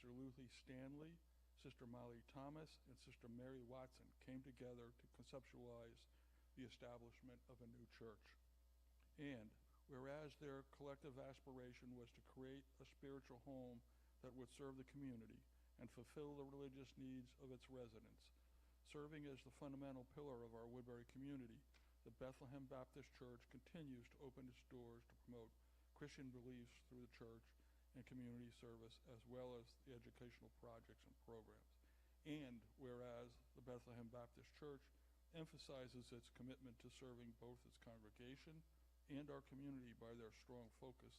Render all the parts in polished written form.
Sister Lucy Stanley, Sister Molly Thomas, and Sister Mary Watson came together to conceptualize the establishment of a new church. And whereas their collective aspiration was to create a spiritual home that would serve the community and fulfill the religious needs of its residents, serving as the fundamental pillar of our Woodbury community, the Bethlehem Baptist Church continues to open its doors to promote Christian beliefs through the church and community service, as well as the educational projects and programs. And whereas the Bethlehem Baptist Church emphasizes its commitment to serving both its congregation and our community by their strong focus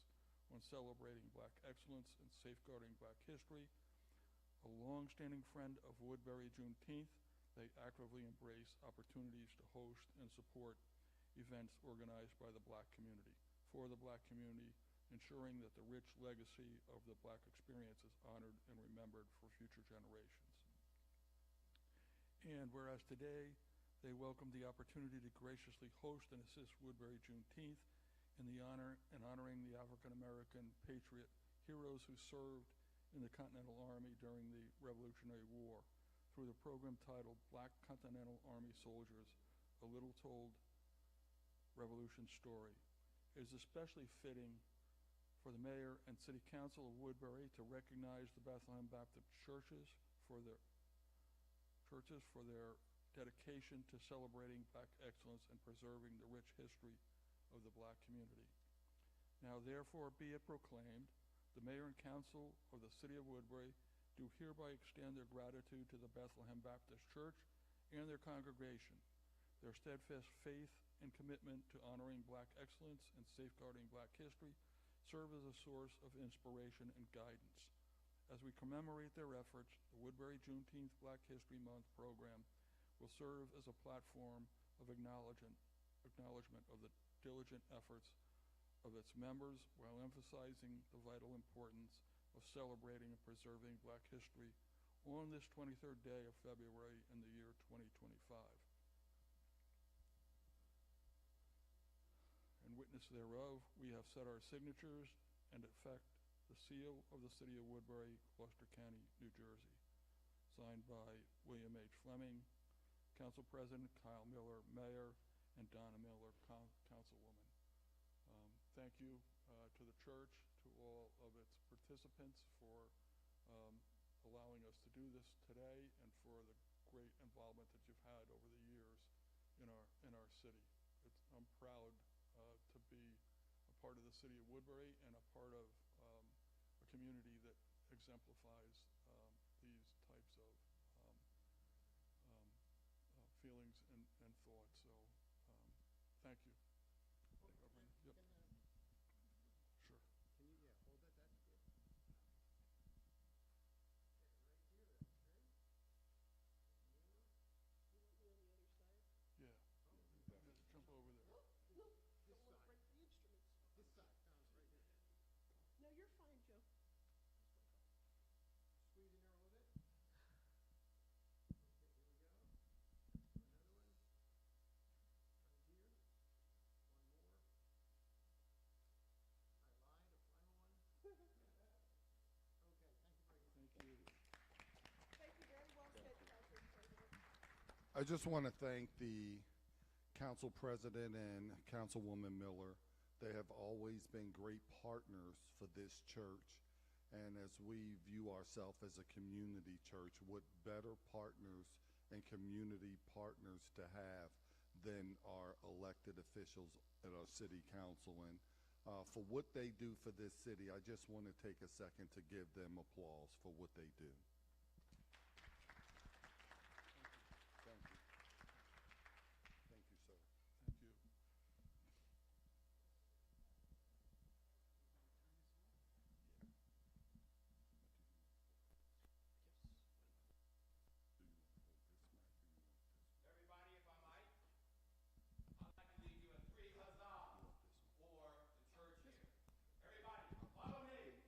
on celebrating Black excellence and safeguarding Black history, a long-standing friend of Woodbury Juneteenth, they actively embrace opportunities to host and support events organized by the Black community, for the Black community, ensuring that the rich legacy of the Black experience is honored and remembered for future generations. And whereas today they welcome the opportunity to graciously host and assist Woodbury Juneteenth in the honoring the African American patriot heroes who served in the Continental Army during the Revolutionary War through the program titled Black Continental Army Soldiers, A Little Told Revolution Story. It is especially fitting for the Mayor and City Council of Woodbury to recognize the Bethlehem Baptist churches for their dedication to celebrating Black excellence and preserving the rich history of the Black community. Now therefore be it proclaimed, the Mayor and Council of the City of Woodbury do hereby extend their gratitude to the Bethlehem Baptist Church and their congregation. Their steadfast faith and commitment to honoring Black excellence and safeguarding Black history serve as a source of inspiration and guidance. As we commemorate their efforts, the Woodbury Juneteenth Black History Month program will serve as a platform of acknowledgement of the diligent efforts of its members while emphasizing the vital importance of celebrating and preserving Black history on this 23rd day of February in the year 2025. In witness thereof, we have set our signatures and effect the seal of the City of Woodbury, Gloucester County, New Jersey, signed by William H. Fleming, Council President, Kyle Miller, Mayor, and Donna Miller, Councilwoman. Thank you to the church, to all of its participants for allowing us to do this today, and for the great involvement that you've had over the years in our city. I'm proud to be a part of the City of Woodbury and a part of a community that exemplifies these types of feelings and thoughts. So thank you. Yep. Sure. Can you hold that? That's good. Right here, that's good. You want me on the other side? Yeah. Jump over there. No, this side. Break the instruments. This side, right here. No, you're fine, Joe. Squeeze in there a little bit. Okay, here we go. Another one. Right here. One more. I lied, a final one. Okay, thank you very much. Thank you. Thank you, very well said, Council President. I just want to thank the Council President and Councilwoman Miller. They have always been great partners for this church. And as we view ourselves as a community church, what better partners and community partners to have than our elected officials at our city council. And for what they do for this city, I just want to take a second to give them applause for what they do. Thank you. Thank you, sir. Thank you. Everybody, if I might, I'd like to leave you a 3 huzzah for the church here. Everybody, follow me.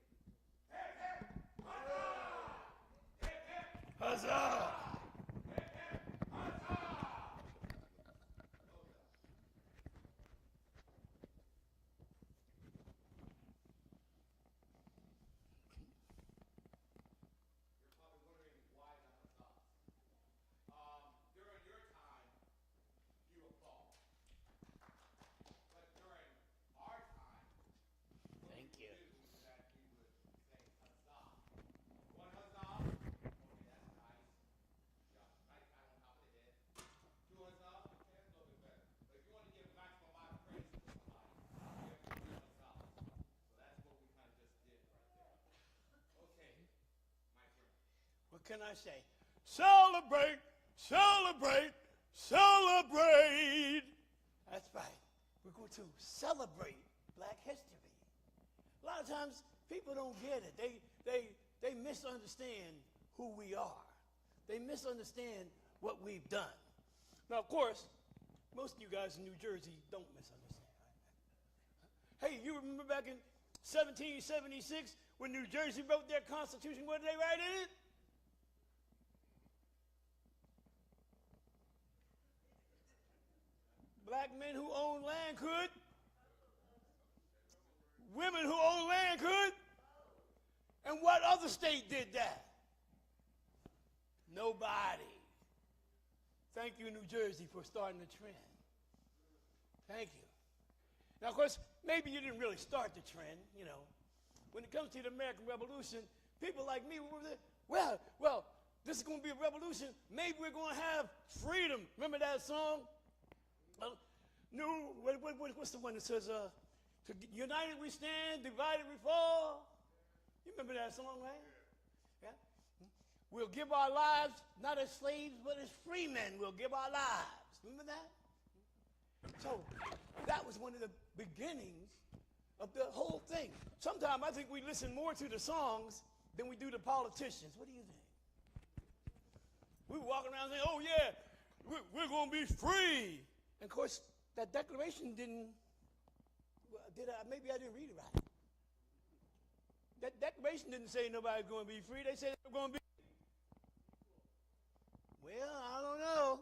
Hey, hey, huzzah! what can I say? Celebrate, celebrate, celebrate. That's right. We're going to celebrate Black history. A lot of times people don't get it. They misunderstand who we are. They misunderstand what we've done. Now, of course, most of you guys in New Jersey don't misunderstand. Hey, you remember back in 1776 when New Jersey wrote their Constitution? What did they write in it? Black men who own land could. Women who own land could. And what other state did that? Nobody. Thank you, New Jersey, for starting the trend. Thank you. Now, of course, maybe you didn't really start the trend, you know. When it comes to the American Revolution, people like me were there, well, this is going to be a revolution. Maybe we're going to have freedom. Remember that song? What's the one that says, united we stand, divided we fall? You remember that song, right? Yeah. We'll give our lives, not as slaves, but as free men. We'll give our lives. Remember that? So that was one of the beginnings of the whole thing. Sometimes I think we listen more to the songs than we do the politicians. What do you think? We walk around saying, oh, yeah, we're going to be free. And, of course, that declaration didn't, maybe I didn't read it right. That declaration didn't say nobody's going to be free. They said they were going to be. Well, I don't know.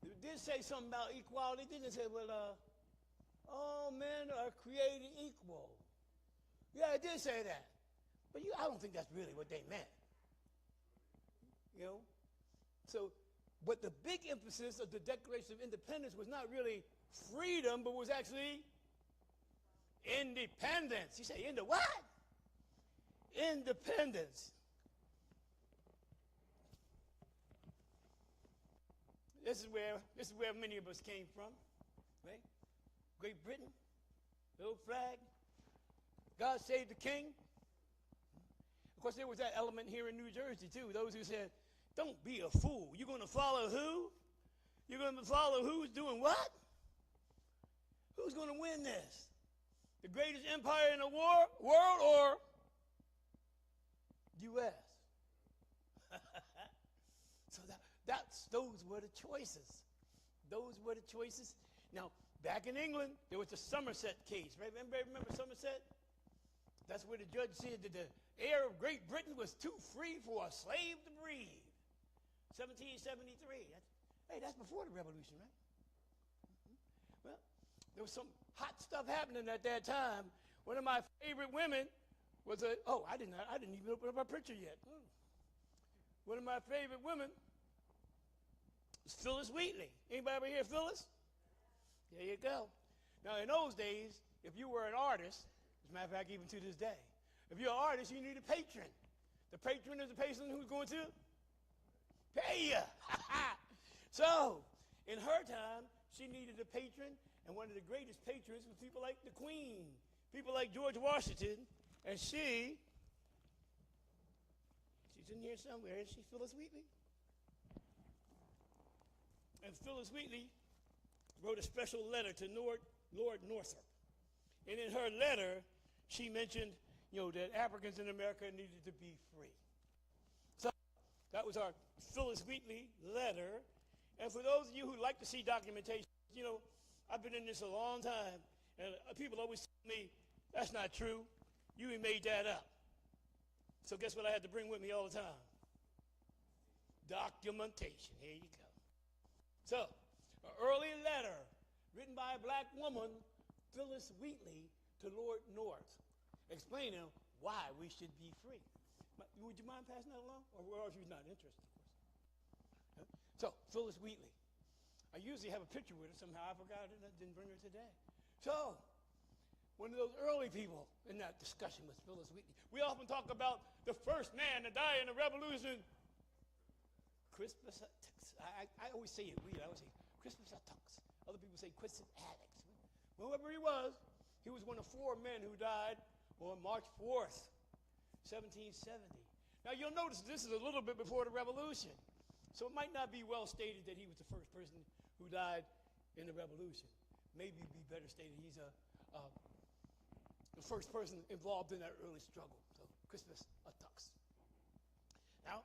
It did say something about equality. It didn't say, well, all men are created equal. Yeah, it did say that. But I don't think that's really what they meant. You know? So, but the big emphasis of the Declaration of Independence was not really freedom, but was actually independence. You say, into what? Independence. This is where many of us came from, right? Great Britain, little flag. God save the king. Of course, there was that element here in New Jersey, too. Those who said, don't be a fool. You're going to follow who? You're going to follow who's doing what? Who's going to win this? The greatest empire in the world or U.S.? So those were the choices. Those were the choices. Now, back in England, there was the Somerset case, right? Remember Somerset? That's where the judge said that the air of Great Britain was too free for a slave to breathe. 1773. That's before the revolution, right? Well, there was some hot stuff happening at that time. One of my favorite women was I didn't even open up my picture yet. One of my favorite women was Phyllis Wheatley. Anybody ever hear Phyllis? There you go. Now, in those days, if you were an artist, as a matter of fact, even to this day, if you're an artist, you need a patron. The patron is the person who's going to pay you. So, in her time, she needed a patron, and one of the greatest patrons was people like the Queen, people like George Washington, and she's in here somewhere. Is she Phyllis Wheatley? And Phyllis Wheatley wrote a special letter to Lord Northrop. And in her letter, she mentioned, that Africans in America needed to be free. So that was our Phyllis Wheatley letter. And for those of you who like to see documentation, I've been in this a long time, and people always tell me, that's not true. You made that up. So guess what I had to bring with me all the time? Documentation. Here you go. So, an early letter written by a black woman, Phyllis Wheatley, to Lord North, explaining why we should be free. Would you mind passing that along? Or if you're not interested, of course. So, Phyllis Wheatley. I usually have a picture with her. Somehow I forgot it and I didn't bring her today. So, one of those early people in that discussion was Phyllis Wheatley. We often talk about the first man to die in the revolution. Crispus Attucks. I always say it weird. I always say Crispus Attucks. Other people say Crispus Attucks. Whoever he was one of 4 men who died on March 4th, 1770. Now you'll notice this is a little bit before the Revolution. So it might not be well stated that he was the first person who died in the Revolution. Maybe it'd be better stated he's the first person involved in that early struggle. So Crispus Attucks. Now,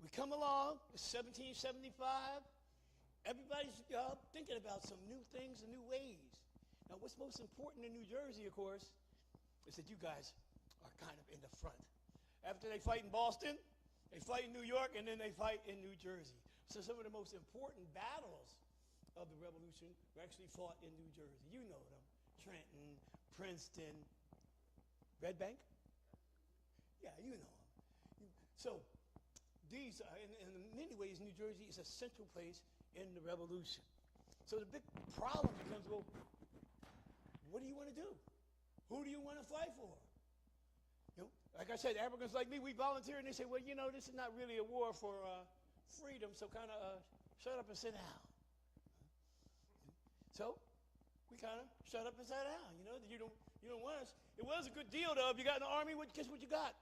we come along, it's 1775. Everybody's thinking about some new things and new ways. Now, what's most important in New Jersey, of course, is that you guys are kind of in the front. After they fight in Boston, they fight in New York, and then they fight in New Jersey. So some of the most important battles of the Revolution were actually fought in New Jersey. You know them. Trenton, Princeton, Red Bank? Yeah, you know them. So these, in many ways, New Jersey is a central place in the Revolution. So the big problem becomes, well, what do you want to do? Who do you want to fight for? You know, like I said, Africans like me, we volunteer, and they say, well, you know, this is not really a war for freedom, so kind of shut up and sit down. So we kind of shut up and sat down. You know, you don't want us. It was a good deal, though. If you got in the army, guess what you got?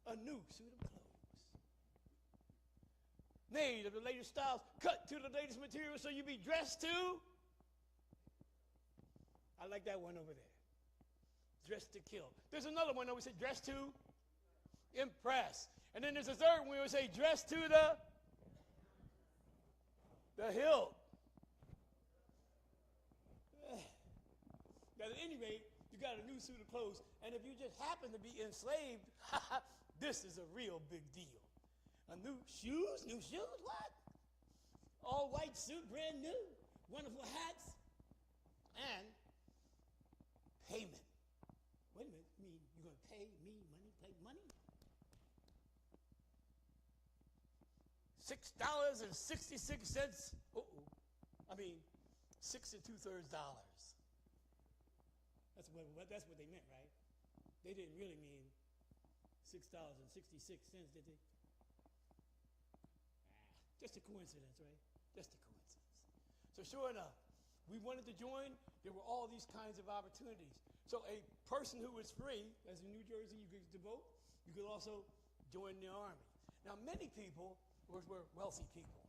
A new suit of clothes. Made of the latest styles, cut to the latest material, so you be dressed to. I like that one over there. Dressed to kill. There's another one that we say dressed to impress. And then there's a third one we would say dressed to the hilt. At any rate, you got a new suit of clothes, and if you just happen to be enslaved, this is a real big deal. A new shoes? What? All white suit, brand new, wonderful hats, and payment. Wait a minute, you're going to pay me money, pay money? $6.66. I mean, 6 2/3 dollars. That's what they meant, right? They didn't really mean $6.66, did they? Just a coincidence, right? Just a coincidence. So sure enough, we wanted to join. There were all these kinds of opportunities. So a person who was free, as in New Jersey, you could vote. You could also join the army. Now, many people were wealthy people.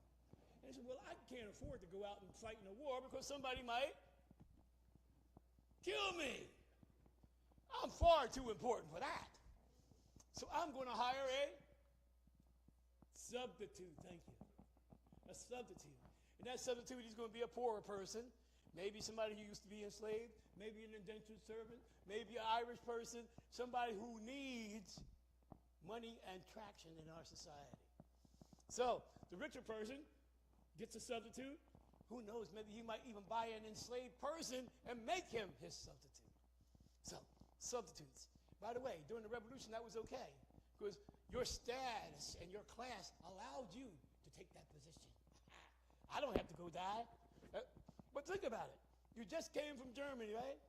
And they said, well, I can't afford to go out and fight in a war because somebody might kill me. I'm far too important for that. So I'm going to hire a substitute. Thank you. A substitute. And that substitute is going to be a poorer person, maybe somebody who used to be enslaved, maybe an indentured servant, maybe an Irish person, somebody who needs money and traction in our society. So the richer person gets a substitute. Who knows, maybe he might even buy an enslaved person and make him his substitute. So, substitutes. By the way, during the Revolution, that was okay, because your status and your class allowed you to take that position. I don't have to go die. But think about it. You just came from Germany, right?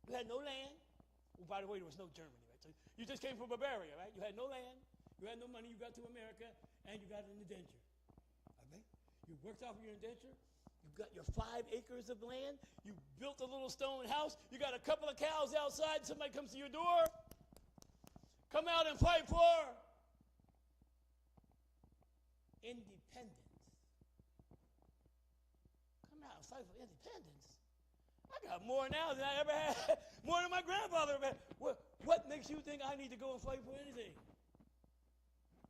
You had no land. Well, by the way, there was no Germany, right? So you just came from Bavaria, right? You had no land. You had no money. You got to America, and you got an indenture. Okay? You worked off your indenture. You got your 5 acres of land. You built a little stone house. You got a couple of cows outside. Somebody comes to your door. Come out and fight for independence. Come out and fight for independence. I got more now than I ever had. More than my grandfather ever had. What makes you think I need to go and fight for anything?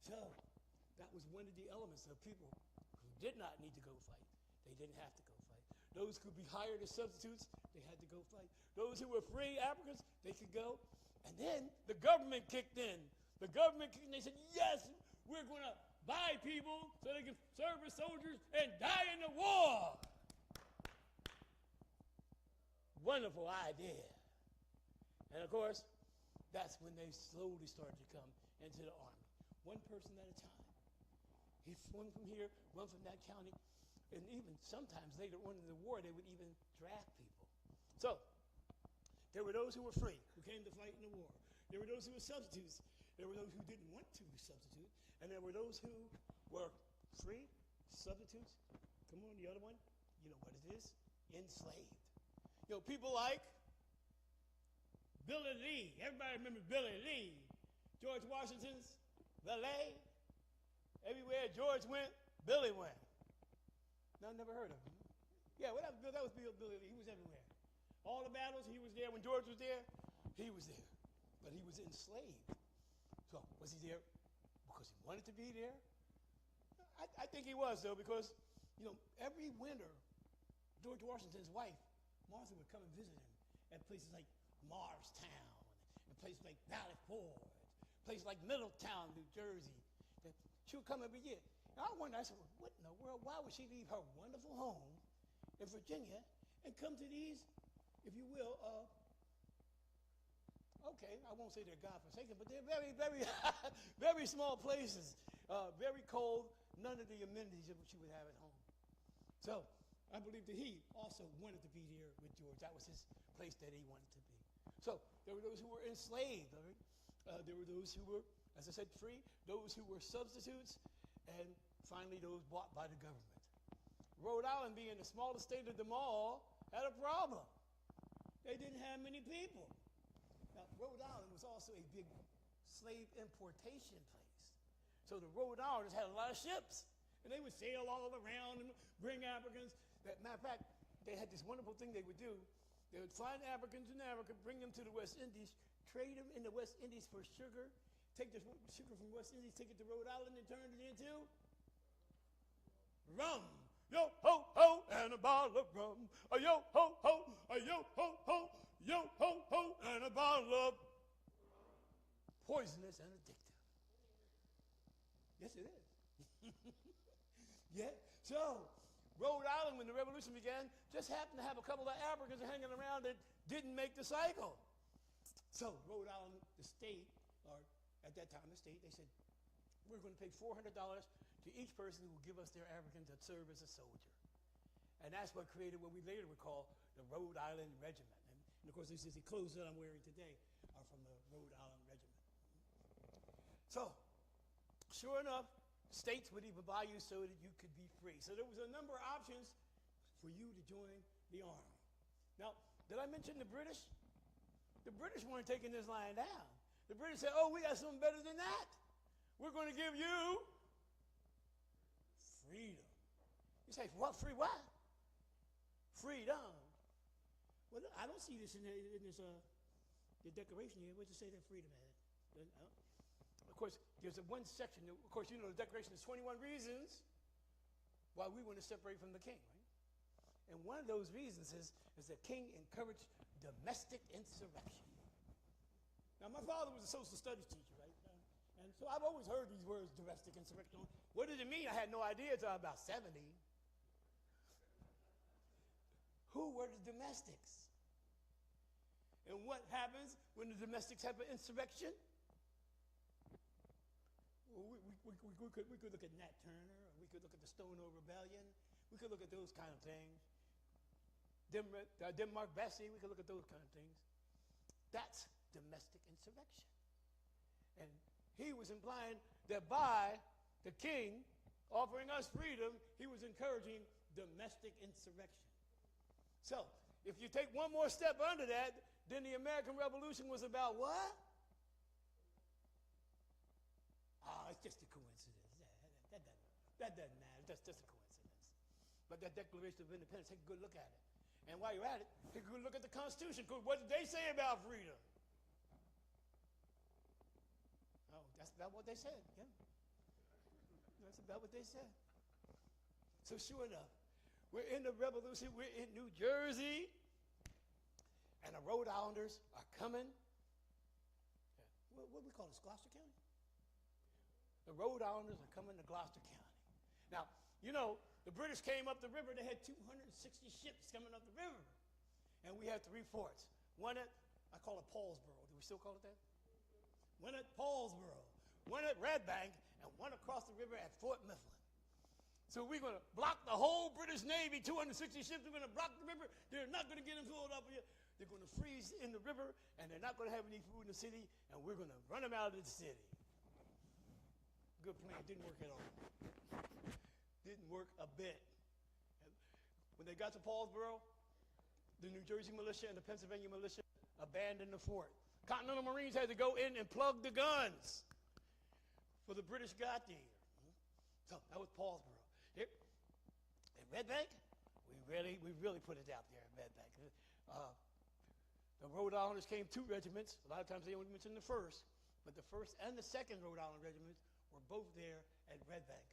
So that was one of the elements of people who did not need to go fight. They didn't have to go fight. Those who could be hired as substitutes, they had to go fight. Those who were free Africans, they could go. And then the government kicked in. The government kicked in. They said, yes, we're going to buy people so they can serve as soldiers and die in the war. Wonderful idea. And of course, that's when they slowly started to come into the army. One person at a time. One from here, one from that county. And even sometimes later on in the war, they would even draft people. So, there were those who were free, who came to fight in the war. There were those who were substitutes. There were those who didn't want to substitute. And there were those who were free, substitutes. Come on, the other one. You know what it is? Enslaved. You know, people like Billy Lee. Everybody remembers Billy Lee. George Washington's Valet. Everywhere George went, Billy went. No, never heard of him. Yeah, well, that was Billy Lee. He was everywhere. All the battles, he was there. When George was there, he was there. But he was enslaved. So was he there because he wanted to be there? I think he was, though, because, every winter, George Washington's wife, Martha, would come and visit him at places like Morristown, and places like Valley Forge, places like Middletown, New Jersey. She would come every year. And I wondered, I said, well, what in the world? Why would she leave her wonderful home in Virginia and come to these, if you will, okay, I won't say they're godforsaken, but they're very, very, very small places, very cold, none of the amenities that she would have at home. So I believe that he also wanted to be there with George. That was his place that he wanted to be. So there were those who were enslaved. All right? There were those who were, as I said, free, those who were substitutes, and finally those bought by the government. Rhode Island, being the smallest state of them all, had a problem. They didn't have many people. Now, Rhode Island was also a big slave importation place. So the Rhode Islanders had a lot of ships, and they would sail all around and bring Africans. Matter of fact, they had this wonderful thing they would do. They would find Africans in Africa, bring them to the West Indies, trade them in the West Indies for sugar, take the sugar from West Indies, take it to Rhode Island, and turn it into rum. Yo ho ho, and a bottle of rum. A yo ho ho, a yo ho ho, yo ho ho, and a bottle of poisonous and addictive. Yes, it is. Yeah. So, Rhode Island, when the revolution began, just happened to have a couple of Africans hanging around that didn't make the cycle. So, Rhode Island, the state, or at that time the state, they said, we're going to pay $400 to each person who will give us their African to serve as a soldier. And that's what created what we later would call the Rhode Island Regiment. And of course, the clothes that I'm wearing today are from the Rhode Island Regiment. So, sure enough, states would even buy you so that you could be free. So there was a number of options for you to join the army. Now, did I mention the British? The British weren't taking this line down. The British said, oh, we got something better than that. We're going to give you freedom. You say, what? Free what? Freedom. Well, I don't see this in the Declaration here. Where's it say that freedom at? Of course, there's one section. Of course, the Declaration is 21 reasons why we want to separate from the king, right? And one of those reasons is the king encouraged domestic insurrection. Now, my father was a social studies teacher, right? And so I've always heard these words, domestic insurrection. What did it mean? I had no idea until I was about 70. Who were the domestics? And what happens when the domestics have an insurrection? Well, we could look at Nat Turner, or we could look at the Stonewall Rebellion. We could look at those kind of things. Denmark Vesey, we could look at those kind of things. That's domestic insurrection. And he was implying that by the king offering us freedom, he was encouraging domestic insurrection. So, if you take one more step under that, then the American Revolution was about what? Oh, it's just a coincidence. That doesn't matter. That's just a coincidence. But that Declaration of Independence, take a good look at it. And while you're at it, take a good look at the Constitution. Because what did they say about freedom? Oh, that's about what they said. Yeah. That's about what they said. So sure enough, we're in the revolution. We're in New Jersey. And the Rhode Islanders are coming. What do we call this, Gloucester County? The Rhode Islanders are coming to Gloucester County. Now, the British came up the river. They had 260 ships coming up the river. And we had 3 forts. One at, I call it Paulsboro. Do we still call it that? One at Paulsboro, one at Red Bank, and one across the river at Fort Mifflin. So we're going to block the whole British Navy, 260 ships. We're going to block the river. They're not going to get in Philadelphia. They're going to freeze in the river, and they're not going to have any food in the city, and we're going to run them out of the city. Good plan. Didn't work at all. Didn't work a bit. When they got to Paulsboro, the New Jersey militia and the Pennsylvania militia abandoned the fort. Continental Marines had to go in and plug the guns for the British got there. So that was Paulsboro. Here, at Red Bank, we really put it out there at Red Bank. The Rhode Islanders came 2 regiments. A lot of times they only mention the 1st, but the 1st and the 2nd Rhode Island regiments were both there at Red Bank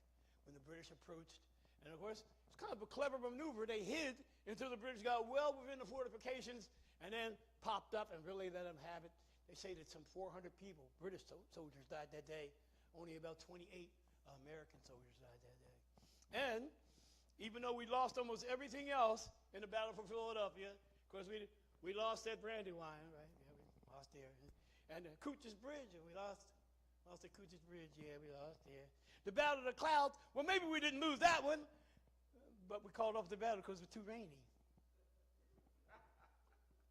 when the British approached. And of course, it's kind of a clever maneuver. They hid until the British got well within the fortifications and then popped up and really let them have it. They say that some 400 people, British soldiers, died that day. Only about 28 American soldiers died that day. And even though we lost almost everything else in the Battle for Philadelphia, of course, we lost that Brandywine, right? Yeah, we lost there. And the Cooch's Bridge, we lost the Cooch's Bridge, yeah, we lost there. The Battle of the Clouds, well, maybe we didn't lose that one, but we called off the battle because it was too rainy.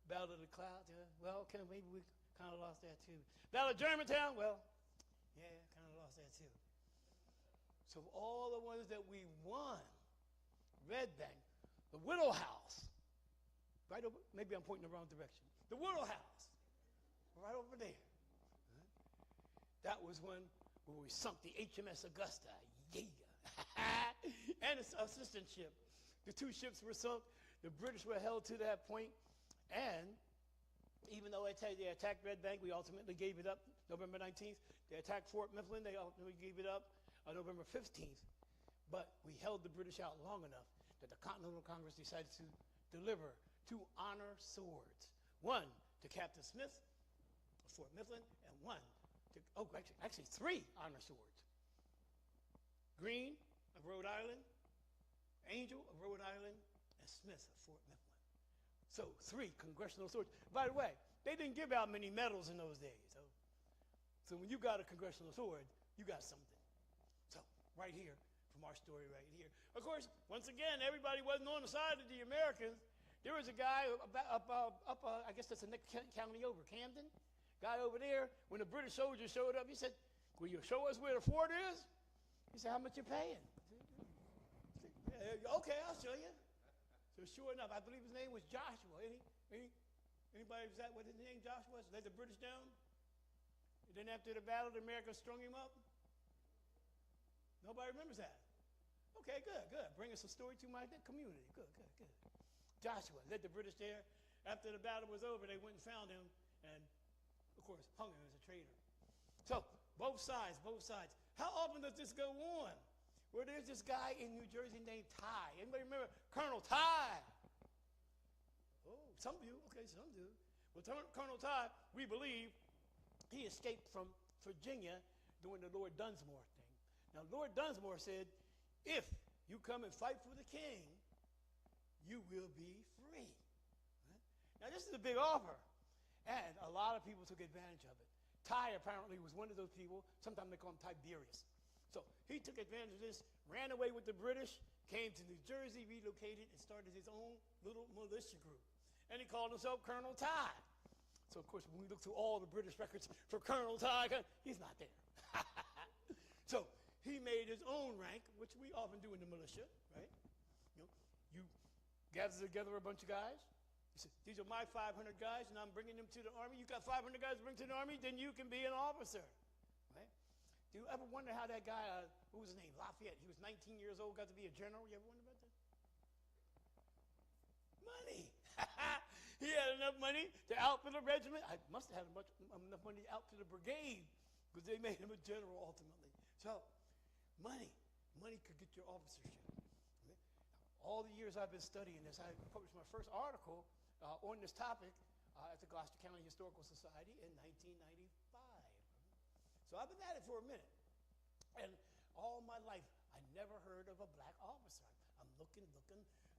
Battle of the Clouds, yeah. Well, okay, maybe we kind of lost that too. Battle of Germantown, well, yeah, kind of lost that too. So all the ones that we won, Red Bank, the Whittle House, right over, maybe I'm pointing the wrong direction. The Whittle House, right over there. That was when we sunk the HMS Augusta, yeah. And its assistant ship. The 2 ships were sunk. The British were held to that point. And even though they attacked Red Bank, we ultimately gave it up November 19th. They attacked Fort Mifflin. They ultimately gave it up on November 15th. But we held the British out long enough that the Continental Congress decided to deliver 2 honor swords. One to Captain Smith of Fort Mifflin, and one to, actually 3 honor swords. Green of Rhode Island, Angel of Rhode Island, and Smith of Fort Mifflin. So 3 congressional swords. By the way, they didn't give out many medals in those days. So when you got a congressional sword, you got something. So right here, from our story right here. Of course, once again, everybody wasn't on the side of the Americans. There was a guy up I guess that's the next county over, Camden. Guy over there, when the British soldiers showed up, he said, "Will you show us where the fort is?" He said, "How much you paying?" Okay, I'll show you. So sure enough, I believe his name was Joshua. Anybody, was that what his name Joshua was? Led the British down? And then after the battle, the Americans strung him up? Nobody remembers that. Okay, good. Bring us a story to my community. Good. Joshua led the British there. After the battle was over, they went and found him and, of course, hung him as a traitor. So, both sides. How often does this go on? Well, there's this guy in New Jersey named Ty. Anybody remember Colonel Ty? Oh, some do. Okay, some do. Well, Colonel Ty, we believe, he escaped from Virginia during the Lord Dunsmore thing. Now, Lord Dunsmore said, if you come and fight for the king, you will be free. Right? Now, this is a big offer, and a lot of people took advantage of it. Ty apparently was one of those people. Sometimes they call him Tiberius. So he took advantage of this, ran away with the British, came to New Jersey, relocated, and started his own little militia group. And he called himself Colonel Ty. So, of course, when we look through all the British records for Colonel Ty, he's not there. So he made his own rank, which we often do in the militia, right? You gather together a bunch of guys. You say, these are my 500 guys, and I'm bringing them to the army. You got 500 guys to bring to the army, then you can be an officer, right? Do you ever wonder how that guy, what was his name, Lafayette, he was 19 years old, got to be a general? You ever wonder about that? Money. He had enough money to outfit a regiment. I must have had enough money to outfit a brigade because they made him a general ultimately. So, money could get your officership. Okay? All the years I've been studying this, I published my first article on this topic at the Gloucester County Historical Society in 1995. So I've been at it for a minute. And all my life, I never heard of a black officer. I'm looking.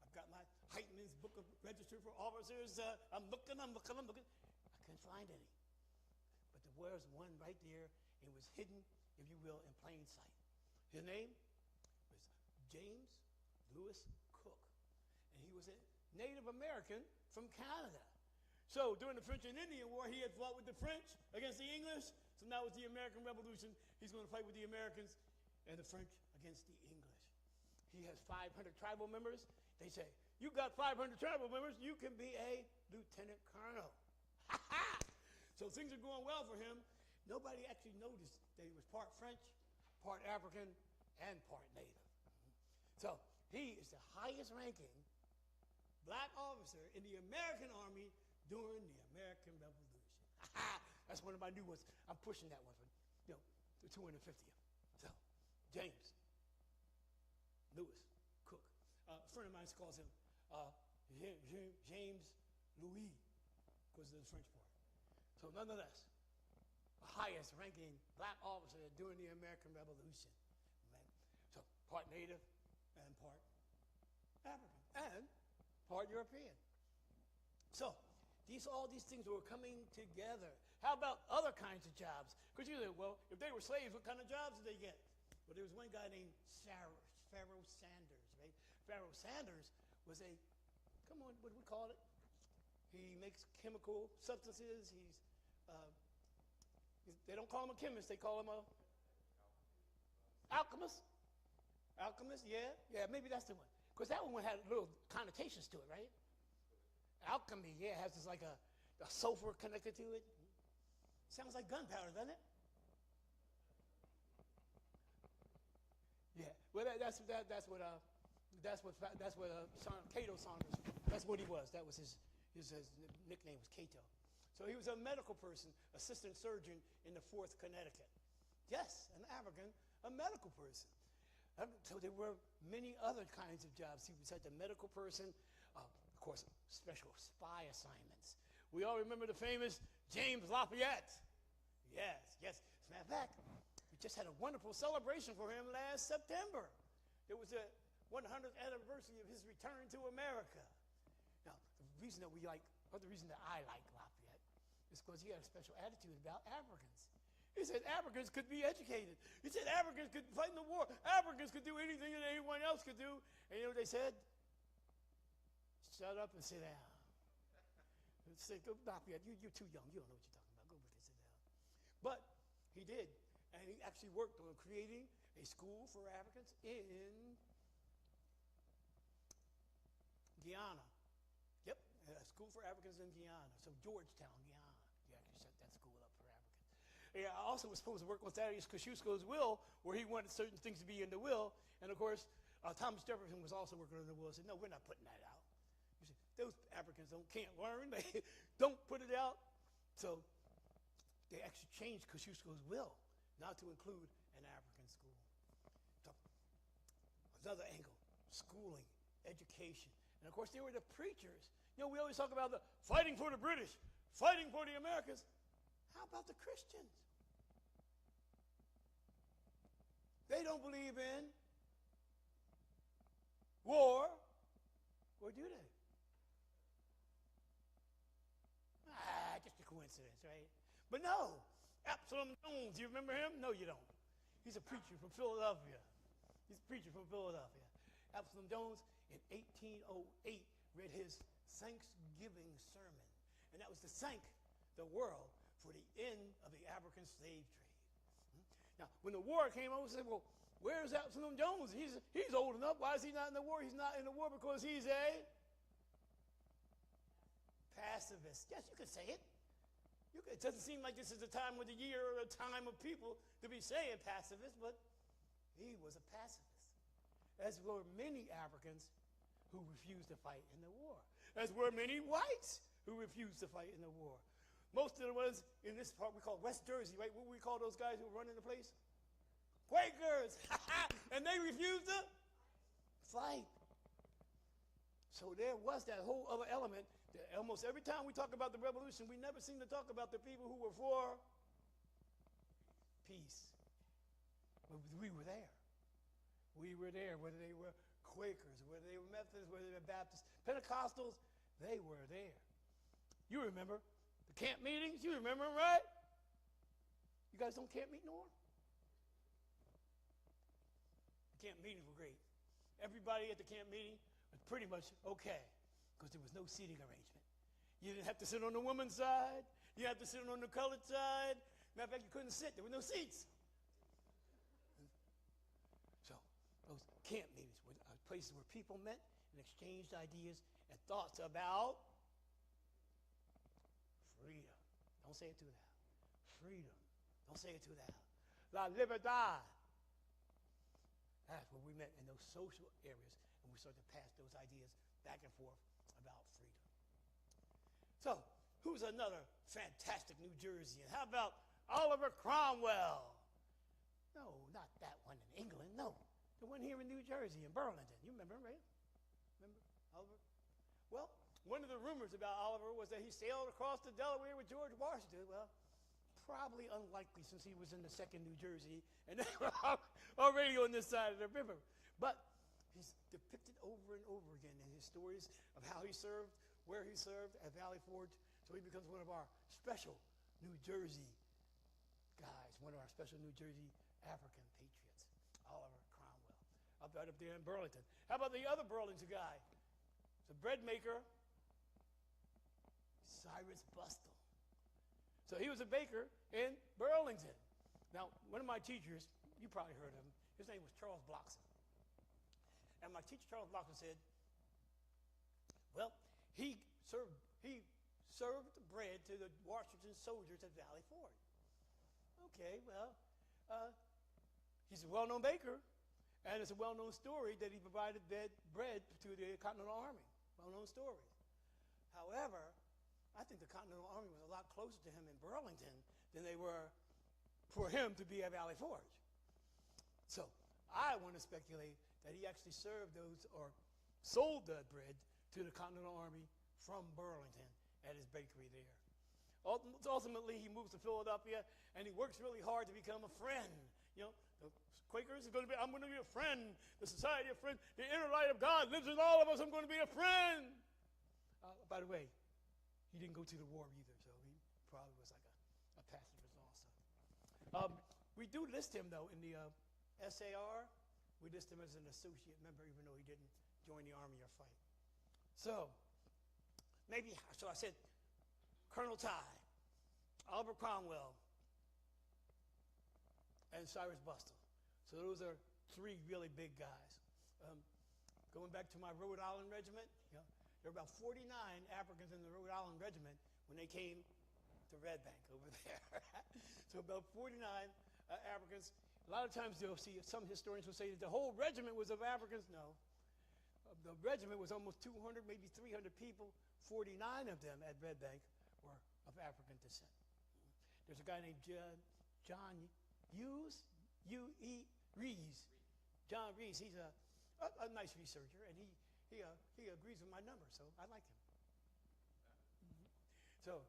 I've got my Heitman's Book of Register for Officers. I'm looking. I couldn't find any. But there was one right there. It was hidden, if you will, in plain sight. His name was James Lewis Cook. And he was a Native American from Canada. So during the French and Indian War, he had fought with the French against the English. So now with the American Revolution, he's going to fight with the Americans and the French against the English. He has 500 tribal members. They say, you got 500 tribal members, you can be a lieutenant colonel. So things are going well for him. Nobody actually noticed that he was part French, part African, and part Native. So he is the highest ranking black officer in the American Army during the American Revolution. That's one of my new ones. I'm pushing that one for, the 250th. So, James Lewis Cook. A friend of mine calls him James Louis because of the French part. So, nonetheless, the highest ranking black officer during the American Revolution. Right? So, part Native and part African and part European. So, all these things were coming together. How about other kinds of jobs? Because you say, well, if they were slaves, what kind of jobs did they get? Well, there was one guy named Pharaoh Sanders, right? Pharaoh Sanders was what do we call it? He makes chemical substances. They don't call him a chemist. They call him a alchemist. Alchemist, yeah. Yeah, maybe that's the one. Because that one had little connotations to it, right? Alchemy, yeah, has this like a sulfur connected to it. Sounds like gunpowder, doesn't it? Yeah. Well, that's what Cato Saunders. That's what he was. That was his nickname was Cato. So he was a medical person, assistant surgeon in the 4th Connecticut. Yes, an African, a medical person. So there were many other kinds of jobs. He was the medical person. Of course, special spy assignments. We all remember the famous James Lafayette. Yes. As a matter of fact, we just had a wonderful celebration for him last September. It was the 100th anniversary of his return to America. Now, the reason that I like Lafayette is because he had a special attitude about Africans. He said Africans could be educated. He said Africans could fight in the war. Africans could do anything that anyone else could do. And you know what they said? Shut up and sit down. Say, go, Lafayette, you're too young. You don't know what you're talking about. Go back and sit down. But he did. And he actually worked on creating a school for Africans in Guyana. Yep, a school for Africans in Guyana. So Georgetown, Guyana. He actually set that school up for Africans. Yeah, I also was supposed to work on Thaddeus Kosciuszko's will, where he wanted certain things to be in the will. And of course, Thomas Jefferson was also working on the will. Said, no, we're not putting that out. You see, those Africans can't learn. They don't put it out. So they actually changed Kosciuszko's will not to include an African school. So another angle, schooling, education. And of course, there were the preachers. You know, we always talk about the fighting for the British, fighting for the Americans. How about the Christians? They don't believe in war, or do they? Just a coincidence, right? But no, Absalom Jones, you remember him? No, you don't. He's a preacher from Philadelphia. Absalom Jones, in 1808, read his Thanksgiving sermon. And that was to thank the world for the end of the African slave trade. Now, when the war came over, they said, well, where's Absalom Jones? He's old enough. Why is he not in the war? He's not in the war because he's a pacifist. Yes, you could say it. It doesn't seem like this is a time of the year or a time of people to be saying pacifist, but he was a pacifist. As were many Africans who refused to fight in the war. As were many whites who refused to fight in the war. Most of the ones in this part we call West Jersey, right? What do we call those guys who were running the place? Quakers. And they refused to fight. So there was that whole other element. Almost every time we talk about the revolution, we never seem to talk about the people who were for peace. But we were there. We were there, whether they were Quakers, whether they were Methodists, whether they were Baptists, Pentecostals, they were there. You remember the camp meetings? You remember them, right? You guys don't camp meet no more? The camp meetings were great. Everybody at the camp meeting was pretty much okay because there was no seating arrangement. You didn't have to sit on the woman's side. You had to sit on the colored side. Matter of fact, you couldn't sit. There were no seats. So those camp meetings were places where people met and exchanged ideas and thoughts about freedom. Don't say it too loud. Freedom. Don't say it too loud. La libertad. That's where we met, in those social areas, and we started to pass those ideas back and forth about freedom. So, who's another fantastic New Jerseyan? How about Oliver Cromwell? No, not that one in England. No, the one here in New Jersey, in Burlington. You remember him, right? Remember Oliver? Well, one of the rumors about Oliver was that he sailed across the Delaware with George Washington. Well, probably unlikely since he was in the second New Jersey and they were already on this side of the river. But he's depicted over and over again in his stories of how he served, where he served at Valley Forge. So he becomes one of our special New Jersey guys, one of our special New Jersey African patriots, Oliver Cromwell, up there in Burlington. How about the other Burlington guy? The bread maker, Cyrus Bustle. So he was a baker in Burlington. Now, one of my teachers, you probably heard of him, his name was Charles Blockson. And my teacher, Charles Blockson, said, well, he served bread to the Washington soldiers at Valley Forge. Okay, well, he's a well-known baker, and it's a well-known story that he provided bread to the Continental Army. Well-known story. However, I think the Continental Army was a lot closer to him in Burlington than they were for him to be at Valley Forge. So I want to speculate that he actually served those or sold that bread to the Continental Army from Burlington at his bakery there. Ultimately, he moves to Philadelphia, and he works really hard to become a friend. You know, the Quakers are going to be, I'm going to be a friend. The Society of Friends, the inner light of God lives in all of us. I'm going to be a friend. By the way, he didn't go to the war either, so he probably was like a pacifist also. We do list him, though, in the SAR. We list him as an associate member, even though he didn't join the army or fight. So I said Colonel Ty, Oliver Cromwell, and Cyrus Bustle. So those are three really big guys. Going back to my Rhode Island regiment, you know, there were about 49 Africans in the Rhode Island regiment when they came to Red Bank over there. So about 49 Africans. A lot of times you'll see, some historians will say that the whole regiment was of Africans. No. The regiment was almost 200, maybe 300 people. 49 of them at Red Bank were of African descent. There's a guy named John Hughes, Rees. John Rees, he's a nice researcher, and he agrees with my numbers, so I like him. So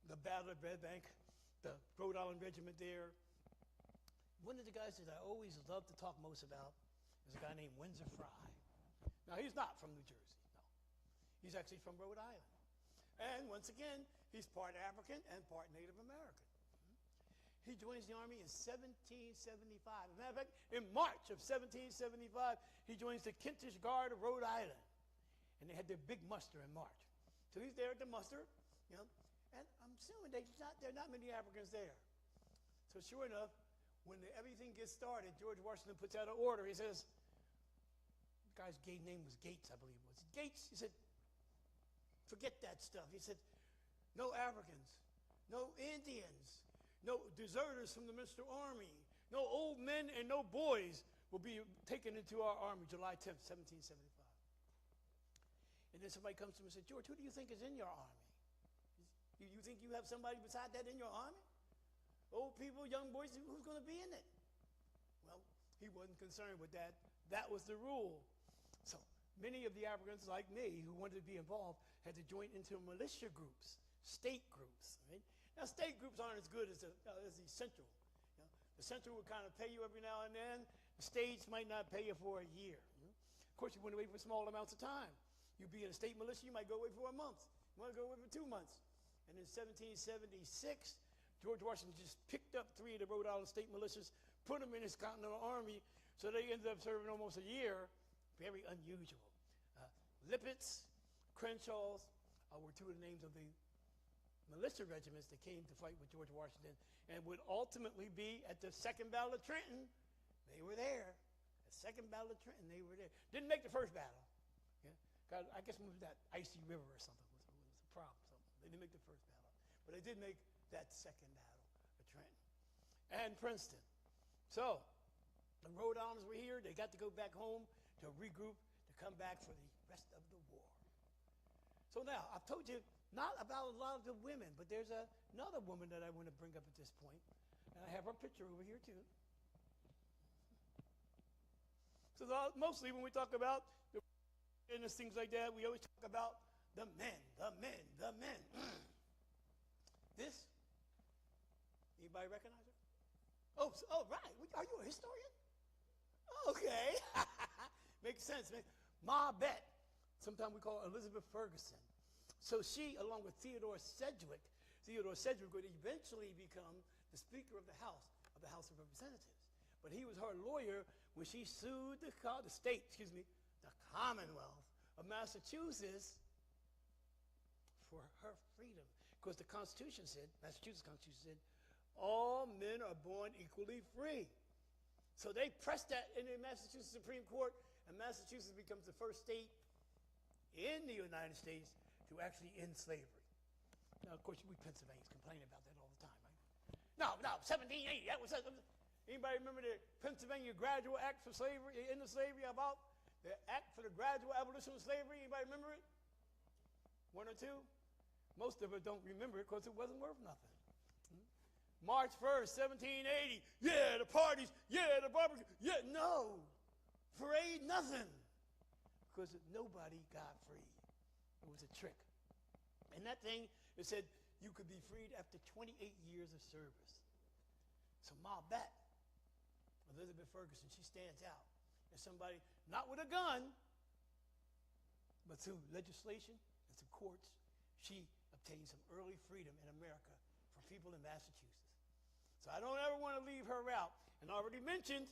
the Battle of Red Bank, the Rhode Island Regiment there. One of the guys that I always love to talk most about is a guy named Windsor Fry. Now, he's not from New Jersey, no. He's actually from Rhode Island. And once again, he's part African and part Native American. He joins the Army in 1775. As a matter of fact, in March of 1775, he joins the Kentish Guard of Rhode Island. And they had their big muster in March. So he's there at the muster, you know, and I'm assuming there are not many Africans there. So sure enough, when everything gets started, George Washington puts out an order. He says, the guy's gay name was Gates, I believe it was. Gates, he said, forget that stuff. He said, no Africans, no Indians, no deserters from the Mr. Army, no old men and no boys will be taken into our army July 10th, 1775. And then somebody comes to him and says, George, who do you think is in your army? You think you have somebody beside that in your army? Old people, young boys, who's going to be in it? Well, he wasn't concerned with that. That was the rule. So many of the Africans like me who wanted to be involved had to join into militia groups, state groups. Right? Now, state groups aren't as good as the central. You know, the central would kind of pay you every now and then. The states might not pay you for a year. You know? Of course, you went away for small amounts of time. You'd be in a state militia, you might go away for a month. You might go away for 2 months. And in 1776, George Washington just picked up 3 of the Rhode Island state militias, put them in his Continental Army, so they ended up serving almost a year. Very unusual. Lippets, Crenshaws were 2 of the names of the militia regiments that came to fight with George Washington and would ultimately be at the Second Battle of Trenton. They were there. The Second Battle of Trenton, they were there. Didn't make the first battle. Yeah? I guess it was that icy river or something was a problem. They didn't make the first battle. But they did make that Second Battle of Trenton. And Princeton. So, The Rhode Islanders were here. They got to go back home to regroup to come back for the rest of the war. So now, I've told you not about a lot of the women, but there's another woman that I want to bring up at this point. And I have her picture over here, too. So mostly when we talk about the and things like that, we always talk about the men, the men, the men. This, anybody recognize her? Oh, right. Are you a historian? Okay. Makes sense, man. Ma Bet. Sometimes we call her Elizabeth Ferguson. So she, along with Theodore Sedgwick would eventually become the Speaker of the House of Representatives. But he was her lawyer when she sued the Commonwealth of Massachusetts for her freedom. Because the Constitution said, Massachusetts Constitution said, all men are born equally free. So they pressed that in the Massachusetts Supreme Court, and Massachusetts becomes the first state in the United States to actually end slavery. Now, of course, we Pennsylvanians complain about that all the time, right? No, 1780, that was... Anybody remember the Pennsylvania Gradual Act for slavery, end of slavery, about the Act for the Gradual Abolition of Slavery? Anybody remember it? One or two? Most of us don't remember it because it wasn't worth nothing. March 1st, 1780. Yeah, the parties. Yeah, the barbecue. Yeah, no. Parade, nothing. Because nobody got free. It was a trick. And that thing, it said you could be freed after 28 years of service. So Ma Bet, Elizabeth Ferguson, she stands out as somebody, not with a gun, but through legislation and through courts, she obtained some early freedom in America for people in Massachusetts. So I don't ever want to leave her out. And I already mentioned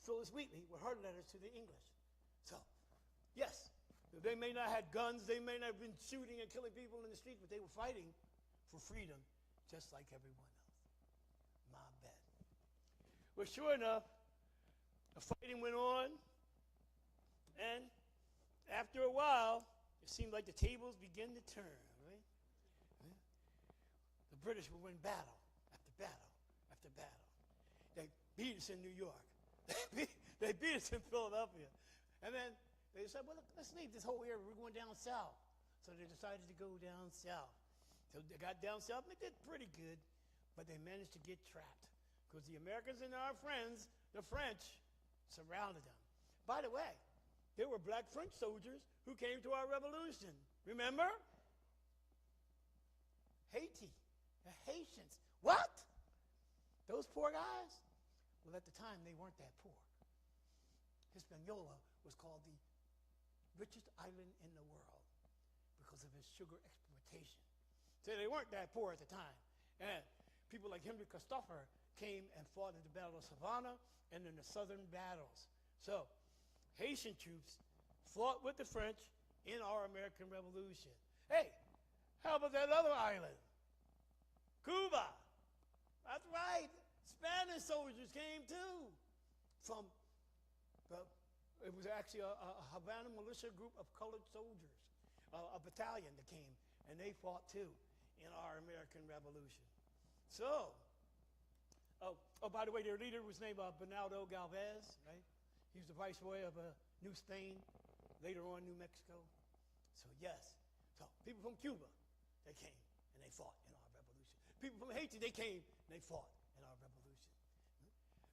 Phyllis Wheatley with her letters to the English. So, yes, they may not have guns, they may not have been shooting and killing people in the streets, but they were fighting for freedom just like everyone else. My bad. Well, sure enough, the fighting went on, and after a while, it seemed like the tables began to turn, right? The British would win battle after battle after battle. They beat us in New York. They beat us in Philadelphia. And then they said, well, look, let's leave this whole area. We're going down south. So they decided to go down south. So they got down south, and they did pretty good, but they managed to get trapped because the Americans and our friends, the French, surrounded them. By the way, there were black French soldiers who came to our revolution. Remember? Haiti, the Haitians. What? Those poor guys? Well, at the time, they weren't that poor. Hispaniola was called the richest island in the world because of its sugar exploitation. So they weren't that poor at the time. And people like Henry Christopher came and fought in the Battle of Savannah and in the southern battles. So Haitian troops fought with the French in our American Revolution. Hey, how about that other island? Cuba. That's right. Spanish soldiers came too from it was actually a Havana militia group of colored soldiers, a battalion that came, and they fought too in our American Revolution. So, by the way, their leader was named Bernardo Galvez, right? He was the viceroy of New Spain, later on New Mexico. So yes, so people from Cuba, they came and they fought in our revolution. People from Haiti, they came and they fought in our revolution.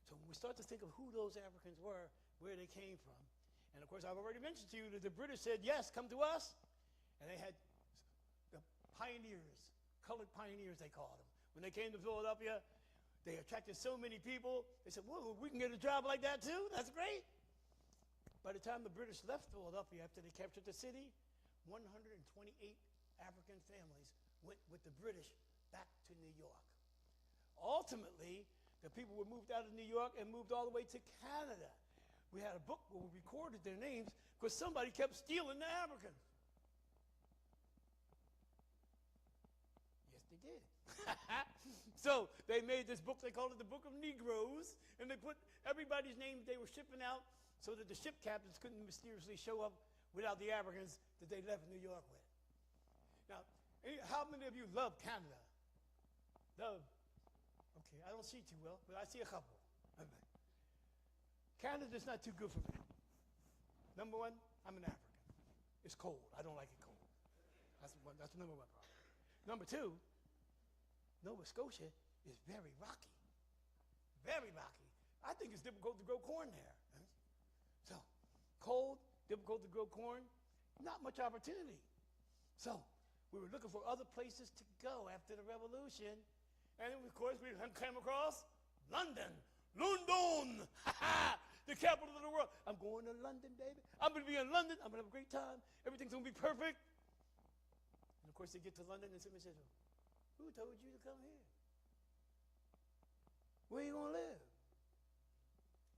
So when we start to think of who those Africans were, where they came from, and of course I've already mentioned to you that the British said, yes, come to us, and they had the pioneers, colored pioneers they called them. When they came to Philadelphia, they attracted so many people, they said, well, we can get a job like that too, that's great. By the time the British left Philadelphia after they captured the city, 128 African families went with the British back to New York. Ultimately, the people were moved out of New York and moved all the way to Canada. We had a book where we recorded their names because somebody kept stealing the Africans. Yes, they did. So they made this book, they called it the Book of Negroes, and they put everybody's name they were shipping out so that the ship captains couldn't mysteriously show up without the Africans that they left New York with. Now, how many of you love Canada? Love? Okay, I don't see too well, but I see a couple. Okay. Canada's not too good for me. Number one, I'm an African. It's cold. I don't like it cold. That's the number one problem. Number two, Nova Scotia is very rocky. Very rocky. I think it's difficult to grow corn there. So, cold, difficult to grow corn, not much opportunity. So, we were looking for other places to go after the revolution. And of course, we came across London. London! The capital of the world. I'm going to London, baby. I'm going to be in London. I'm going to have a great time. Everything's going to be perfect. And of course, they get to London and somebody says, who told you to come here? Where you going to live?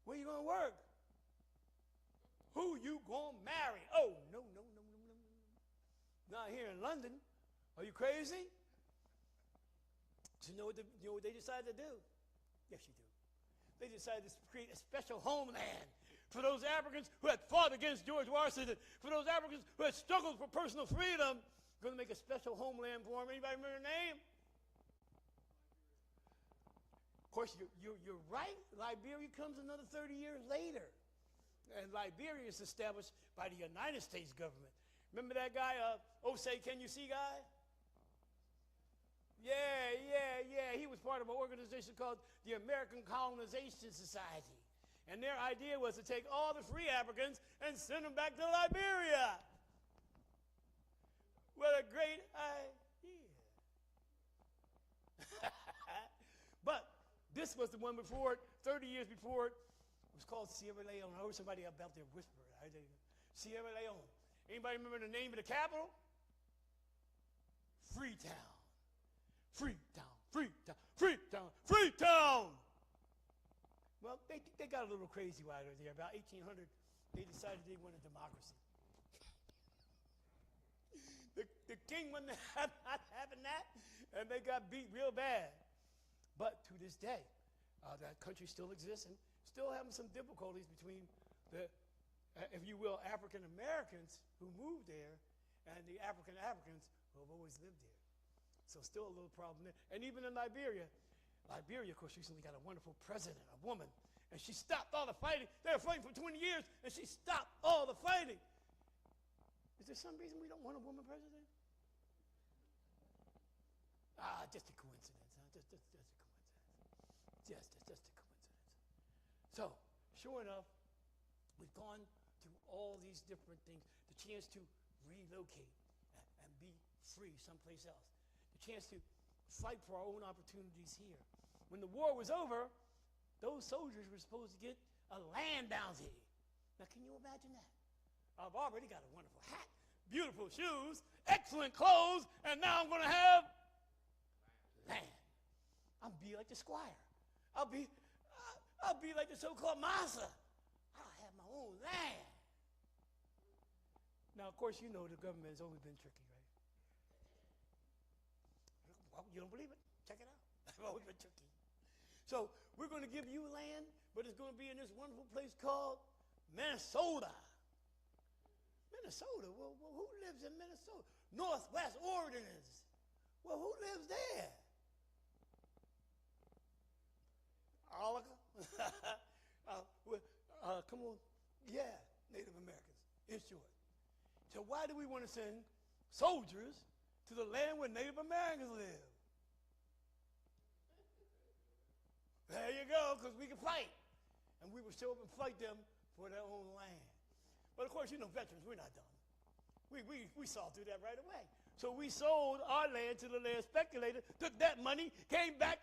Where you going to work? Who you going to marry? Oh, no. Not here in London. Are you crazy? So you know what they decided to do? Yes, you do. They decided to create a special homeland for those Africans who had fought against George Washington, for those Africans who had struggled for personal freedom. Going to make a special homeland for them. Anybody remember the name? Of course, you're right. Liberia comes another 30 years later. And Liberia is established by the United States government. Remember that guy, Osei, can you see guy? Yeah. He was part of an organization called the American Colonization Society. And their idea was to take all the free Africans and send them back to Liberia. What a great idea. But this was the one before it, 30 years before it. It was called Sierra Leone. I heard somebody about there whisper it. Sierra Leone. Anybody remember the name of the capital? Freetown. Well, they got a little crazy while they were there. About 1800, they decided they wanted democracy. The king wasn't not having that, and they got beat real bad. But to this day, that country still exists and still having some difficulties between the, if you will, African Americans who moved there and the African Africans who have always lived there. So still a little problem there. And even in Liberia, of course, recently got a wonderful president, a woman, and she stopped all the fighting. They were fighting for 20 years, and she stopped all the fighting. Is there some reason we don't want a woman president? Just a coincidence, huh? Just a coincidence. Just a coincidence. So, sure enough, we've gone through all these different things. The chance to relocate and be free someplace else. The chance to fight for our own opportunities here. When the war was over, those soldiers were supposed to get a land bounty. Now, can you imagine that? I've already got a wonderful hat, beautiful shoes, excellent clothes, and now I'm going to have land. I'll be like the squire. I'll be like the so-called master. I'll have my own land. Now, of course, you know the government has always been tricky, right? Well, you don't believe it? Check it out. They've always been tricky. So we're going to give you land, but it's going to be in this wonderful place called Minnesota. Minnesota? Well, who lives in Minnesota? Northwest Oregoners. Well, who lives there? Olica? Come on. Yeah, Native Americans, in short. So why do we want to send soldiers to the land where Native Americans live? There you go, because we can fight. And we will show up and fight them for their own land. But of course, you know, veterans, we're not done. We saw through that right away. So we sold our land to the land speculator, took that money, came back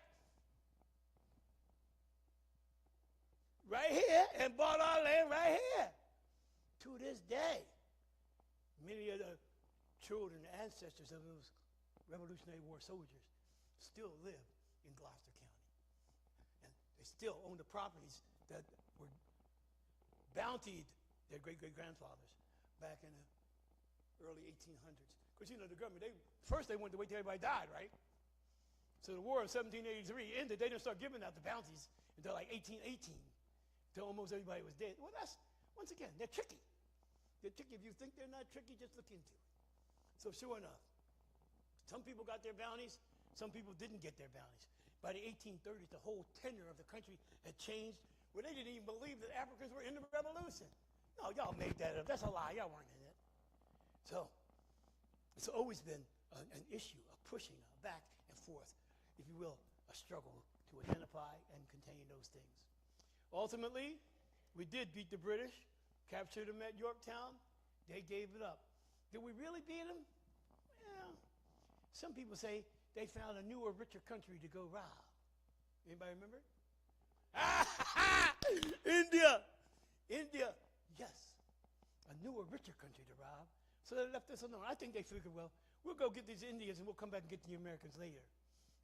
right here and bought our land right here. To this day, many of the children and ancestors of those Revolutionary War soldiers still live in Gloucester County. And they still own the properties that were bountied their great-great-grandfathers back in the early 1800s. Because, you know, the government, first they wanted to wait till everybody died, right? So the war of 1783 ended. They didn't start giving out the bounties until like 1818, until almost everybody was dead. Well, that's, once again, they're tricky. They're tricky. If you think they're not tricky, just look into it. So sure enough, some people got their bounties, some people didn't get their bounties. By the 1830s, the whole tenor of the country had changed. where they didn't even believe that Africans were in the revolution. No, y'all made that up. That's a lie. Y'all weren't in it. So it's always been an issue, a pushing, a back and forth, if you will, a struggle to identify and contain those things. Ultimately, we did beat the British, captured them at Yorktown. They gave it up. Did we really beat them? Well, some people say they found a newer, richer country to go rob. Anybody remember? India! India, yes. A newer, richer country to rob. So they left us alone. I think they figured, well, we'll go get these Indians and we'll come back and get the Americans later.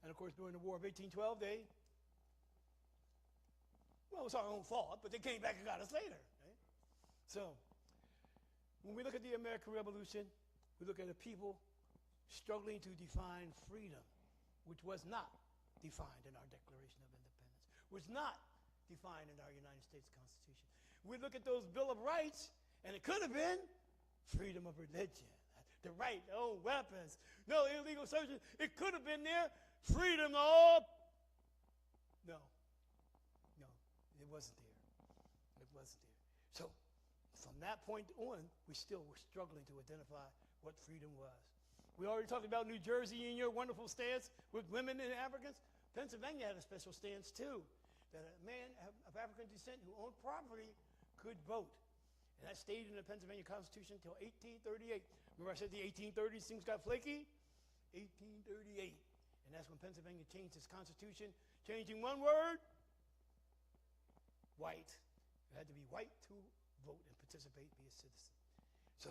And of course, during the War of 1812, well, it was our own fault, but they came back and got us later. Right? So, when we look at the American Revolution, we look at a people struggling to define freedom, which was not defined in our Declaration of Independence, was not defined in our United States Constitution. We look at those Bill of Rights, and it could have been freedom of religion, the right to own weapons, no illegal searches. It could have been there. Freedom to all. No, it wasn't there. It wasn't there. So, from that point on, we still were struggling to identify what freedom was. We already talked about New Jersey and your wonderful stance with women and Africans. Pennsylvania had a special stance too, that a man of African descent who owned property could vote. And that stayed in the Pennsylvania Constitution until 1838. Remember I said the 1830s things got flaky? 1838. And that's when Pennsylvania changed its constitution, changing one word, white. You had to be white to vote and participate, be a citizen. So,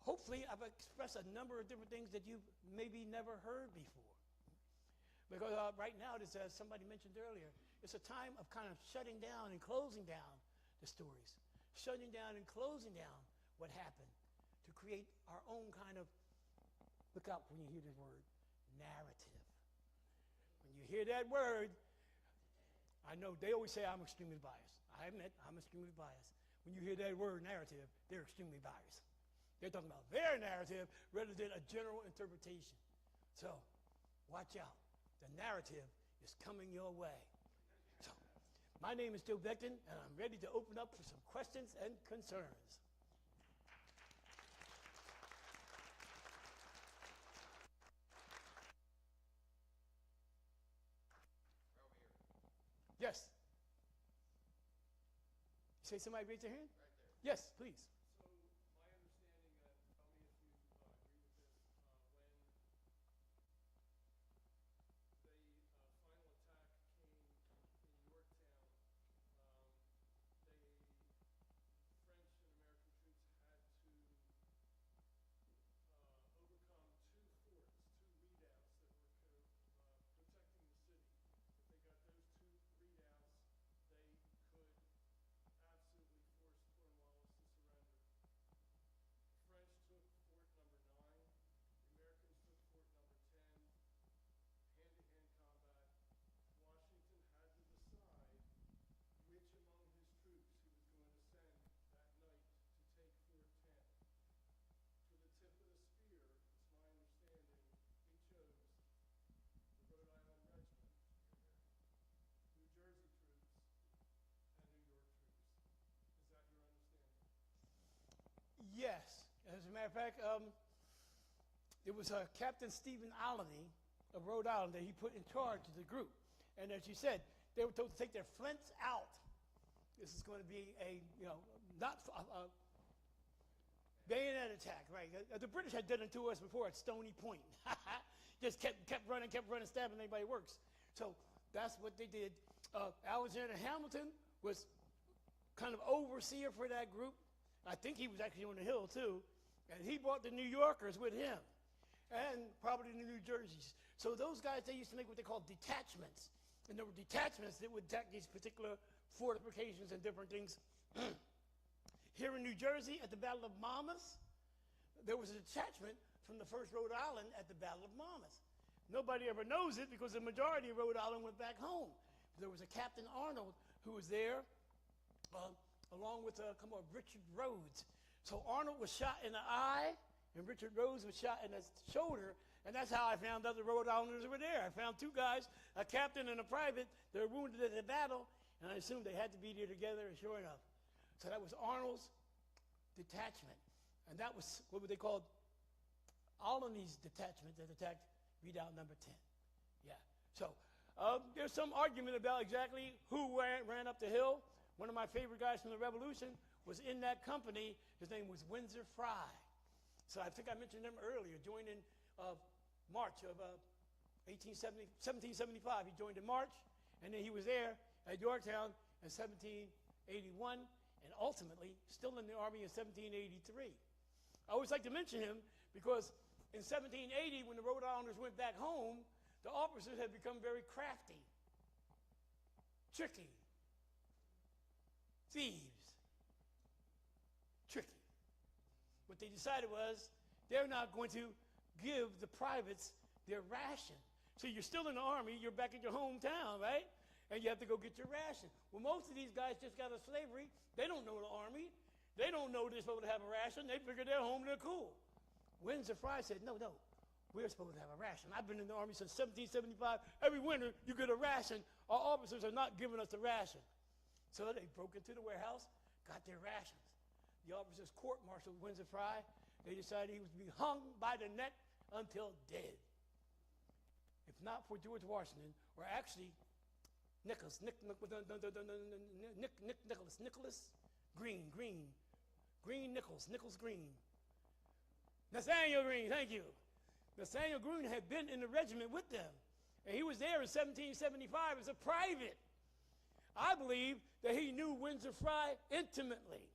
hopefully I've expressed a number of different things that you've maybe never heard before. Because right now, as somebody mentioned earlier, it's a time of kind of shutting down and closing down the stories. Shutting down and closing down what happened to create our own kind of, look out when you hear this word, narrative. When you hear that word, I know they always say I'm extremely biased. I admit I'm extremely biased. When you hear that word narrative, they're extremely biased. They're talking about their narrative rather than a general interpretation. So, watch out. The narrative is coming your way. So, my name is Joe Beckton, and I'm ready to open up for some questions and concerns. Yes. You say somebody raise their hand? Right there. Yes, please. So my understanding, tell me if you agree with this, when the final attack came in Yorktown, French and American troops had to overcome two forts, two redoubts that were protecting the city. If they got those two redoubts, they could absolutely force Cornwallis to surrender. The French took fort number 9, the Americans took fort number 10, hand-to-hand combat. Washington had to decide which among his troops he was going to send that night to take Fort 10. For the tip of the spear, it's my understanding, he chose the Rhode Island Regiment, New Jersey troops, and New York troops. Is that your understanding? Yes. As a matter of fact, it was Captain Stephen Allenby of Rhode Island that he put in charge of the group. And as you said, they were told to take their flints out. This is going to be a, not a bayonet attack, right? The British had done it to us before at Stony Point. Just kept running, stabbing anybody works. So that's what they did. Alexander Hamilton was kind of overseer for that group. I think he was actually on the Hill too. And he brought the New Yorkers with him and probably the New Jerseys. So those guys, they used to make what they call detachments. And there were detachments that would attack these particular fortifications and different things. Here in New Jersey at the Battle of Monmouth, there was a detachment from the 1st Rhode Island at the Battle of Monmouth. Nobody ever knows it because the majority of Rhode Island went back home. There was a Captain Arnold who was there along with Richard Rhodes. So Arnold was shot in the eye, and Richard Rhodes was shot in the shoulder, and that's how I found out the Rhode Islanders were there. I found two guys, a captain and a private, that were wounded in the battle, And I assumed they had to be there together, and sure enough. So that was Arnold's detachment. And that was what they called Alany's detachment that attacked Redoubt number 10. Yeah. So there's some argument about exactly who ran up the hill. One of my favorite guys from the Revolution was in that company. His name was Windsor Fry. So I think I mentioned him earlier, joined in March of 1775. He joined in March, and then he was there at Yorktown in 1781, and ultimately still in the Army in 1783. I always like to mention him because in 1780, when the Rhode Islanders went back home, the officers had become very crafty, tricky, thieves, tricky. What they decided was they're not going to give the privates their ration. So you're still in the Army, you're back at your hometown, right? And you have to go get your ration. Well, most of these guys just got out of slavery. They don't know the Army. They don't know they're supposed to have a ration. They figure they're home, they're cool. Windsor Fry said, no, we're supposed to have a ration. I've been in the Army since 1775. Every winter, you get a ration. Our officers are not giving us a ration. So they broke into the warehouse, got their rations. The officers court-martialed Windsor Fry. They decided he was to be hung by the neck until dead. If not for George Washington, or actually Nicholas Green. Nathaniel Green, thank you. Nathaniel Green had been in the regiment with them, and he was there in 1775 as a private. I believe that he knew Windsor Fry intimately,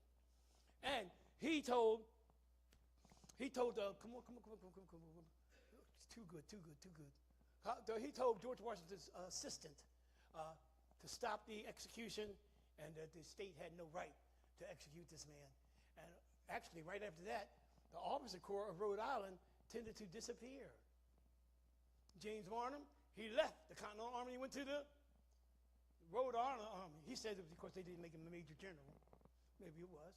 and he told, come on. It's too good. He told George Washington's assistant to stop the execution, and that the state had no right to execute this man. And actually, right after that, the officer corps of Rhode Island tended to disappear. James Varnum, he left the Continental Army, he went to the Rhode Island Army. He said it was because they didn't make him a major general. Maybe it was.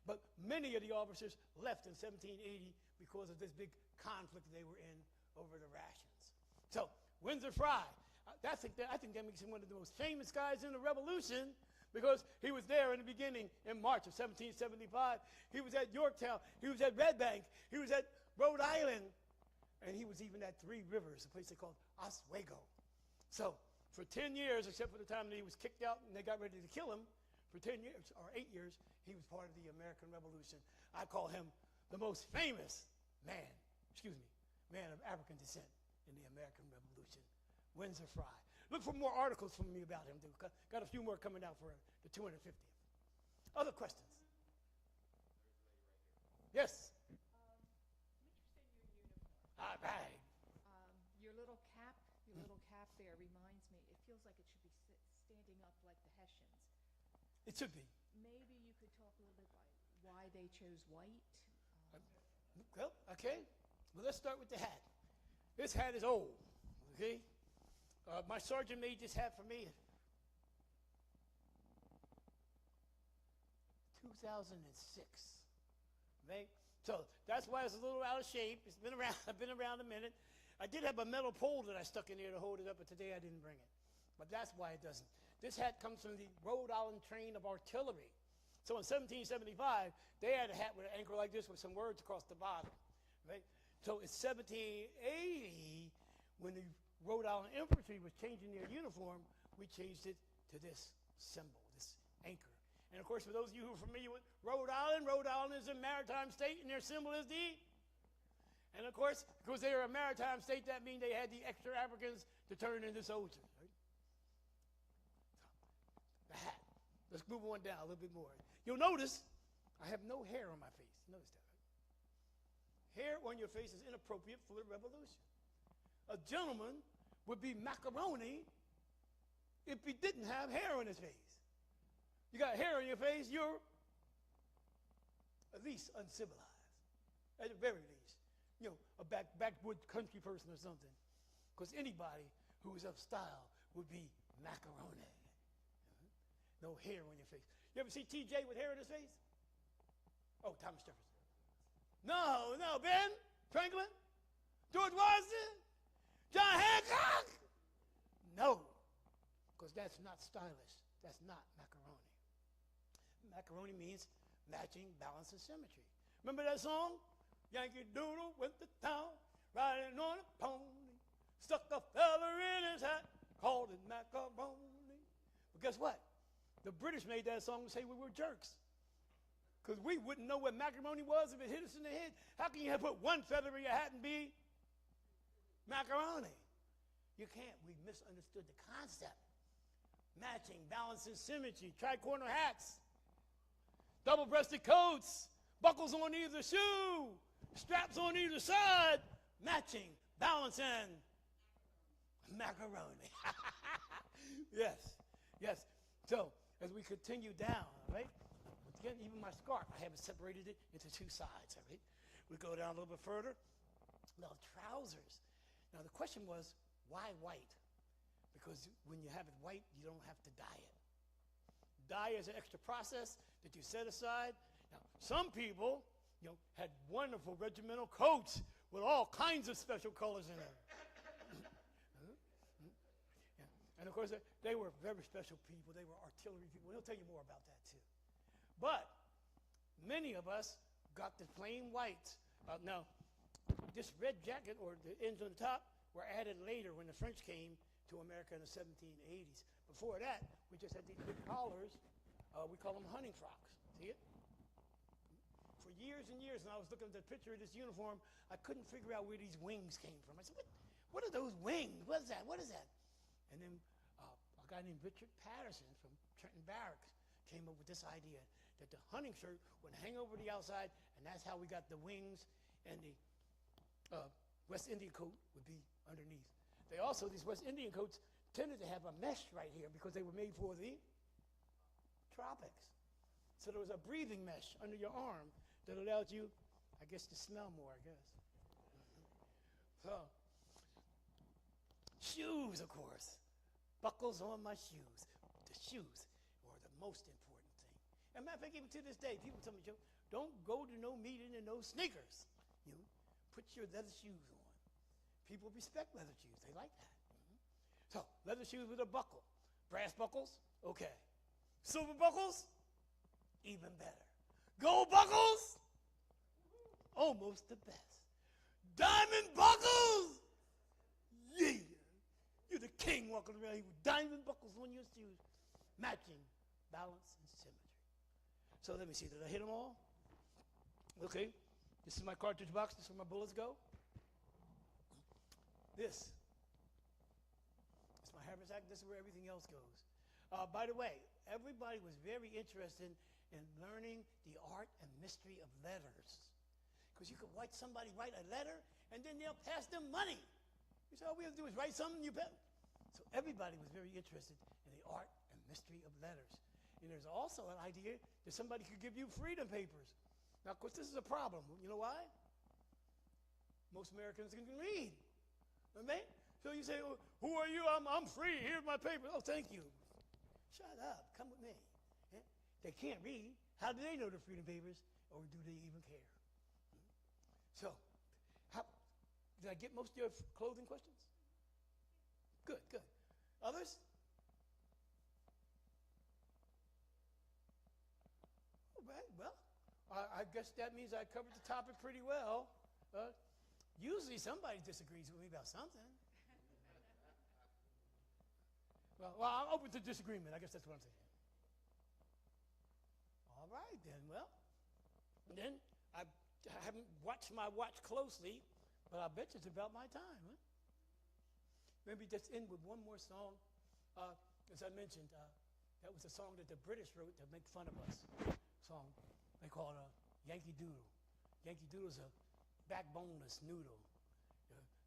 But many of the officers left in 1780 because of this big conflict they were in over the rations. So, Windsor Fry, I think that makes him one of the most famous guys in the Revolution, because he was there in the beginning in March of 1775. He was at Yorktown. He was at Red Bank. He was at Rhode Island. And he was even at Three Rivers, a place they called Oswego. So for 10 years, except for the time that he was kicked out and they got ready to kill him, for 10 years, or 8 years, he was part of the American Revolution. I call him the most famous man of African descent in the American Revolution, Windsor Fry. Look for more articles from me about him, too. Got a few more coming out for the 250th. Other questions? Yes? I'm interested in your uniform. All right. Your little cap there reminds me, it feels like it should be standing up like the Hessians. It should be. Maybe you could talk a little bit about why they chose white. Well, okay. Well, let's start with the hat. This hat is old, okay? My sergeant made this hat for me in 2006, okay? So that's why it's a little out of shape. It's been around, I've been around a minute. I did have a metal pole that I stuck in there to hold it up, but today I didn't bring it. But that's why it doesn't. This hat comes from the Rhode Island Train of Artillery. So in 1775, they had a hat with an anchor like this with some words across the bottom, right? So in 1780, when the Rhode Island Infantry was changing their uniform, we changed it to this symbol, this anchor. And of course, for those of you who are familiar with Rhode Island is a maritime state, and their symbol is the. And of course, because they are a maritime state, that means they had the extra Africans to turn into soldiers. Right? So, the hat. Let's move on down a little bit more. You'll notice I have no hair on my face. Notice that, right? Hair on your face is inappropriate for the revolution. A gentleman would be macaroni if he didn't have hair on his face. You got hair on your face, you're at least uncivilized, at the very least. You know, a backwood country person or something. Because anybody who is of style would be macaroni. No hair on your face. You ever see TJ with hair on his face? Oh, Thomas Jefferson. No, Ben Franklin, George Washington, John Hancock. No, because that's not stylish That's not macaroni. Macaroni means matching, balance, and symmetry. Remember that song? Yankee Doodle went to town, riding on a pony, stuck a feather in his hat, called it macaroni. But guess what? The British made that song and say we were jerks. Because we wouldn't know what macaroni was if it hit us in the head. How can you have put one feather in your hat and be macaroni? You can't. We misunderstood the concept. Matching, balance, and symmetry, tri-corner hats, double-breasted coats, buckles on either shoe, straps on either side, matching, balance, and macaroni. Yes, yes. So, as we continue down, all right, again, even my scarf, I haven't separated it into two sides, all right? We go down a little bit further. Now, trousers. Now, the question was, why white? Because when you have it white, you don't have to dye it. Dye is an extra process that you set aside. Now, some people, had wonderful regimental coats with all kinds of special colors in them. Yeah. And of course, they were very special people. They were artillery people. We'll tell you more about that too. But many of us got the plain white. Now, this red jacket or the ends on the top were added later when the French came to America in the 1780s. Before that, we just had these big collars. We call them hunting frocks. See it? For years and years, and I was looking at the picture of this uniform, I couldn't figure out where these wings came from. I said, what are those wings? What is that? What is that? And then a guy named Richard Patterson from Trenton Barracks came up with this idea that the hunting shirt would hang over the outside, and that's how we got the wings, and the West Indian coat would be underneath. These West Indian coats tended to have a mesh right here because they were made for the tropics. So there was a breathing mesh under your arm that allowed you, I guess, to smell more, I guess. So, shoes, of course. Buckles on my shoes. The shoes were the most important thing. As a matter of fact, even to this day, people tell me, Joe, don't go to no meeting in no sneakers. Put your leather shoes on. People respect leather shoes. They like that. So, leather shoes with a buckle. Brass buckles, okay. Silver buckles, even better. Gold buckles, almost the best. Diamond buckles, yeah. You're the king walking around here with diamond buckles on your shoes. Matching, balance, and symmetry. So let me see, did I hit them all? Okay, this is my cartridge box. This is where my bullets go. This is my haversack. This is where everything else goes. By the way, everybody was very interested in learning the art and mystery of letters. Because you could watch somebody write a letter, and then they'll pass them money. You say, all we have to do is write something, you pay. So everybody was very interested in the art and mystery of letters. And there's also an idea that somebody could give you freedom papers. Now, of course, this is a problem. You know why? Most Americans can read. Okay? So you say, well, who are you? I'm free. Here's my paper. Oh, thank you. Shut up. Come with me. Yeah? They can't read. How do they know the freedom papers? Or do they even care? So, did I get most of your clothing questions? Good, good. Others? All right, well, I guess that means I covered the topic pretty well. Usually somebody disagrees with me about something. Well, I'm open to disagreement. I guess that's what I'm saying. All right, then. Well, then I haven't watched my watch closely, but I bet you it's about my time. Huh? Maybe just end with one more song. As I mentioned, that was a song that the British wrote to make fun of us. Song they call it Yankee Doodle. Yankee Doodle is a backboneless noodle,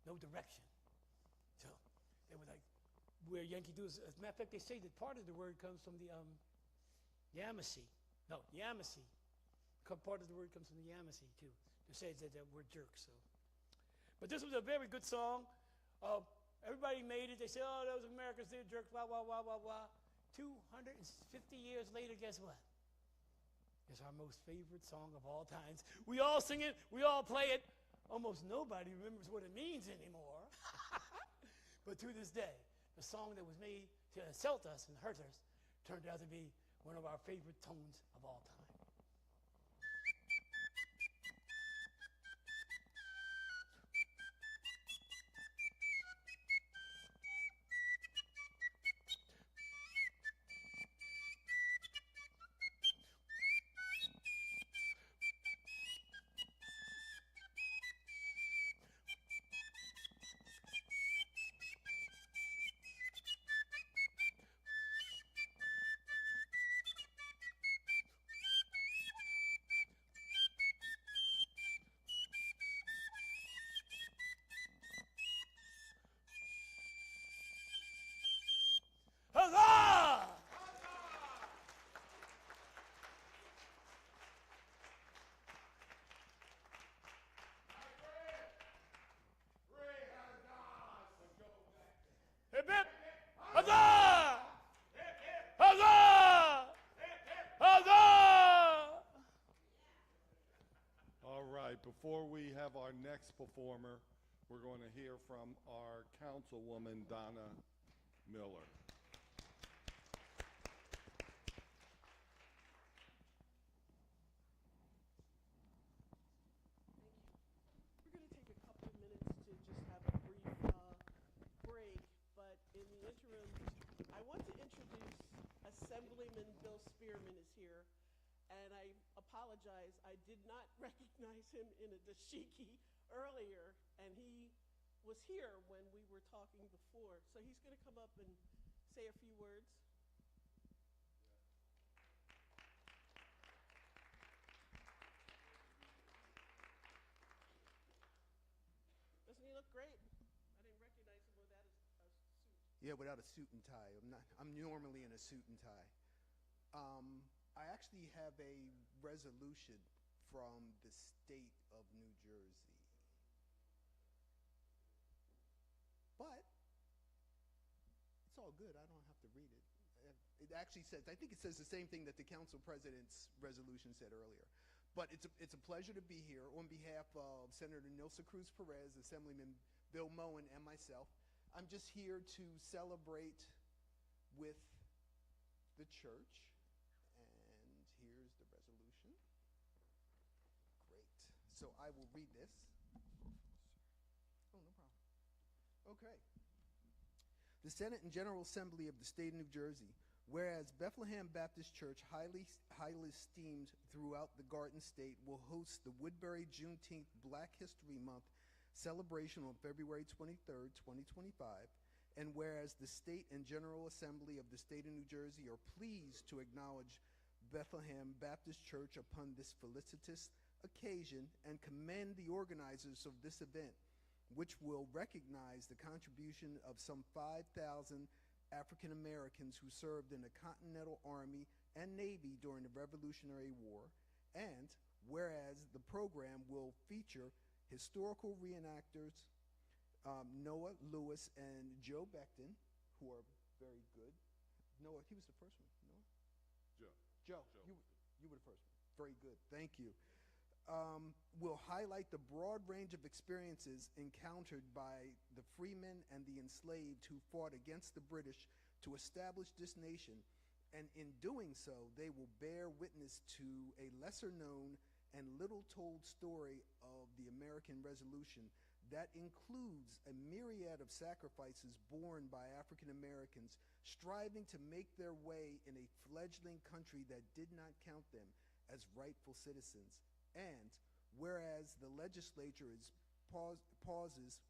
no direction. So they were like, where Yankee Doodle is. As a matter of fact, they say that part of the word comes from the Yamasee. No, Yamasee. Part of the word comes from the Yamasee too. To say that we're jerks. So, but this was a very good song. Everybody made it. They say, "Oh, those Americans, they're jerks." Blah blah blah blah blah. 250 years later, guess what? It's our most favorite song of all times. We all sing it. We all play it. Almost nobody remembers what it means anymore. But to this day, the song that was made to insult us and hurt us turned out to be one of our favorite tones of all time. Huzzah! Hip hip! Huzzah! Huzzah! Huzzah! All right, before we have our next performer, we're going to hear from our councilwoman, Donna Miller. We're going to take a couple of minutes to just have a brief break, but in the interim, I want to introduce Assemblyman Bill Spearman is here, and I apologize, I did not recognize him in a dashiki earlier, and he was here when we were talking before, so he's going to come up and say a few words. Doesn't he look great? I didn't recognize him without a suit. Yeah, without a suit and tie. I'm normally in a suit and tie. I actually have a resolution from the state of New Jersey. But it's all good. I don't have to read it. It actually says, I think it says the same thing that the council president's resolution said earlier. But it's a pleasure to be here on behalf of Senator Nilsa Cruz Perez, Assemblyman Bill Moen, and myself. I'm just here to celebrate with the church. And here's the resolution. Great. So I will read this. Oh, no problem. Okay. The Senate and General Assembly of the State of New Jersey, whereas Bethlehem Baptist Church, highly esteemed throughout the Garden State, will host the Woodbury Juneteenth Black History Month celebration on February 23rd, 2025, and whereas the State and General Assembly of the State of New Jersey are pleased to acknowledge Bethlehem Baptist Church upon this felicitous occasion and commend the organizers of this event, which will recognize the contribution of some 5,000 African Americans who served in the Continental Army and Navy during the Revolutionary War, and whereas the program will feature historical reenactors Noah Lewis and Joe Beckton, who are very good. Noah, he was the first one. Noah? Joe. You were the first one. Very good. Thank you. Will highlight the broad range of experiences encountered by the freemen and the enslaved who fought against the British to establish this nation, and in doing so, they will bear witness to a lesser-known and little-told story of the American Revolution that includes a myriad of sacrifices borne by African Americans striving to make their way in a fledgling country that did not count them as rightful citizens. And whereas the legislature pauses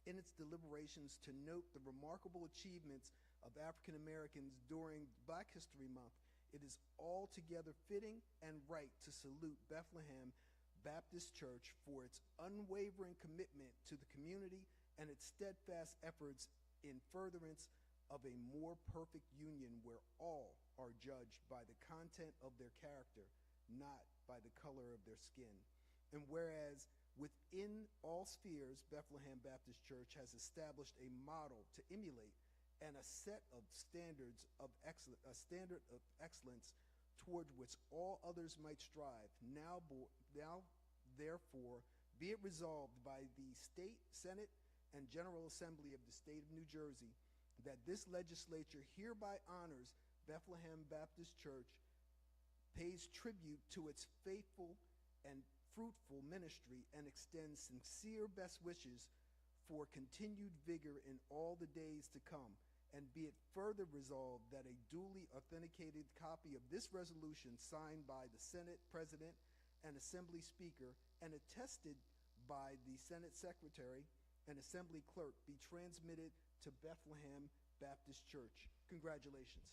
in its deliberations to note the remarkable achievements of African Americans during Black History Month, it is altogether fitting and right to salute Bethlehem Baptist Church for its unwavering commitment to the community and its steadfast efforts in furtherance of a more perfect union where all are judged by the content of their character, not by the color of their skin. And whereas within all spheres, Bethlehem Baptist Church has established a model to emulate and a set of standards of excellence toward which all others might strive. Now, therefore, be it resolved by the State, Senate, and General Assembly of the State of New Jersey that this legislature hereby honors Bethlehem Baptist Church pays tribute to its faithful and fruitful ministry and extends sincere best wishes for continued vigor in all the days to come. And be it further resolved that a duly authenticated copy of this resolution signed by the Senate President and Assembly Speaker and attested by the Senate Secretary and Assembly Clerk be transmitted to Bethlehem Baptist Church. Congratulations.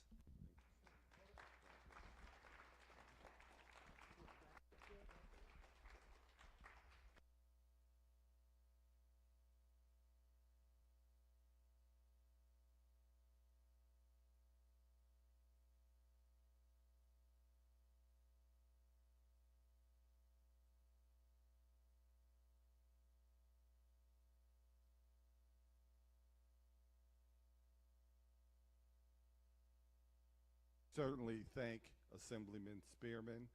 Certainly thank Assemblyman Spearman.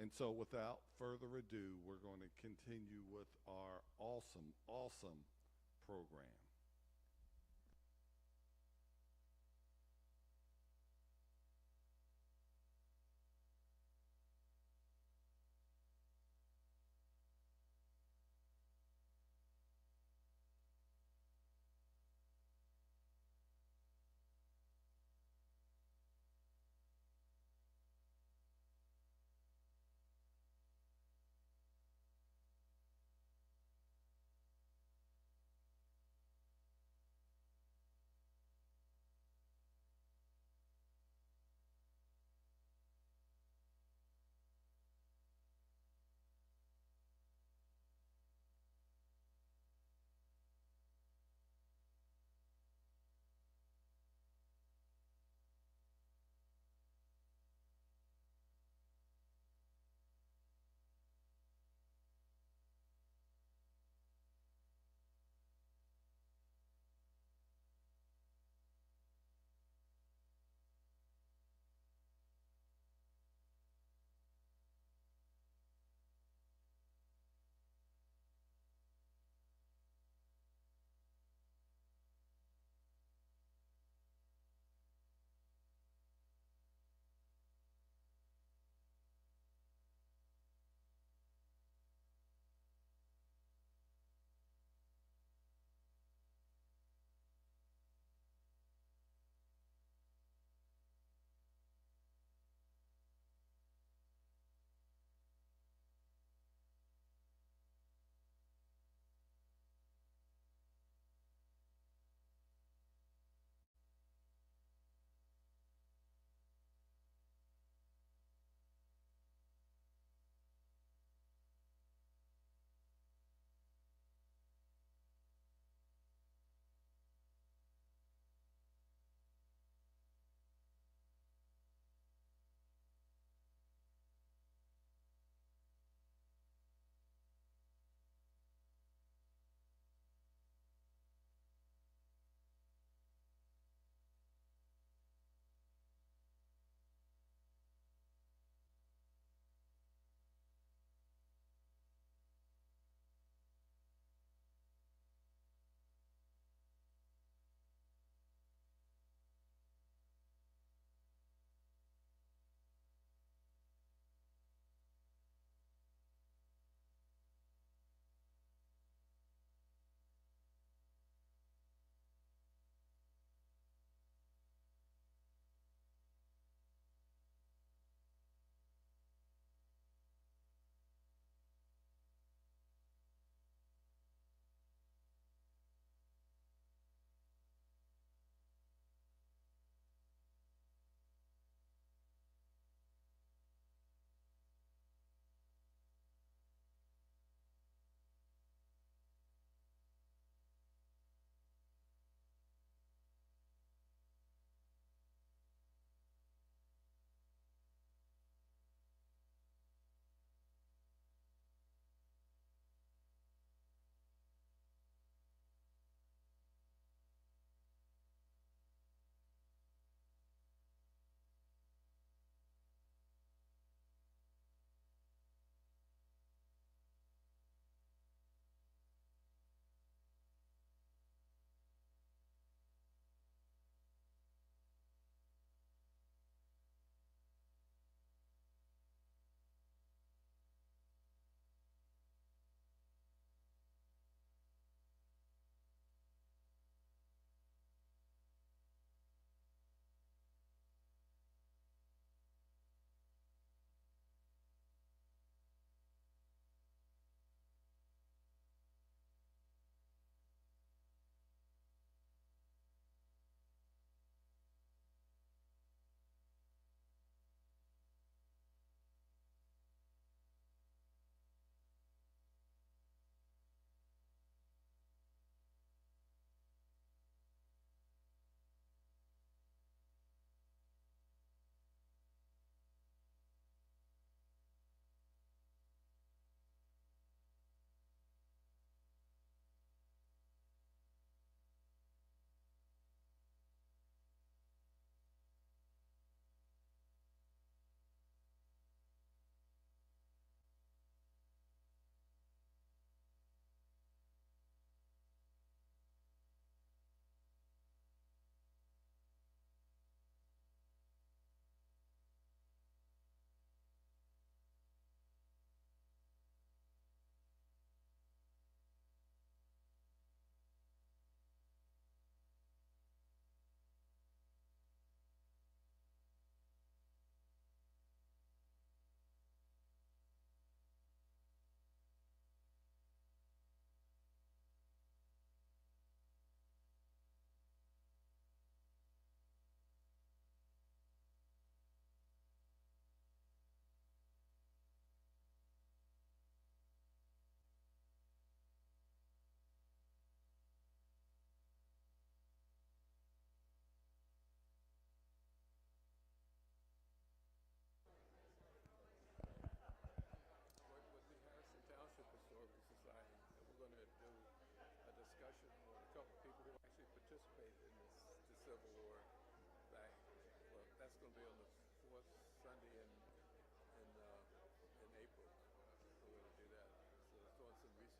And so without further ado, we're going to continue with our awesome program.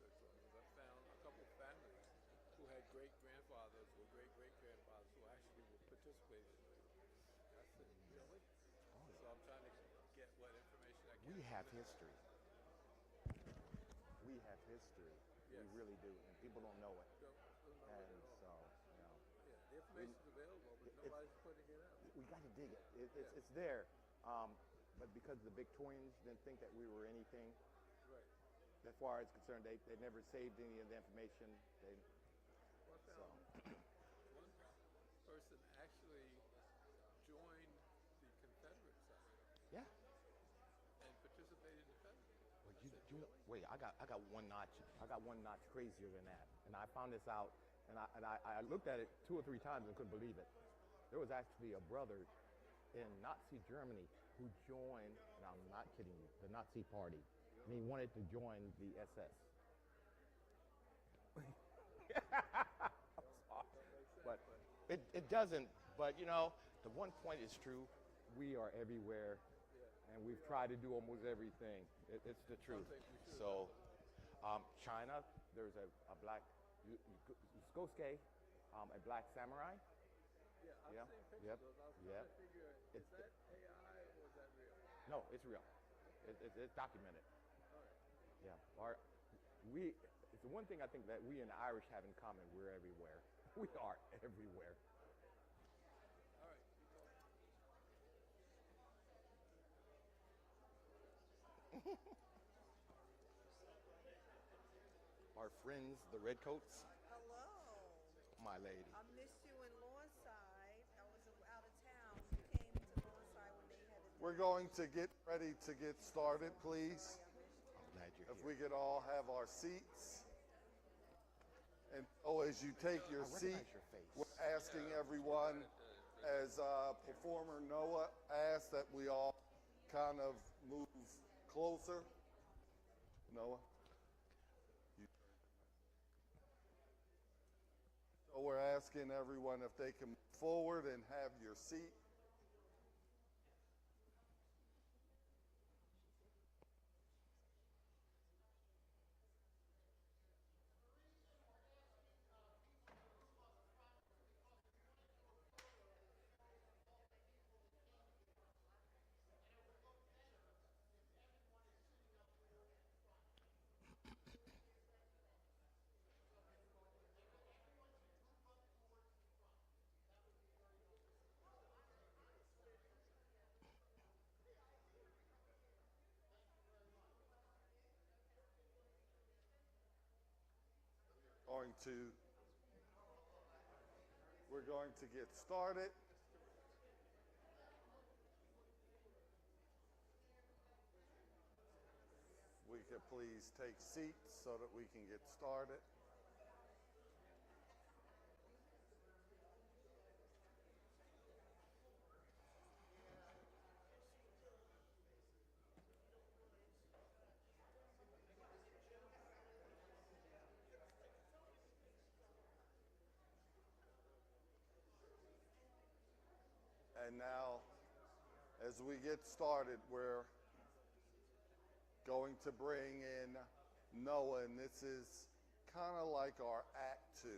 it to us. I found a couple of families who had great-grandfathers or great-great-grandfathers who actually were participating in it. I said, really? So I'm trying to get what information I can. We have history. We have history. Yes. We really do, and people don't know it. Don't know And it at all. so, you know, Yeah, the information's available, but nobody's putting it out. we got to dig it. It's there. But because the Victorians didn't think that we were anything, Right. as far as concerned, they never saved any of the information. Well, I found one person actually joined the Confederate side Yeah. and participated in the Federal. Well, wait, I got one notch. I got one notch crazier than that. And I found this out, and I looked at it 2 or 3 times and couldn't believe it. There was actually a brother in Nazi Germany who joined, and I'm not kidding you, the Nazi Party, and he wanted to join the SS. But it doesn't. But you know, the one point is true. We are everywhere, and we've tried to do almost everything. It's the truth. So, China, there's a black Skosuke, a black samurai. Yeah, I've Yeah, seen pictures yep, of those. I was yep. trying to figure, is It's- that AI or is that real? No, it's real. It's documented. All right. Yeah. It's the one thing I think that we and the Irish have in common. We're everywhere. We are everywhere. All right. Our friends, the Redcoats, Hello. my lady. I missed you in Lawnside. I was out of town. You came to Lawnside when they had it. We're going to get ready to get started, please. I'm glad you're If here. we could all have our seats. And as you take your I seat, recognize your face. we're asking everyone, as performer Noah asked, that we all kind of move closer. Noah? So we're asking everyone if they can move forward and have your seat. We're going to get started. We could please take seats so that we can get started. And now, as we get started, we're going to bring in Noah, and this is kind of like our Act 2.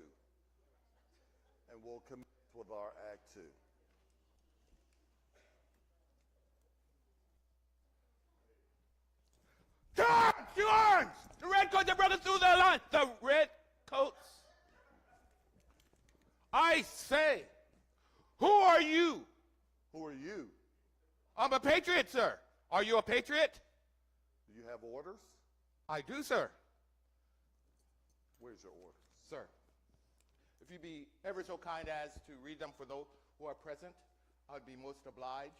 And we'll commence with our Act 2. Charge! The Redcoats have broken through the line. The Redcoats. I say, who are you? Who are you? I'm a patriot, sir. Are you a patriot? Do you have orders? I do, sir. Where's your orders? Sir, if you be ever so kind as to read them for those who are present, I'd be most obliged.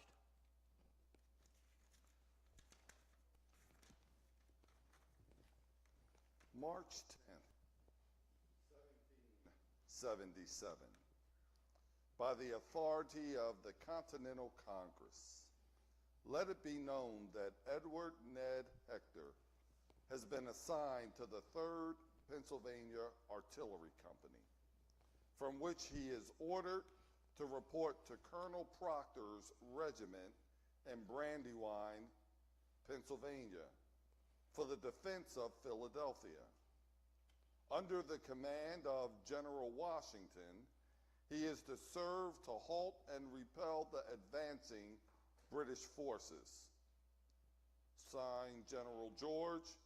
March 10th, 1777. By the authority of the Continental Congress, let it be known that Edward Ned Hector has been assigned to the 3rd Pennsylvania Artillery Company, from which he is ordered to report to Colonel Proctor's regiment in Brandywine, Pennsylvania, for the defense of Philadelphia. Under the command of General Washington, he is to serve to halt and repel the advancing British forces. Signed, General George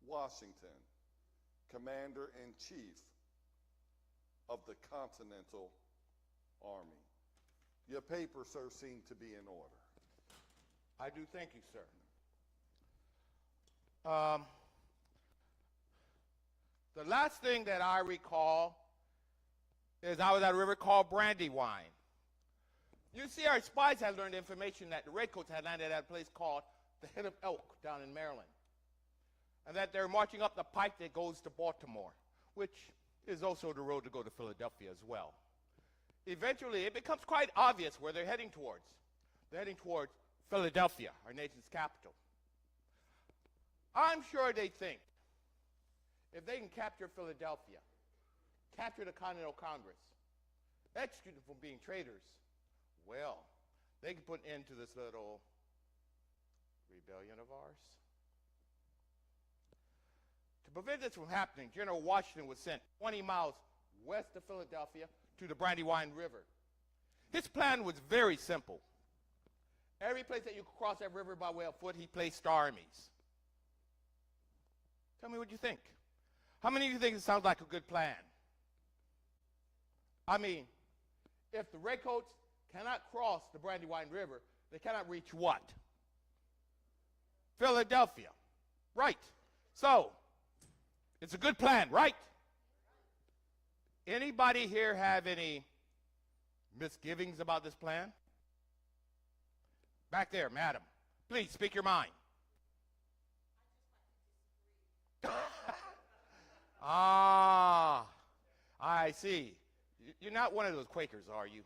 Washington, Commander-in-Chief of the Continental Army. Your papers, sir, seem to be in order. I do thank you, sir. The last thing that I recall is I was at a river called Brandywine. You see, our spies had learned information that the Redcoats had landed at a place called the Head of Elk down in Maryland, and that they're marching up the pike that goes to Baltimore, which is also the road to go to Philadelphia as well. Eventually, it becomes quite obvious where they're heading towards. They're heading towards Philadelphia, our nation's capital. I'm sure they think if they can capture Philadelphia, capture the Continental Congress, execute them from being traitors, well, they can put an end to this little rebellion of ours. To prevent this from happening, General Washington was sent 20 miles west of Philadelphia to the Brandywine River. His plan was very simple. Every place that you could cross that river by way of foot, he placed armies. Tell me what you think. How many of you think it sounds like a good plan? I mean, if the Redcoats cannot cross the Brandywine River, they cannot reach what? Philadelphia. Right. So, it's a good plan, right? Anybody here have any misgivings about this plan? Back there, madam. Please, speak your mind. Ah, I see. You're not one of those Quakers, are you?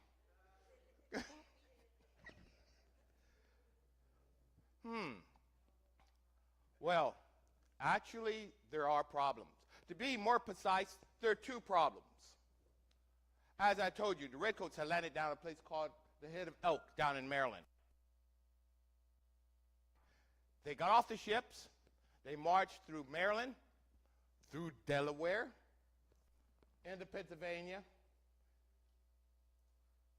Well, actually, there are problems. To be more precise, there are two problems. As I told you, the Redcoats had landed down at a place called the Head of Elk down in Maryland. They got off the ships. They marched through Maryland, through Delaware, into Pennsylvania.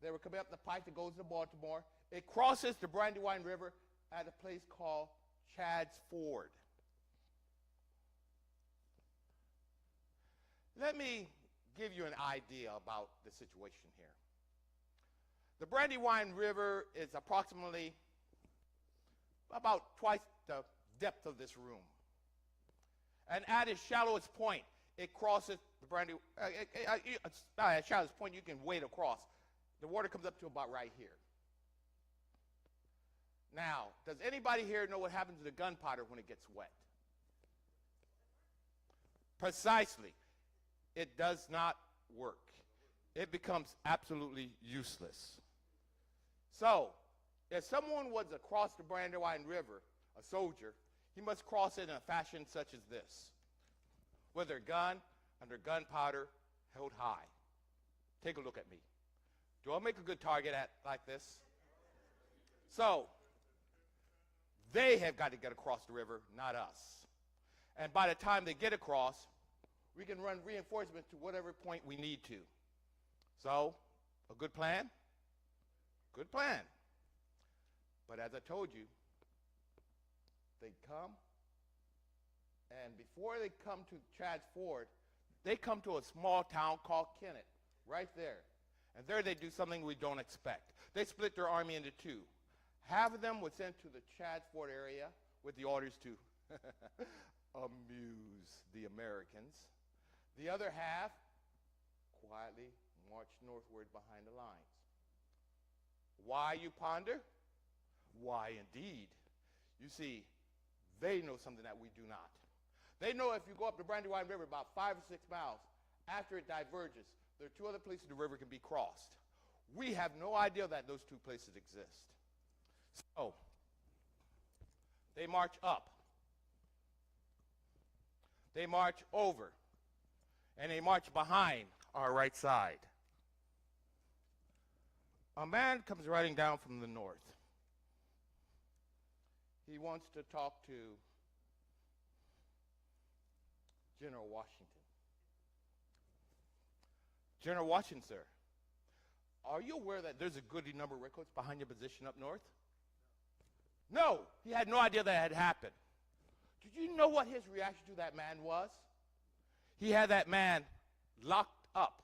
They were coming up the pike that goes to Baltimore. It crosses the Brandywine River at a place called Chad's Ford. Let me give you an idea about the situation here. The Brandywine River is approximately about twice the depth of this room. And at its shallowest point, it crosses the Brandywine. At its shallowest point, you can wade across. The water comes up to about right here. Now, does anybody here know what happens to the gunpowder when it gets wet? Precisely. It does not work. It becomes absolutely useless. So, if someone was across the Brandywine River, a soldier, he must cross it in a fashion such as this, with their gun and their gunpowder held high. Take a look at me. Do I make a good target like this? So, they have got to get across the river, not us. And by the time they get across, we can run reinforcements to whatever point we need to. So, a good plan? Good plan. But as I told you, they come, and before they come to Chad's Ford, they come to a small town called Kennett, right there. And there they do something we don't expect. They split their army into two. Half of them was sent to the Chad's Ford area with the orders to amuse the Americans. The other half quietly marched northward behind the lines. Why, you ponder? Why, indeed. You see, they know something that we do not. They know if you go up the Brandywine River about 5 or 6 miles, after it diverges, there are two other places the river can be crossed. We have no idea that those two places exist. So, they march up. They march over. And they march behind our right side. A man comes riding down from the north. He wants to talk to General Washington. General Washington, sir, are you aware that there's a goodly number of redcoats behind your position up north? No, he had no idea that had happened. Did you know what his reaction to that man was? He had that man locked up,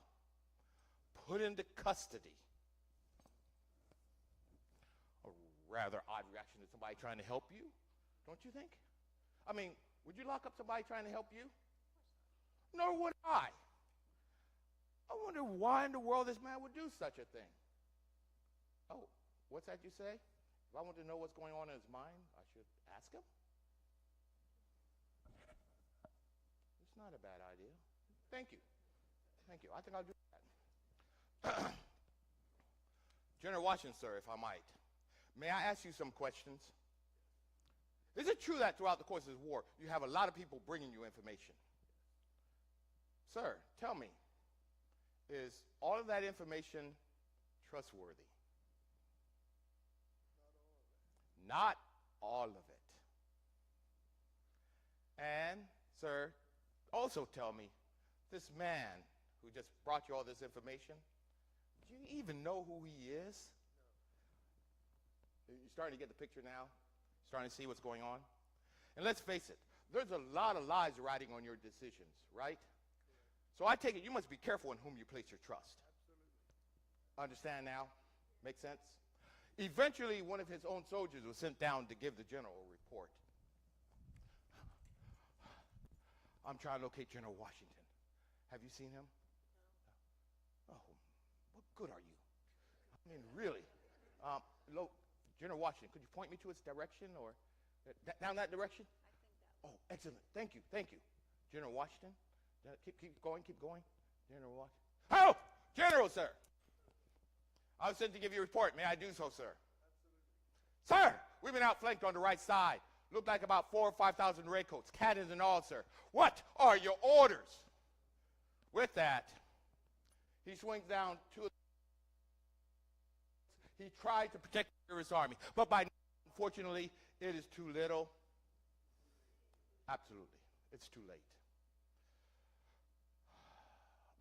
put into custody. A rather odd reaction to somebody trying to help you, don't you think? I mean, would you lock up somebody trying to help you? Nor would I. I wonder why in the world this man would do such a thing. Oh, what's that you say? If I want to know what's going on in his mind, I should ask him? It's not a bad idea. Thank you. Thank you. I think I'll do that. General Washington, sir, if I might, may I ask you some questions? Is it true that throughout the course of this war, you have a lot of people bringing you information? Sir, tell me, is all of that information trustworthy? Not all of it. And, sir, also tell me, this man who just brought you all this information, do you even know who he is? No. You're starting to get the picture now? Starting to see what's going on? And let's face it, there's a lot of lies riding on your decisions, right? So I take it you must be careful in whom you place your trust. Absolutely. Understand now? Make sense? Eventually, one of his own soldiers was sent down to give the general a report. I'm trying to locate General Washington. Have you seen him? No. Oh, what good are you? I mean, really. General Washington, could you point me to its direction or down that direction? I think that. Oh, excellent. Thank you. Thank you. General Washington. Keep going. General Washington. Oh, General, sir. I was sent to give you a report. May I do so, sir? Absolutely. Sir, we've been outflanked on the right side. Looked like about 4,000 or 5,000 redcoats, cannons and all, sir. What are your orders? With that, he swings down to he tried to protect his army, but by now, unfortunately, it is too little. Absolutely, it's too late.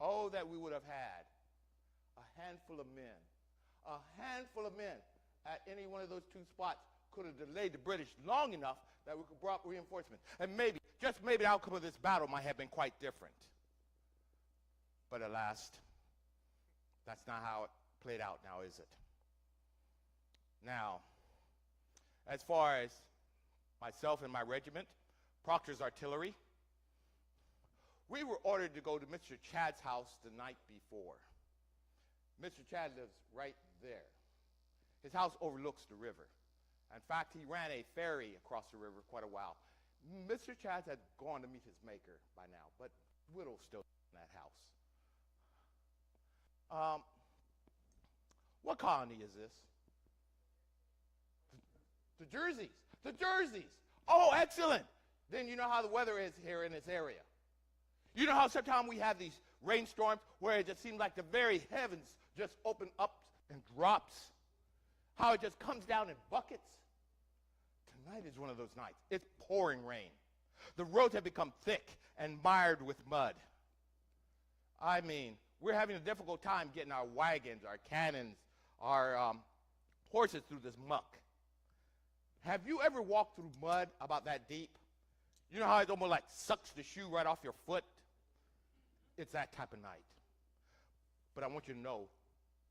Oh, that we would have had a handful of men at any one of those two spots could have delayed the British long enough that we could bring reinforcements. And maybe, just maybe, the outcome of this battle might have been quite different. But alas, that's not how it played out now, is it? Now, as far as myself and my regiment, Proctor's artillery, we were ordered to go to Mr. Chad's house the night before. Mr. Chad lives right there. His house overlooks the river. In fact, he ran a ferry across the river quite a while. Mr. Chad had gone to meet his maker by now, but widow's still in that house. What colony is this? The Jerseys. The Jerseys. Oh, excellent. Then you know how the weather is here in this area. You know how sometimes we have these rainstorms where it just seems like the very heavens just open up and drops? How it just comes down in buckets? Tonight is one of those nights. It's pouring rain. The roads have become thick and mired with mud. I mean, we're having a difficult time getting our wagons, our cannons, our horses through this muck. Have you ever walked through mud about that deep? You know how it almost like sucks the shoe right off your foot? It's that type of night. But I want you to know,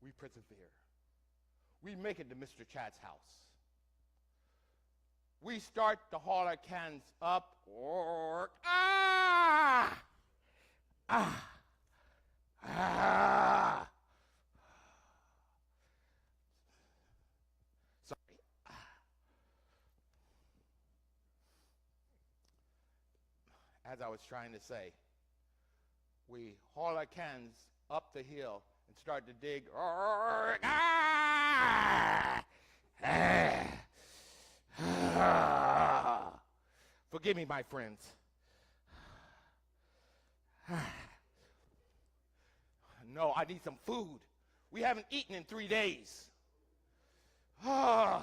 we persevere. We make it to Mr. Chad's house. We start to haul our cannons up. Sorry. As I was trying to say, we haul our cannons up the hill and start to dig. Forgive me, my friends. No, I need some food. We haven't eaten in 3 days. I'm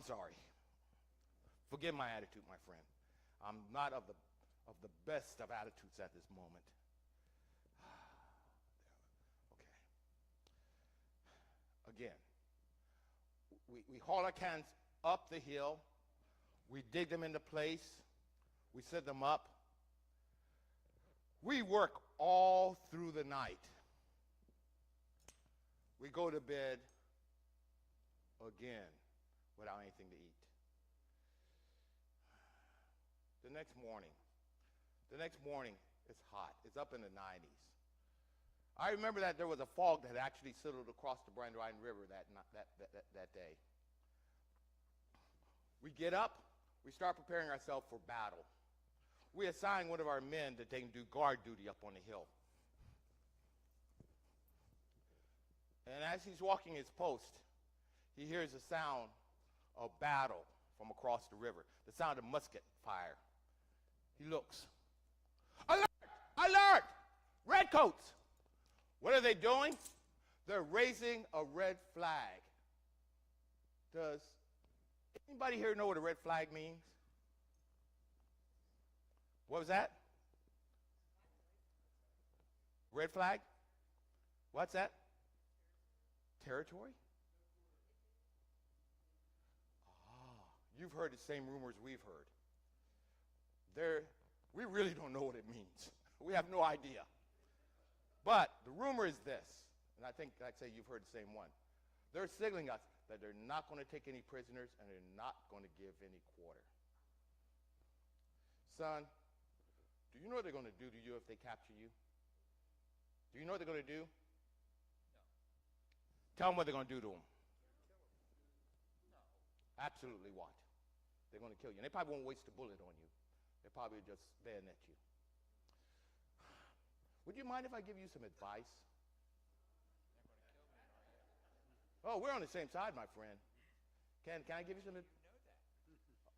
sorry. Forgive my attitude, my friend. I'm not of the best of attitudes at this moment. again. We haul our cans up the hill. We dig them into place. We set them up. We work all through the night. We go to bed again without anything to eat. The next morning, it's hot. It's up in the 90s. I remember that there was a fog that had actually settled across the Brandywine River that day. We get up. We start preparing ourselves for battle. We assign one of our men that they can do guard duty up on the hill. And as he's walking his post, he hears a sound of battle from across the river, the sound of musket fire. He looks. Alert! Alert! Redcoats! What are they doing? They're raising a red flag. Does anybody here know what a red flag means? What was that? Red flag? What's that? Territory? You've heard the same rumors we've heard. We really don't know what it means. We have no idea. But the rumor is this, and I think I'd say you've heard the same one. They're signaling us that they're not going to take any prisoners and they're not going to give any quarter. Son, do you know what they're going to do to you if they capture you? Do you know what they're going to do? No. Tell them what they're going to do to them. No. Absolutely what? They're going to kill you. And they probably won't waste a bullet on you. They'll probably just bayonet you. Would you mind if I give you some advice? Oh, we're on the same side, my friend. Can I give you some advice?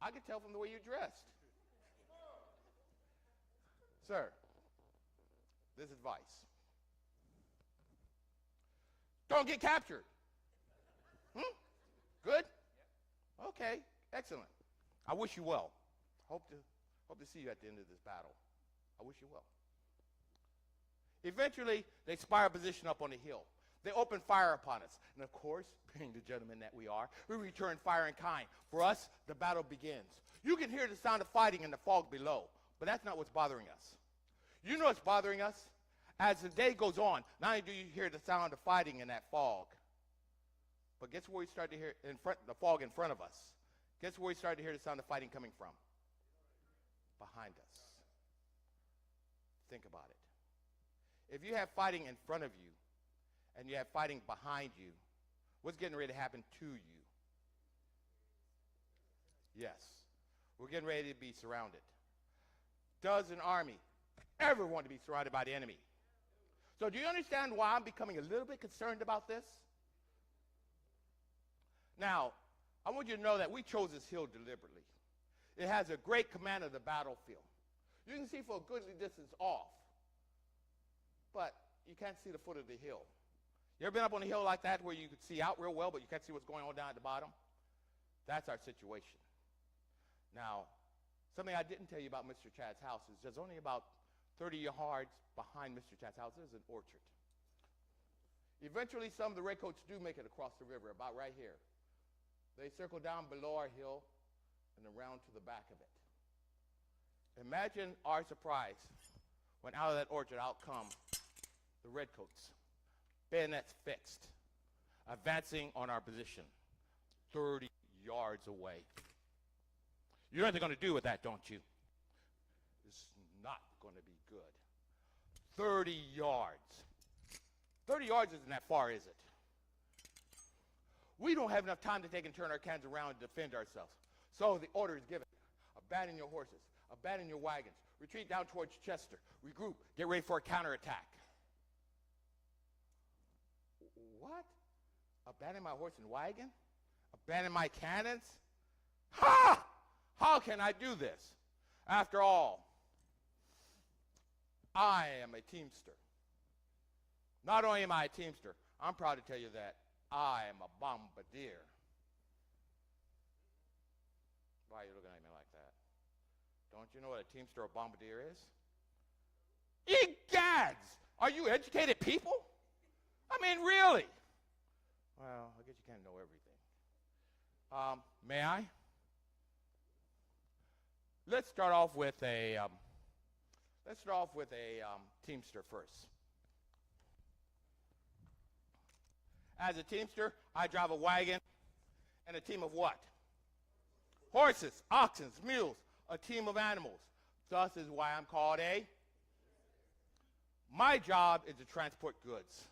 I can tell from the way you're dressed. Sir, this advice. Don't get captured. Good? Okay, excellent. I wish you well. Hope to see you at the end of this battle. I wish you well. Eventually, they spy a position up on the hill. They open fire upon us. And of course, being the gentlemen that we are, we return fire in kind. For us, the battle begins. You can hear the sound of fighting in the fog below, but that's not what's bothering us. You know what's bothering us? As the day goes on, not only do you hear the sound of fighting in that fog, but guess where we start to hear the fog in front of us? Guess where we start to hear the sound of fighting coming from? Behind us. Think about it. If you have fighting in front of you and you have fighting behind you, what's getting ready to happen to you? Yes, we're getting ready to be surrounded. Does an army ever want to be surrounded by the enemy? So do you understand why I'm becoming a little bit concerned about this? Now, I want you to know that we chose this hill deliberately. It has a great command of the battlefield. You can see for a goodly distance off, but you can't see the foot of the hill. You ever been up on a hill like that where you could see out real well, but you can't see what's going on down at the bottom? That's our situation. Now, something I didn't tell you about Mr. Chad's house is there's only about 30 yards behind Mr. Chad's house. There's an orchard. Eventually, some of the redcoats do make it across the river, about right here. They circle down below our hill and around to the back of it. Imagine our surprise when out of that orchard out come the redcoats, bayonets fixed, advancing on our position 30 yards away. You know what they're going to do with that, don't you? It's not going to be good. 30 yards. 30 yards isn't that far, is it? We don't have enough time to take and turn our cans around and defend ourselves. So the order is given. Abandon your horses. Abandon your wagons. Retreat down towards Chester. Regroup. Get ready for a counterattack. What? Abandon my horse and wagon? Abandon my cannons? Ha! How can I do this? After all, I am a teamster. Not only am I a teamster, I'm proud to tell you that I am a bombardier. Why are you looking at me like that? Don't you know what a teamster or bombardier is? Egads! Are you educated people? I mean, really? Well, I guess you can't know everything. May I? Let's start off with a Teamster first. As a Teamster, I drive a wagon and a team of what? Horses, oxen, mules, a team of animals. Thus is why I'm called a. My job is to transport goods.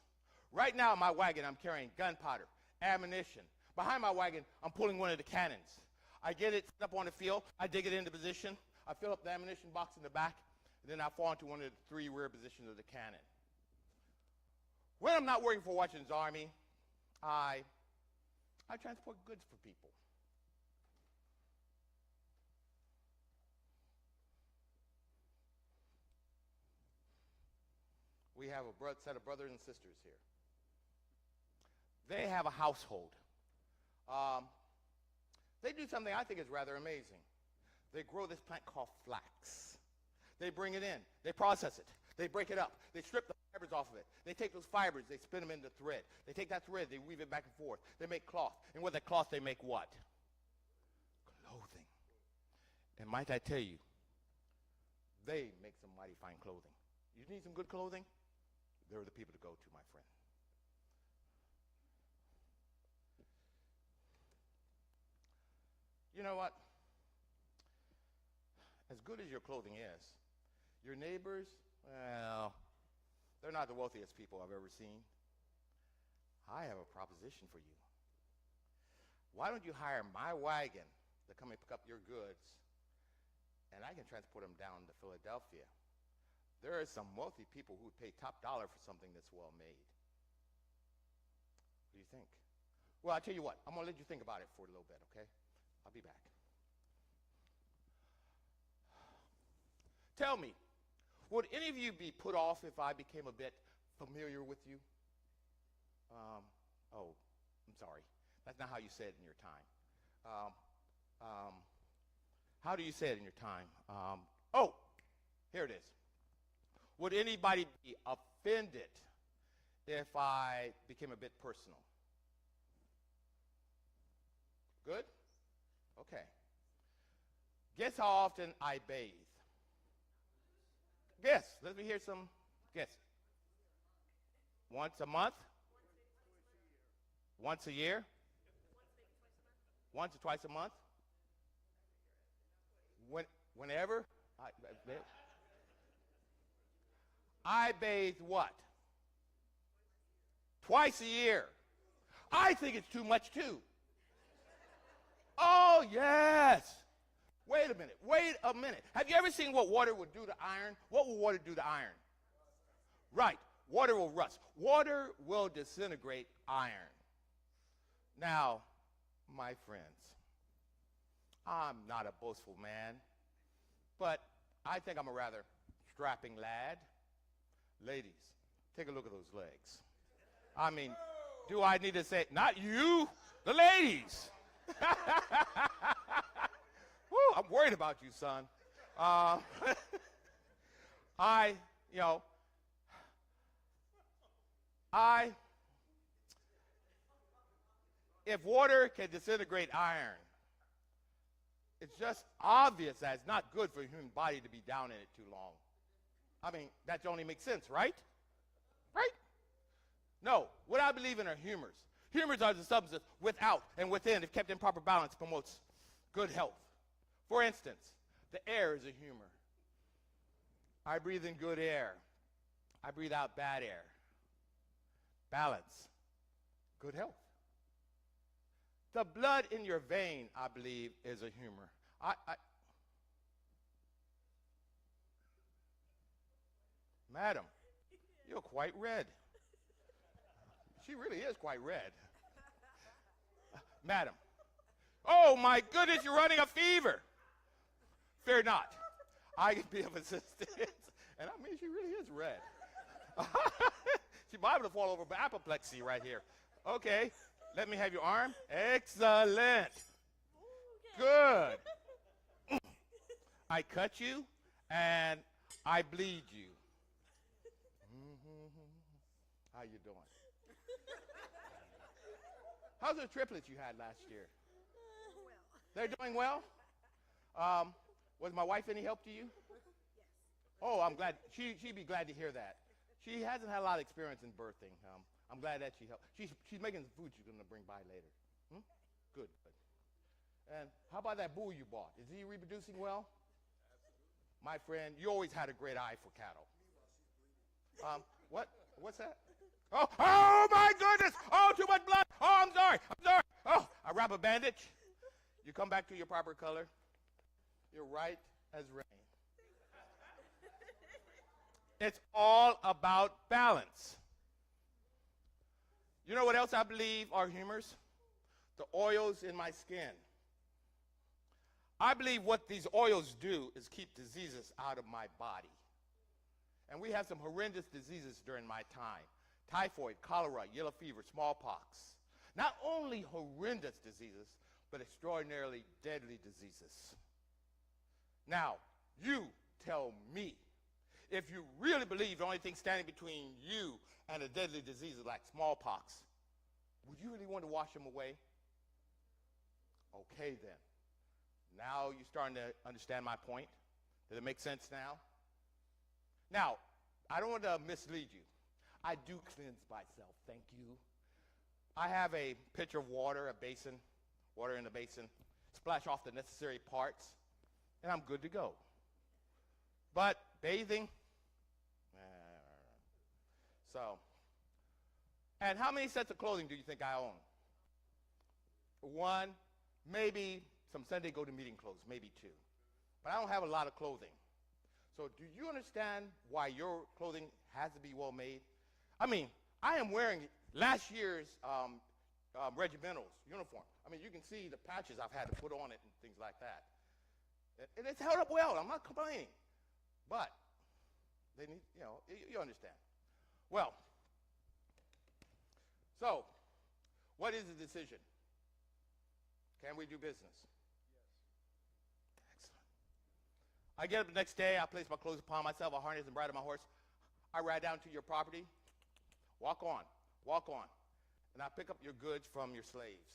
Right now in my wagon, I'm carrying gunpowder, ammunition. Behind my wagon, I'm pulling one of the cannons. I get it set up on the field. I dig it into position. I fill up the ammunition box in the back, and then I fall into one of the 3 rear positions of the cannon. When I'm not working for Washington's Army, I transport goods for people. We have a set of brothers and sisters here. They have a household. They do something I think is rather amazing. They grow this plant called flax. They bring it in. They process it. They break it up. They strip the fibers off of it. They take those fibers. They spin them into thread. They take that thread. They weave it back and forth. They make cloth. And with that cloth, they make what? Clothing. And might I tell you, they make some mighty fine clothing. You need some good clothing? They're the people to go to, my friend. You know what? As good as your clothing is, your neighbors, well, they're not the wealthiest people I've ever seen. I have a proposition for you. Why don't you hire my wagon to come and pick up your goods, and I can transport them down to Philadelphia? There are some wealthy people who would pay top dollar for something that's well made. What do you think? Well, I'll tell you what. I'm going to let you think about it for a little bit, okay? I'll be back. Tell me, would any of you be put off if I became a bit familiar with you? I'm sorry. That's not how you say it in your time. How do you say it in your time? Here it is. Would anybody be offended if I became a bit personal? Good? Okay. Guess how often I bathe? Guess. Let me hear some guess. Once a month? Once a year? Once or twice a month? Whenever? I bathe what? Twice a year. I think it's too much too. Oh, yes. Wait a minute. Have you ever seen what water would do to iron? What will water do to iron? Right. Water will rust. Water will disintegrate iron. Now, my friends, I'm not a boastful man, but I think I'm a rather strapping lad. Ladies, take a look at those legs. I mean, do I need to say, not you, the ladies. Woo, I'm worried about you, son. If water can disintegrate iron, it's just obvious that it's not good for a human body to be down in it too long. I mean, that only makes sense, right? Right? No, what I believe in are humors. Humors are the substances without and within, if kept in proper balance, promotes good health. For instance, the air is a humor. I breathe in good air. I breathe out bad air. Balance, good health. The blood in your vein, I believe, is a humor. Madam, you're quite red. She really is quite red. Madam, oh my goodness, you're running a fever. Fear not. I can be of assistance. And I mean, she really is red. She's liable to fall over by apoplexy right here. Okay, let me have your arm. Excellent. Good. I cut you and I bleed you. How you doing? How's the triplets you had last year? Well, They're doing well? Was my wife any help to you? yes. Oh, I'm glad. She'd be glad to hear that. She hasn't had a lot of experience in birthing. I'm glad that she helped. She's making some food she's going to bring by later. Hmm? Good, good. And how about that bull you bought? Is he reproducing well? My friend, you always had a great eye for cattle. What's that? Oh my goodness! Oh, too much blood! Oh, I'm sorry. Oh, I wrap a bandage. You come back to your proper color. You're right as rain. It's all about balance. You know what else I believe are humors? The oils in my skin. I believe what these oils do is keep diseases out of my body. And we have some horrendous diseases during my time. Typhoid, cholera, yellow fever, smallpox. Not only horrendous diseases, but extraordinarily deadly diseases. Now, you tell me, if you really believe the only thing standing between you and a deadly disease is like smallpox, would you really want to wash them away? Okay, then. Now you're starting to understand my point. Does it make sense now? Now, I don't want to mislead you. I do cleanse myself, thank you. I have a pitcher of water, a basin, water in the basin, splash off the necessary parts, and I'm good to go. But bathing, and how many sets of clothing do you think I own? One, maybe some Sunday go-to-meeting clothes, maybe two. But I don't have a lot of clothing. So do you understand why your clothing has to be well made? I mean, I am wearing last year's regimental's uniform. I mean, you can see the patches I've had to put on it and things like that. And it's held up well. I'm not complaining. But they need, you understand. Well, so what is the decision? Can we do business? Excellent. I get up the next day. I place my clothes upon myself, I harness and bridle my horse. I ride down to your property. Walk on. And I pick up your goods from your slaves.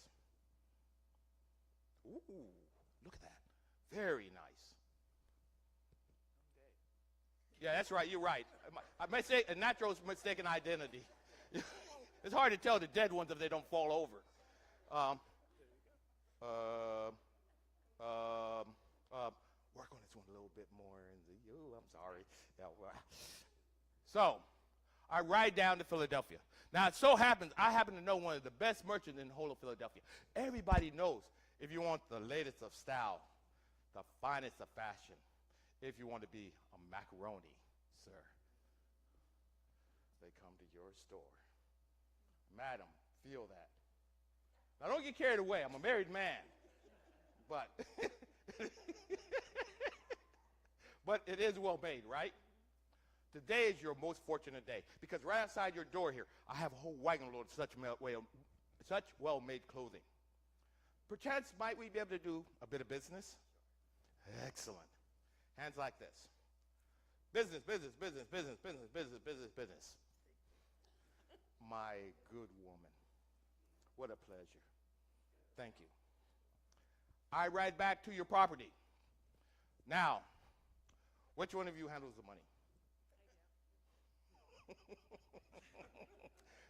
Ooh, look at that. Very nice. Yeah, that's right. You're right. I may say a natural mistaken identity. It's hard to tell the dead ones if they don't fall over. Work on this one a little bit more. I'm sorry. Yeah, well. So, I ride down to Philadelphia. Now, it so happens, I happen to know one of the best merchants in the whole of Philadelphia. Everybody knows if you want the latest of style, the finest of fashion, if you want to be a macaroni, sir, they come to your store. Madam, feel that. Now, don't get carried away. I'm a married man. But, but it is well made, right? Today is your most fortunate day because right outside your door here, I have a whole wagon load of such well-made clothing. Perchance, might we be able to do a bit of business? Excellent. Hands like this. Business. My good woman. What a pleasure. Thank you. I ride back to your property. Now, which one of you handles the money?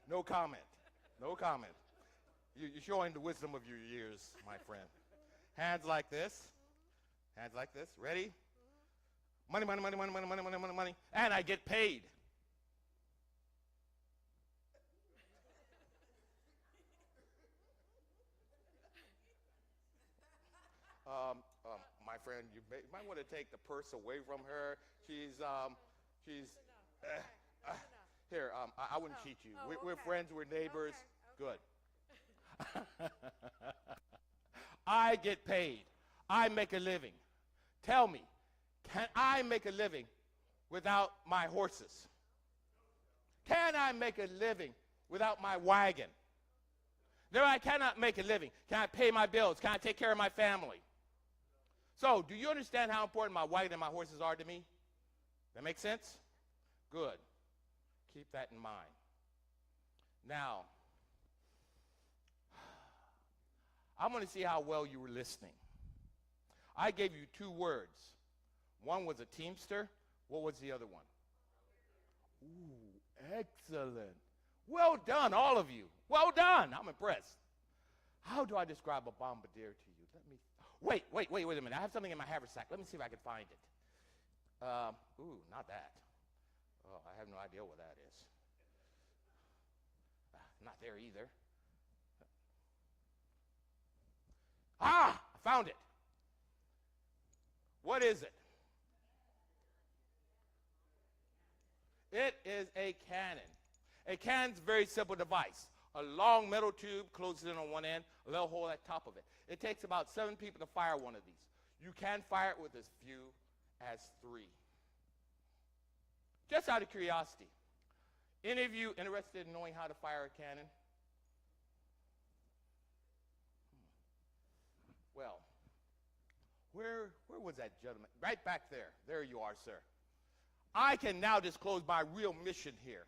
No comment. You're showing the wisdom of your years, my friend. Hands like this. Ready? Money. And I get paid. My friend, you might want to take the purse away from her. She's here, I wouldn't cheat you. We're friends, we're neighbors. Okay. Good. I get paid. I make a living. Tell me, can I make a living without my horses? Can I make a living without my wagon? No, I cannot make a living. Can I pay my bills? Can I take care of my family? So, do you understand how important my wagon and my horses are to me? That make sense? Good. Keep that in mind. Now, I'm going to see how well you were listening. I gave you 2 words. One was a teamster. What was the other one? Ooh, excellent. Well done, all of you. Well done. I'm impressed. How do I describe a bombardier to you? Wait a minute. I have something in my haversack. Let me see if I can find it. Ooh, not that. Oh, I have no idea what that is. Not there either. Ah, I found it. What is it? It is a cannon. A cannon's a very simple device. A long metal tube closes in on one end, a little hole at the top of it. It takes about 7 people to fire one of these. You can fire it with as few as 3. Just out of curiosity, any of you interested in knowing how to fire a cannon? Well, where was that gentleman? Right back there. There you are, sir. I can now disclose my real mission here.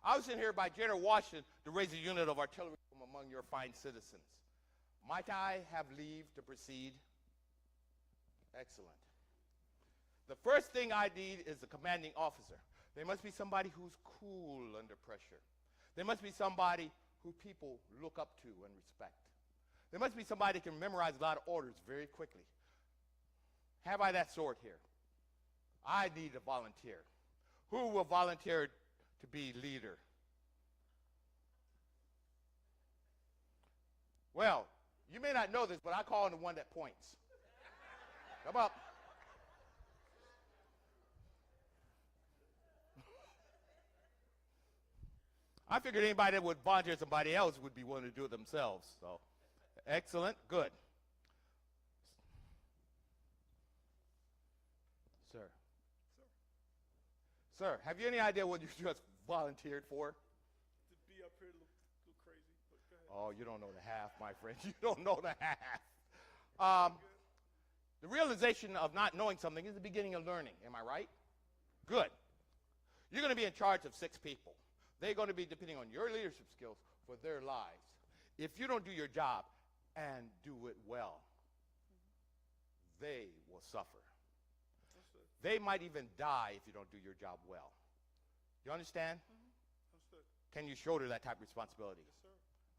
I was sent here by General Washington to raise a unit of artillery from among your fine citizens. Might I have leave to proceed? Excellent. The first thing I need is a commanding officer. They must be somebody who's cool under pressure. They must be somebody who people look up to and respect. There must be somebody who can memorize a lot of orders very quickly. Have I that sort here? I need a volunteer. Who will volunteer to be leader? Well, you may not know this, but I call him the one that points. Come up. I figured anybody that would volunteer somebody else would be willing to do it themselves. So, excellent, good. Sir. Sir, have you any idea what you just volunteered for? To be up here look crazy, but go ahead. Oh, you don't know the half, my friend. You don't know the half. The realization of not knowing something is the beginning of learning. Am I right? Good. You're going to be in charge of 6 people. They're going to be depending on your leadership skills for their lives. If you don't do your job and do it well, they will suffer. They might even die if you don't do your job well. You understand? Can you shoulder that type of responsibility? Yes, sir.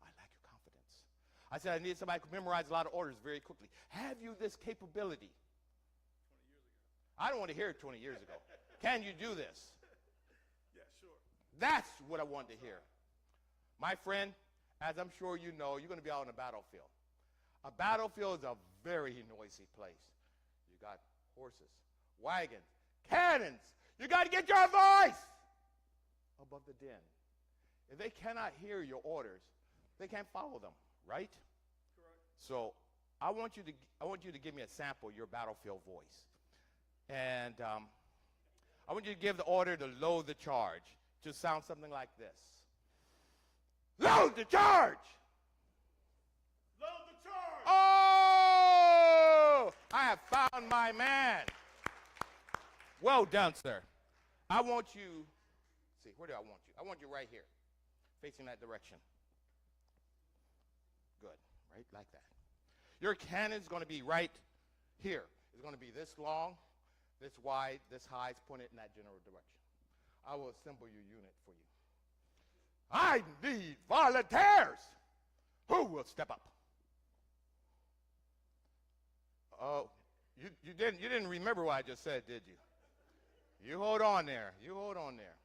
I like your confidence. I said I need somebody who can memorize a lot of orders very quickly. Have you this capability? 20 years ago. I don't want to hear it 20 years ago. Can you do this? Yeah, sure. That's what I want to hear. My friend, as I'm sure you know, you're going to be out on a battlefield. A battlefield is a very noisy place. You got horses, wagons, cannons. You got to get your voice above the din. If they cannot hear your orders, they can't follow them, right? Correct. So I want you to give me a sample of your battlefield voice. And I want you to give the order to load the charge. Just sound something like this. Load the charge! Load the charge! Oh! I have found my man. Well done, sir. I want you, see, where do I want you? I want you right here, facing that direction. Good, right like that. Your cannon's going to be right here. It's going to be this long, this wide, this high. It's pointed in that general direction. I will assemble your unit for you. I need volunteers. Who will step up? Oh, you didn't remember what I just said, did you? You hold on there. You hold on there.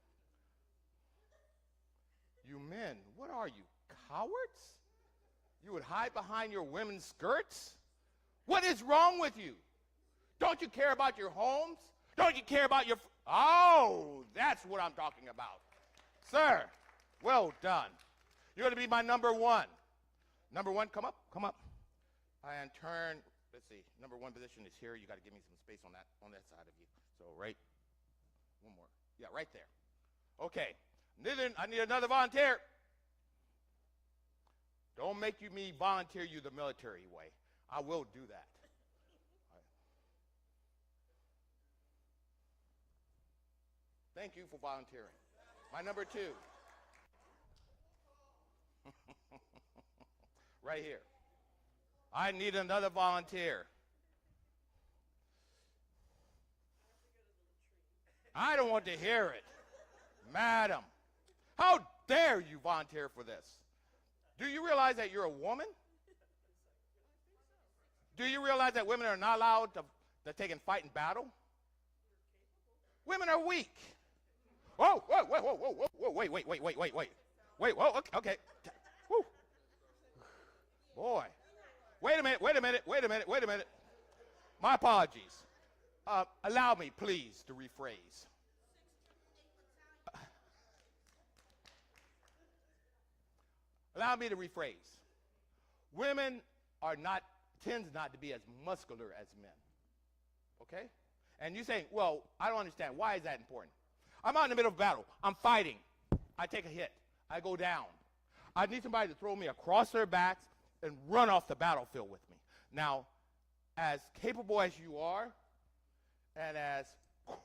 You men, what are you, cowards? You would hide behind your women's skirts? What is wrong with you? Don't you care about your homes? Don't you care about your... Oh, that's what I'm talking about. Sir, well done. You're going to be my number 1. Number 1, come up, come up. And turn, let's see, number 1 position is here. You got to give me some space on that side of you. So right, one more. Yeah, right there. Okay, I need another volunteer. Don't make me volunteer you the military way. I will do that. Thank you for volunteering. My number 2. Right here. I need another volunteer. I don't want to hear it. Madam, how dare you volunteer for this? Do you realize that you're a woman? Do you realize that women are not allowed to take and fight in battle? Women are weak. Whoa, whoa, whoa, whoa, whoa, whoa, wait. Wait, whoa, okay. Whew. Boy. Wait a minute. My apologies. Allow me, please, to rephrase. Allow me to rephrase. Women tend not to be as muscular as men. Okay? And you're saying, well, I don't understand. Why is that important? I'm out in the middle of battle. I'm fighting. I take a hit. I go down. I need somebody to throw me across their backs and run off the battlefield with me. Now, as capable as you are, and as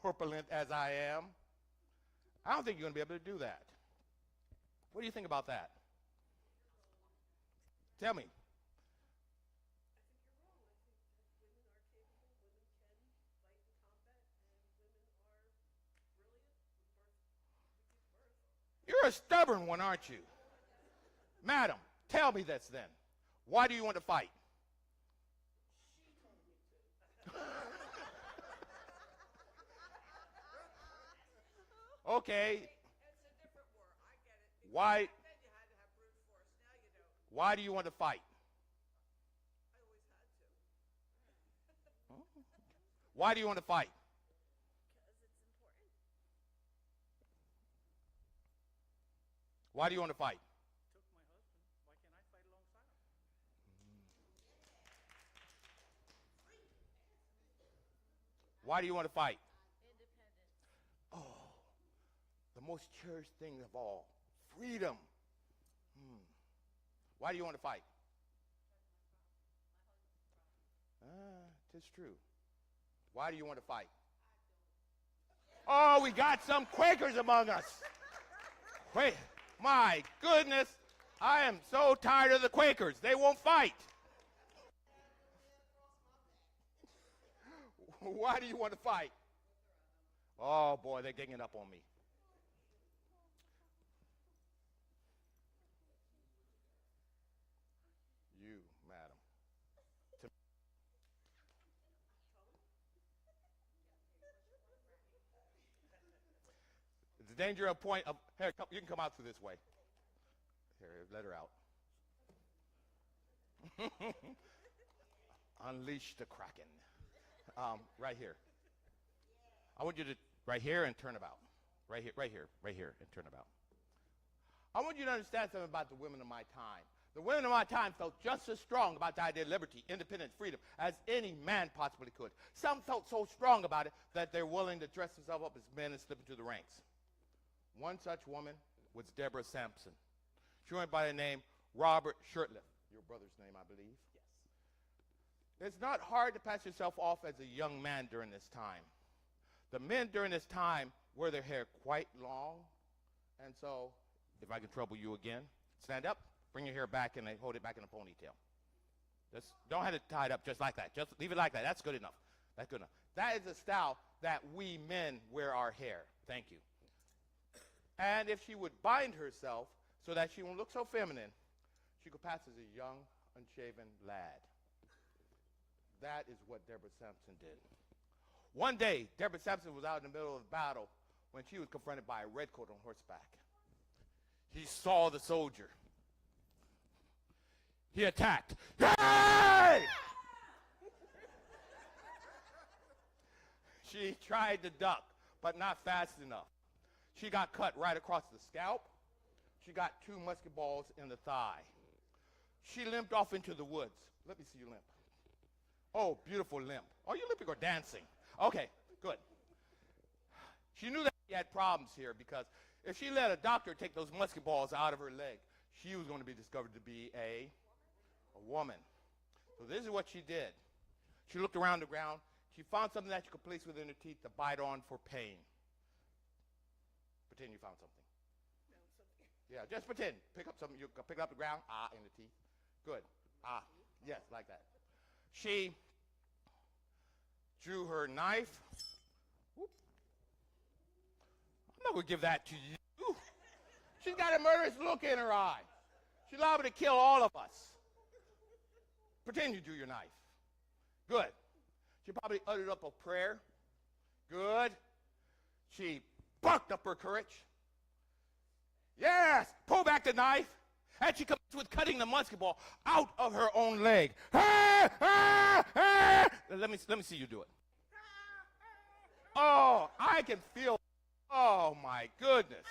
corpulent as I am, I don't think you're going to be able to do that. What do you think about that? Tell me. You're a stubborn one, aren't you? Madam, tell me this then. Why do you want to fight? Okay. It's a different war. I get it. Why? Then you had to have brute force. Now you don't. Why do you want to fight? I always had to. Why do you want to fight? Because it's important. Why do you want to fight? Took my husband. Why can't I fight alongside him? Why do you want to fight? Oh, the most cherished thing of all, freedom. Why do you want to fight? Tis true. Why do you want to fight? Oh, we got some Quakers among us. Wait, my goodness. I am so tired of the Quakers. They won't fight. Why do you want to fight? Oh, boy, they're ganging up on me. You, madam. It's a danger of point of, here, you can come out through this way. Here, let her out. Unleash the Kraken. Right here. I want you to, right here and turn about. Right here, and turn about. I want you to understand something about the women of my time. The women of my time felt just as strong about the idea of liberty, independence, freedom, as any man possibly could. Some felt so strong about it that they're willing to dress themselves up as men and slip into the ranks. One such woman was Deborah Sampson. She went by the name Robert Shurtleff, your brother's name, I believe. Yes. It's not hard to pass yourself off as a young man during this time. The men during this time wear their hair quite long, and so, if I can trouble you again, stand up, bring your hair back, and hold it back in a ponytail. Just don't have it tied up just like that. Just leave it like that. That's good enough. That's good enough. That is the style that we men wear our hair. Thank you. And if she would bind herself so that she won't look so feminine, she could pass as a young, unshaven lad. That is what Deborah Sampson did. One day, Deborah Sampson was out in the middle of the battle when she was confronted by a redcoat on horseback. He saw the soldier. He attacked. Hey! She tried to duck, but not fast enough. She got cut right across the scalp. She got 2 musket balls in the thigh. She limped off into the woods. Let me see you limp. Oh, beautiful limp. Are you limping or dancing? Okay, good. She knew that she had problems here because if she let a doctor take those musket balls out of her leg, she was going to be discovered to be a woman. So this is what she did. She looked around the ground. She found something that she could place within her teeth to bite on for pain. Pretend you found something. Yeah, just pretend. Pick up something. You pick it up the ground. Ah, in the teeth. Good. Ah. Yes, like that. She drew her knife. Whoop. I'm not going to give that to you. She's got a murderous look in her eye. She's liable to kill all of us. Pretend you drew your knife. Good. She probably uttered up a prayer. Good. She bucked up her courage. Yes, pull back the knife. And she comes with cutting the musket ball out of her own leg. Ah, ah, ah. Let me see you do it. Oh, I can feel. Oh my goodness.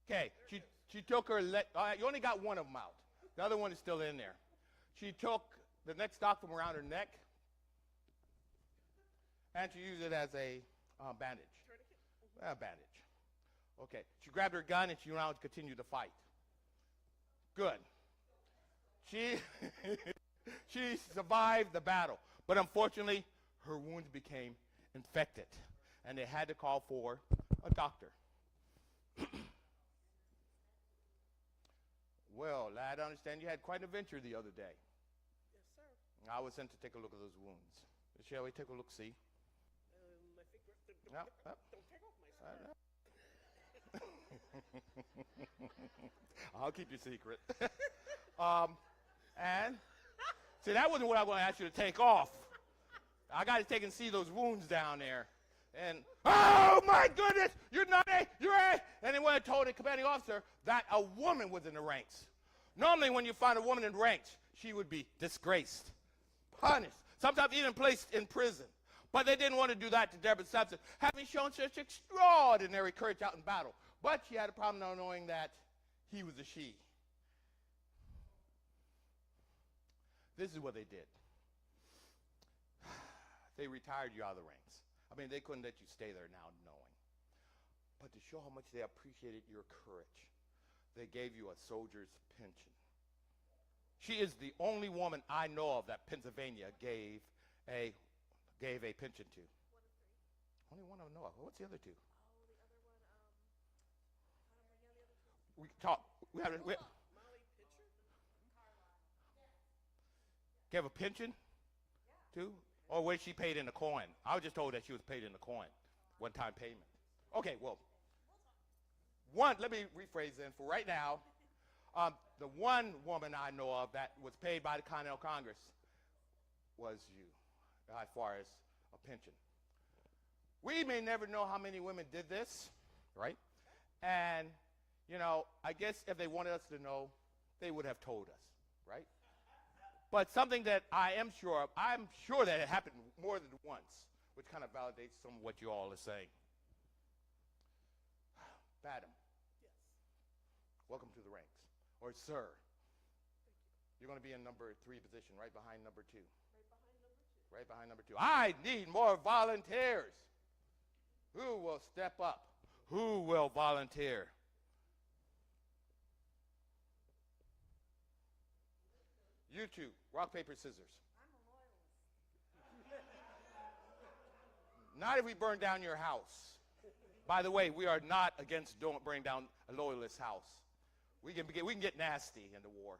Okay, she took her leg. You only got one of them out. The other one is still in there. She took the neck stock from around her neck, and she used it as a bandage. A bandage. Okay. She grabbed her gun and she went out and continued to fight. Good. She survived the battle, but unfortunately, her wounds became infected, and they had to call for a doctor. Well, lad, I understand you had quite an adventure the other day. Yes, sir. I was sent to take a look at those wounds. Shall we take a look, see? I think Yep. don't take off my scarf. I'll keep your secret. And see, that wasn't what I was going to ask you to take off. I got to take and see those wounds down there. And, oh my goodness, you're not you're a. And then when I told the commanding officer that a woman was in the ranks. Normally when you find a woman in ranks, she would be disgraced, punished, sometimes even placed in prison. But they didn't want to do that to Deborah Sampson, having shown such extraordinary courage out in battle. But she had a problem not knowing that he was a she. This is what they did. They retired you out of the ranks. I mean, they couldn't let you stay there now knowing. But to show how much they appreciated your courage, they gave you a soldier's pension. She is the only woman I know of that Pennsylvania gave a pension to. Only one I know of. What's the other two? We talk. We have. Gave a pension to, or was she paid in a coin? I was just told that she was paid in a coin, one-time payment. Okay, well, let me rephrase then. For right now, the one woman I know of that was paid by the Continental Congress was you, as far as a pension. We may never know how many women did this, right? And, you know, I guess if they wanted us to know, they would have told us, right? But something that I'm sure that it happened more than once, which kind of validates some of what you all are saying. Madam. Yes. Welcome to the ranks. Or sir. You're going to be in number 3 position, right behind number 2. Right behind number 2. I need more volunteers. Who will step up? Who will volunteer? You two, rock, paper, scissors. I'm a loyalist. Not if we burn down your house. By the way, we are not against don't burn down a loyalist house. We can get nasty in the war.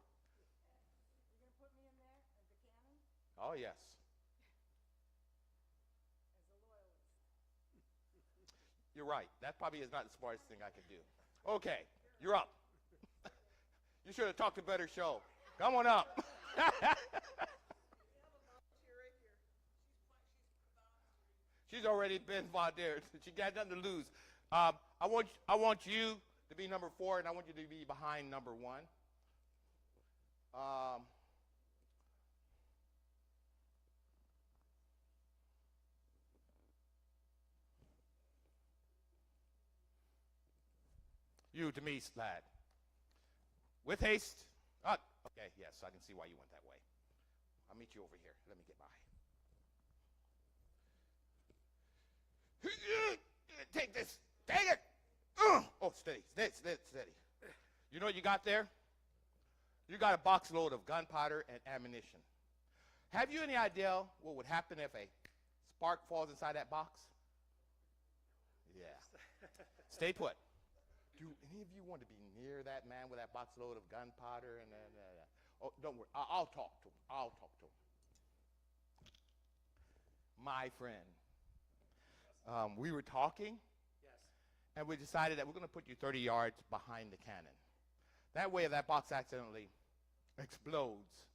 You're going to put me in there as the cannon? Oh, yes. As a loyalist. You're right. That probably is not the smartest thing I could do. Okay, you're up. You should have talked a better show. Come on up. She's already been volunteered. She got nothing to lose. I want you to be number 4, and I want you to be behind number 1. You to me, lad. With haste. Okay, yes, I can see why you went that way. I'll meet you over here. Let me get by. Take this. Take it. Oh, steady. You know what you got there? You got a box load of gunpowder and ammunition. Have you any idea what would happen if a spark falls inside that box? Yeah. Stay put. Do any of you want to be near that man with that box load of gunpowder? Oh, don't worry. I'll talk to him. I'll talk to him. My friend, we were talking, and we decided that we're going to put you 30 yards behind the cannon. That way, if that box accidentally explodes,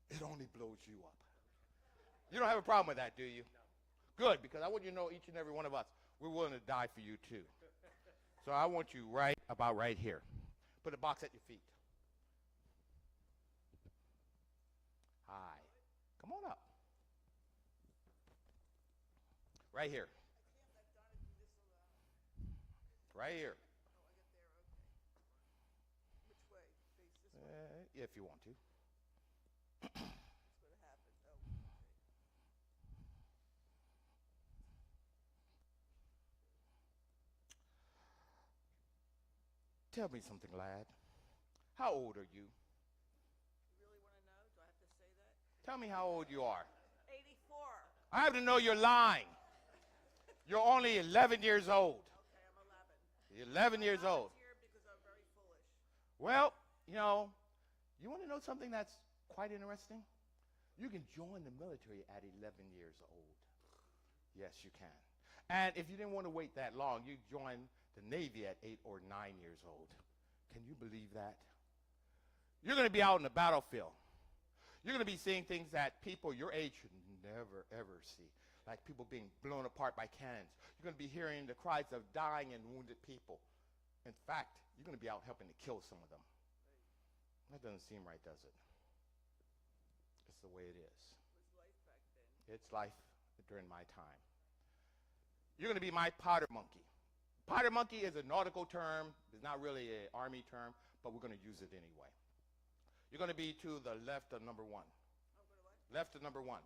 it only blows you up. You don't have a problem with that, do you? No. Good, because I want you to know each and every one of us, we're willing to die for you too. So I want you about right here. Put a box at your feet. Hi. Come on up. Right here. Right here. Which way? Face this way? If you want to. What's going to happen? Oh, okay. Tell me something, lad. How old are you? You really want to know? Do I have to say that? Tell me how old you are. 84. I have to know you're lying. You're only 11 years old. Okay, I'm 11. You're 11 years old. I'm here because I'm very foolish. Well, you want to know something that's quite interesting? You can join the military at 11 years old. Yes, you can. And if you didn't want to wait that long, you join the Navy at 8 or 9 years old. Can you believe that? You're going to be out in the battlefield. You're going to be seeing things that people your age should never, ever see, like people being blown apart by cannons. You're going to be hearing the cries of dying and wounded people. In fact, you're going to be out helping to kill some of them. That doesn't seem right, does it? It's the way it is. It was life back then. It's life during my time. You're going to be my powder monkey. Powder monkey is a nautical term. It's not really an army term, but we're going to use it anyway. You're going to be to the left of number 1. Oh, go to what? Left of number 1.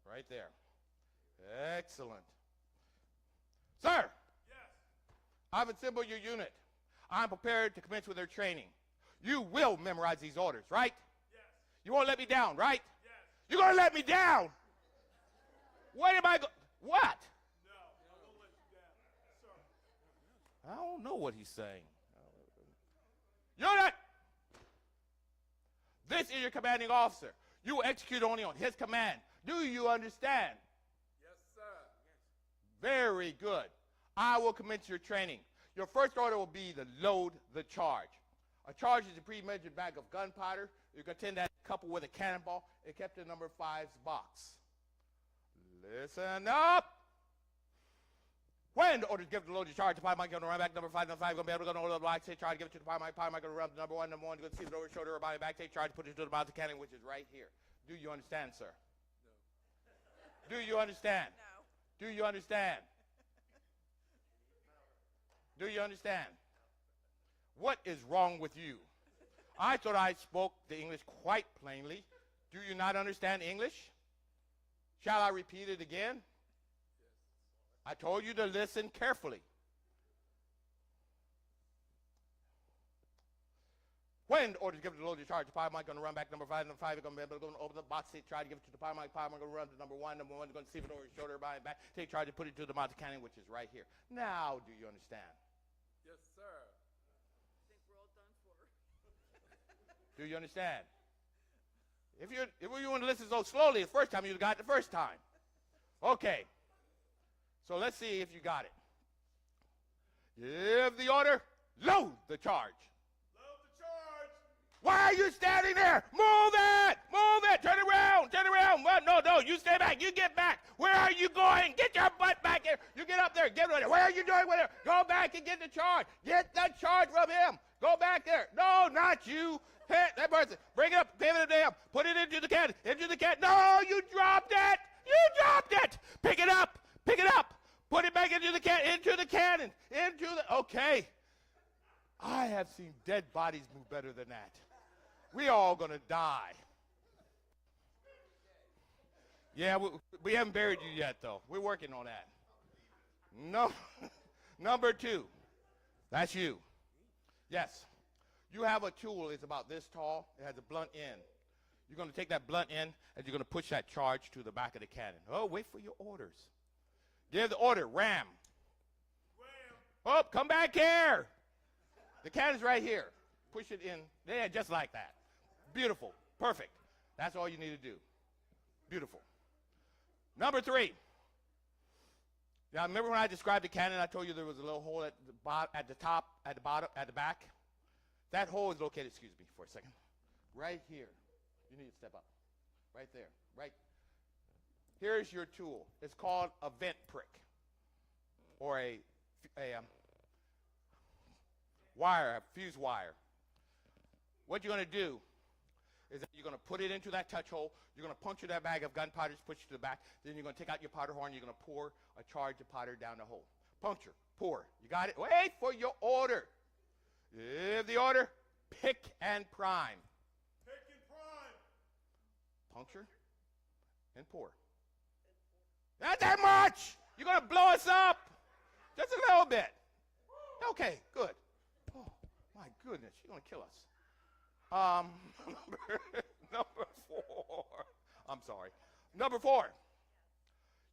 Okay. Right there. Excellent. Sir! Yes. I've assembled your unit. I'm prepared to commence with their training. You will memorize these orders, right? Yes. You won't let me down, right? Yes. You're going to let me down! What am I going... What? No, I won't let you down, sir. I don't know what he's saying. Unit! This is your commanding officer. You will execute only on his command. Do you understand? Yes, sir. Very good. I will commence your training. Your first order will be to load the charge. A charge is a pre-measured bag of gunpowder. You contain that coupled with a cannonball and kept in number 5's box. Listen up. When the order is given to load the charge, the pilot might going to run back number 5, number 5 going to be able to go to the black, say charge, give it to the pilot might going to run to number 1, going to see it over his shoulder or body back, take charge, put it to the mouth of the cannon, which is right here. Do you understand, sir? No. Do you understand? No. Do you understand? Do you understand? What is wrong with you? I thought I spoke the English quite plainly. Do you not understand English? Shall I repeat it again? I told you to listen carefully. When the order is given to load the charge, the pilot might going to run back number 5, number 5 is going to be able to go and open the box seat, try to give it to the pilot might going to run to number 1 is going to see it over his shoulder, by and back, take charge and put it to the mouth of the cannon, which is right here. Now, do you understand? Yes, sir. I think we're all done for. Do you understand? If you want to listen so slowly the first time, you got it the first time. Okay. So let's see if you got it. Give the order. Load the charge. Load the charge. Why are you standing there? Move it! Move it! Turn around! Turn around! What? No, you stay back. You get back. Where are you going? Get your butt back here. You get up there. Get ready. Where are you doing with it? Go back and get the charge. Get the charge from him. Go back there. No, not you. Hit that person. Bring it up. Give it to him. Put it into the can. Into the can. No, you dropped it. You dropped it. Pick it up. Pick it up. Put it back into the can. Into the cannon. Into the. Okay. I have seen dead bodies move better than that. We all gonna die. Yeah, we haven't buried you yet, though. We're working on that. No, number 2. That's you. Yes. You have a tool. It's about this tall. It has a blunt end. You're going to take that blunt end, and you're going to push that charge to the back of the cannon. Oh, wait for your orders. Give the order. Ram. Ram. Oh, come back here. The cannon's right here. Push it in there just like that. Beautiful. Perfect. That's all you need to do. Beautiful. Number 3. Now, remember when I described the cannon, I told you there was a little hole at the top, at the bottom, at the back? That hole is located, excuse me for a second, right here. You need to step up. Right there. Right. Here's your tool. It's called a vent prick, or a wire, a fuse wire. What you're going to do is that you're going to put it into that touch hole. You're going to puncture that bag of gunpowder, push it to the back. Then you're going to take out your powder horn. You're going to pour a charge of powder down the hole. Puncture, pour. You got it? Wait for your order. Give the order. Pick and prime. Pick and prime. Puncture and pour. Not that much. You're going to blow us up. Just a little bit. Okay, good. Oh, my goodness. You're going to kill us. Number 4. I'm sorry. Number 4.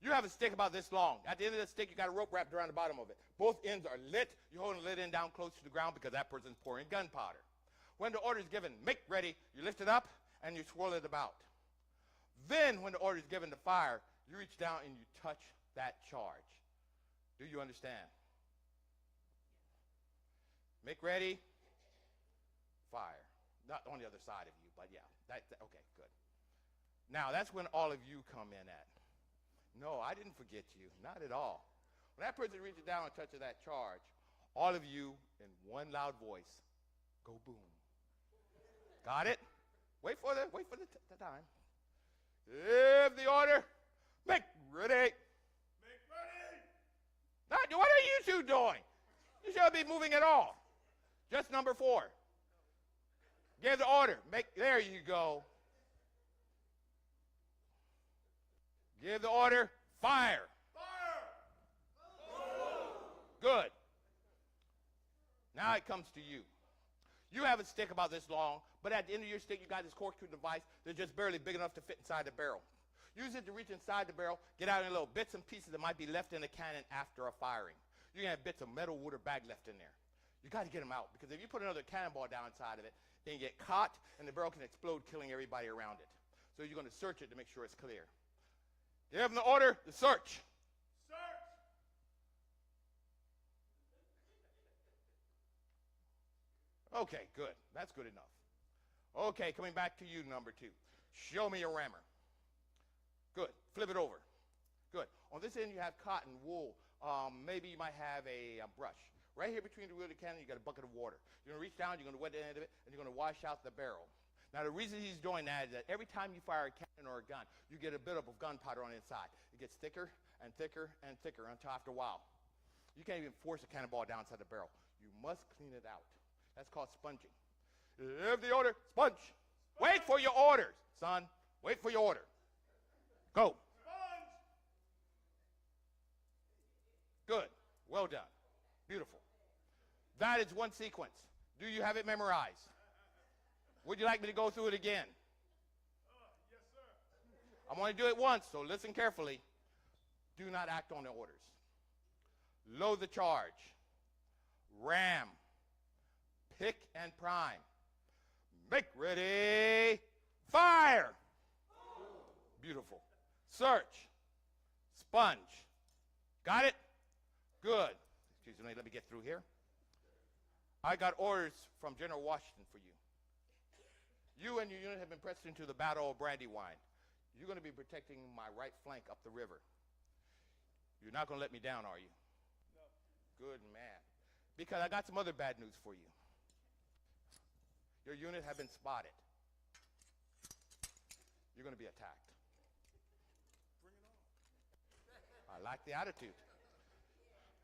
You have a stick about this long. At the end of the stick, you got a rope wrapped around the bottom of it. Both ends are lit. You're holding the lid end down close to the ground because that person's pouring gunpowder. When the order is given, make ready, you lift it up and you swirl it about. Then, when the order is given to fire, you reach down and you touch that charge. Do you understand? Make ready, fire. Not on the other side of you, but yeah. Okay, good. Now, that's when all of you come in at. No, I didn't forget you. Not at all. When that person reaches down and touches that charge, all of you, in one loud voice, go boom. Got it? Wait for the time. Give the order. Make ready. Make ready. Now, what are you two doing? You shouldn't be moving at all. Just number 4. Give the order. There you go. Give the order. Fire. Fire. Good. Now it comes to you. You have a stick about this long, but at the end of your stick, you got this corkscrew device that's just barely big enough to fit inside the barrel. Use it to reach inside the barrel, get out any little bits and pieces that might be left in the cannon after a firing. You can have bits of metal, wood, or bag left in there. You got to get them out, because if you put another cannonball down inside of it, then you get caught, and the barrel can explode, killing everybody around it. So you're going to search it to make sure it's clear. Give them the order to search. Search. Okay, good. That's good enough. Okay, coming back to you, number 2. Show me your rammer. Good. Flip it over. Good. On this end, you have cotton, wool. Maybe you might have a brush. Right here between the wheel of the cannon, you got a bucket of water. You're going to reach down, you're going to wet the end of it, and you're going to wash out the barrel. Now, the reason he's doing that is that every time you fire a cannon or a gun, you get a bit of gunpowder on the inside. It gets thicker and thicker and thicker until after a while. You can't even force a cannonball down inside the barrel. You must clean it out. That's called sponging. Give the order, sponge. Wait for your orders, son. Wait for your order. Go. Sponge. Good. Well done. Beautiful. That is one sequence. Do you have it memorized? Would you like me to go through it again? Yes, sir. I'm going to do it once, so listen carefully. Do not act on the orders. Load the charge. Ram. Pick and prime. Make ready. Fire. Beautiful. Search. Sponge. Got it? Good. Excuse me, let me get through here. I got orders from General Washington for you. You and your unit have been pressed into the Battle of Brandywine. You're going to be protecting my right flank up the river. You're not going to let me down, are you? No. Good man. Because I got some other bad news for you. Your unit have been spotted. You're going to be attacked. Bring it on. I like the attitude.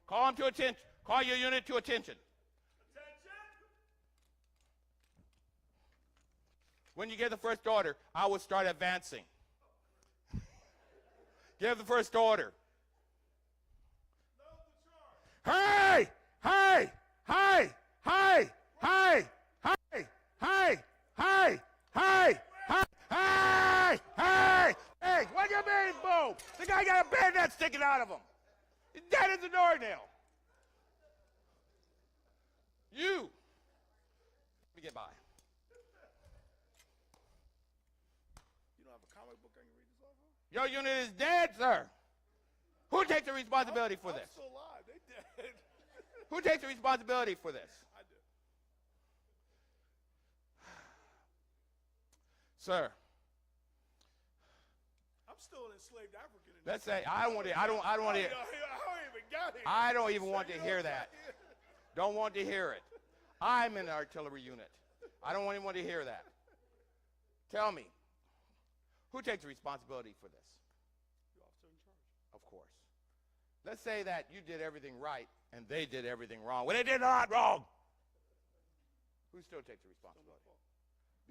Call them to attention. Call your unit to attention. Attention. When you give the first order, I will start advancing. Give the first order. Load the charge. Hey! Hey! Hey! Hey! Hey! Hey! Hey! Hey! Hey! Hey! Hey! Hey! What do you mean, boom? The guy got a bayonet sticking out of him. He's dead as a doornail. You me get by. You don't have a comic book I can read this off of? Your unit is dead, sir. Who takes the responsibility for this? I'm still alive. They dead. Who takes the responsibility for this? I do. Sir, I'm still an enslaved African. let's say I don't want to. I don't want to. I don't even got here. I don't even want to hear that. Don't want to hear it. I'm in the artillery unit. I don't want anyone to hear that. Tell me, who takes responsibility for this? The officer in charge. Of course. Let's say that you did everything right and they did everything wrong. Well, they did not wrong. Who still takes the responsibility?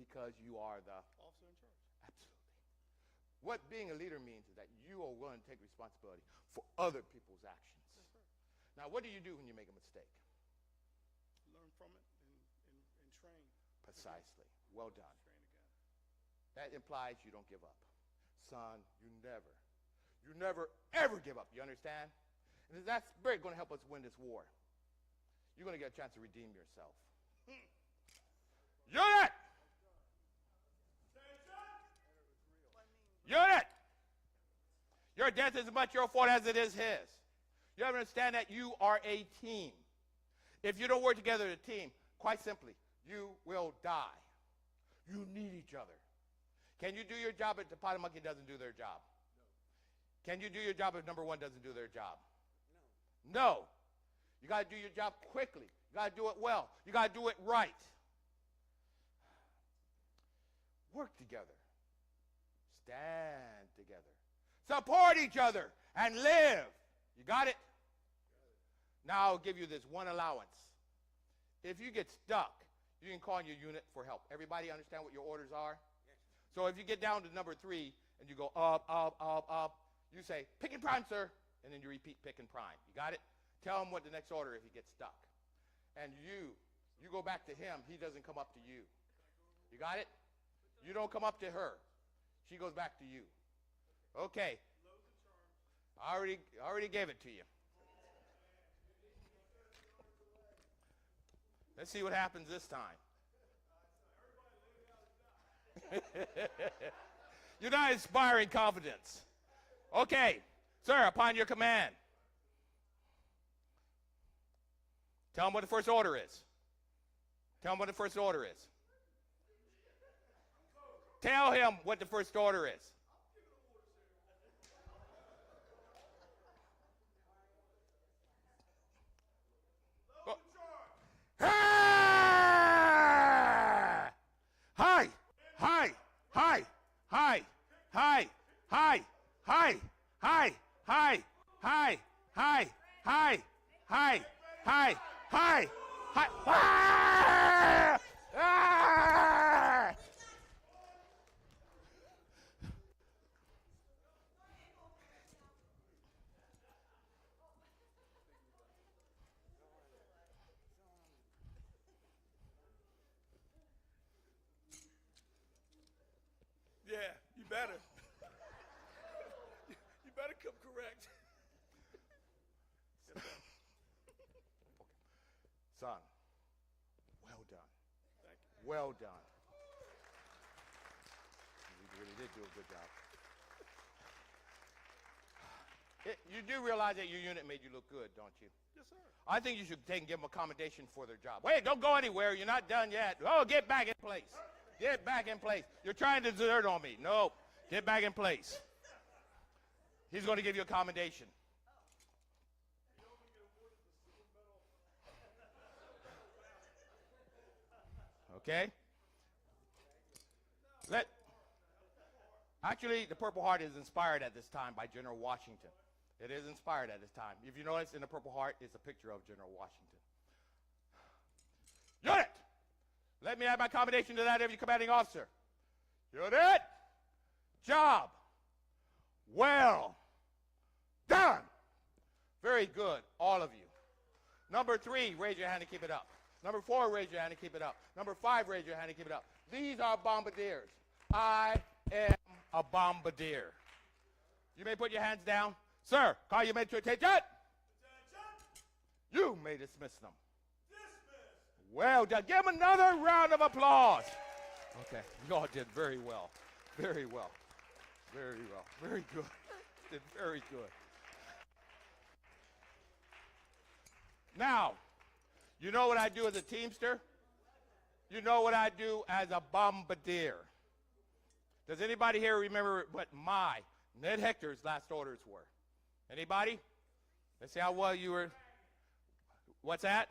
Because you are the Officer in charge. absolutely. What being a leader means is that you are willing to take responsibility for other people's actions. Yes, sir. Now, what do you do when you make a mistake? Learn from it and train. Precisely. Well done. Train again. That implies you don't give up. Son, you never, ever give up. You understand? And that's very going to help us win this war. You're going to get a chance to redeem yourself. Unit! Unit! Your death is as much your fault as it is his. You have to understand that you are a team. If you don't work together as a team, quite simply, you will die. You need each other. Can you do your job if the potty monkey doesn't do their job? No. Can you do your job if number one doesn't do their job? No. No. You got to do your job quickly. You got to do it well. You got to do it right. Work together. Stand together. Support each other and live. You got it? Now I'll give you this one allowance. If you get stuck, you can call on your unit for help. Everybody understand what your orders are? Yes. So if you get down to number 3 and you go up, you say, pick and prime, sir. And then you repeat pick and prime. You got it? Tell him what the next order if he gets stuck. And you go back to him. He doesn't come up to you. You got it? You don't come up to her. She goes back to you. Okay. I already gave it to you. Let's see what happens this time. You're not inspiring confidence. Okay. Sir, upon your command. Tell him what the first order is. Tell him what the first order is. Tell him what the first order is. Hi, hi, hi, hi, hi, hi, hi, hi, hi, hi, hi, hi, hi, hi, hi, hi. Yeah, you better. You better come correct. Son, well done. Thank you. Well done. You really did do a good job. You do realize that your unit made you look good, don't you? Yes, sir. I think you should take and give them a commendation for their job. Wait, don't go anywhere. You're not done yet. Oh, get back in place. Get back in place. You're trying to desert on me. No, get back in place. He's going to give you a commendation. Okay? Actually, the Purple Heart is inspired at this time by General Washington. It is inspired at this time. If you notice, in the Purple Heart is a picture of General Washington. Unit! Let me add my commendation to that of your commanding officer. Unit! Job! Well done! Very good, all of you. Number 3, raise your hand and keep it up. Number 4, raise your hand and keep it up. Number 5, raise your hand and keep it up. These are bombardiers. I am a bombardier. You may put your hands down. Sir, call your men to attention. You may dismiss them. Dismiss. Well done. Give him another round of applause. Okay, you all did very well. Very well. Very well. Very good. Did very good. Now, you know what I do as a teamster? You know what I do as a bombardier. Does anybody here remember what my, Ned Hector's last orders were? Anybody? Let's see how well you were. What's that?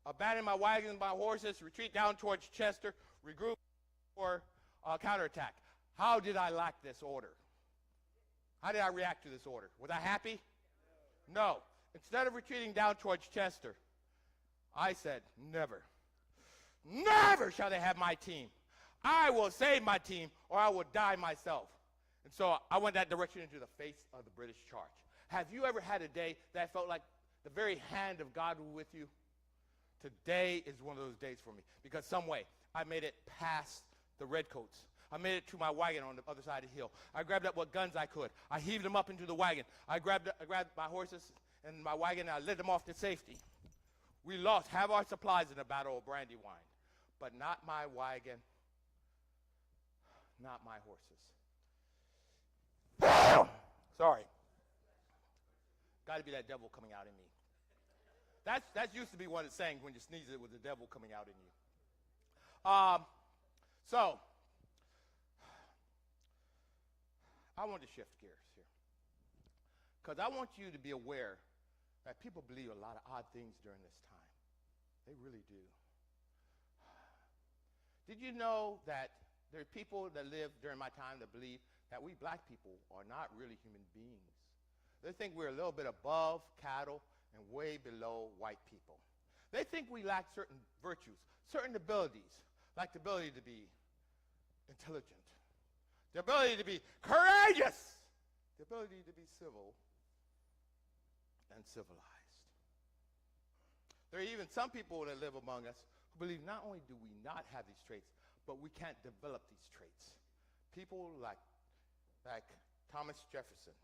Abandon my wagon and my horses, retreat down towards Chester, regroup for counterattack. How did I like this order? How did I react to this order? Was I happy? No. Instead of retreating down towards Chester, I said, never. Never shall they have my team. I will save my team or I will die myself. And so I went that direction into the face of the British charge. Have you ever had a day that felt like the very hand of God was with you? Today is one of those days for me because some way I made it past the redcoats. I made it to my wagon on the other side of the hill. I grabbed up what guns I could. I heaved them up into the wagon. I grabbed my horses and my wagon and I led them off to safety. We lost half our supplies in the Battle of Brandywine, but not my wagon, not my horses. Sorry. Got to be that devil coming out in me. That used to be one of the sayings when you sneeze, it was the devil coming out in you. So, I want to shift gears here. Because I want you to be aware that people believe a lot of odd things during this time. They really do. Did you know that there are people that lived during my time that believe that we black people are not really human beings? They think we're a little bit above cattle and way below white people. They think we lack certain virtues, certain abilities, like the ability to be intelligent, the ability to be courageous, the ability to be civil and civilized. There are even some people that live among us who believe not only do we not have these traits, but we can't develop these traits. People like Thomas Jefferson.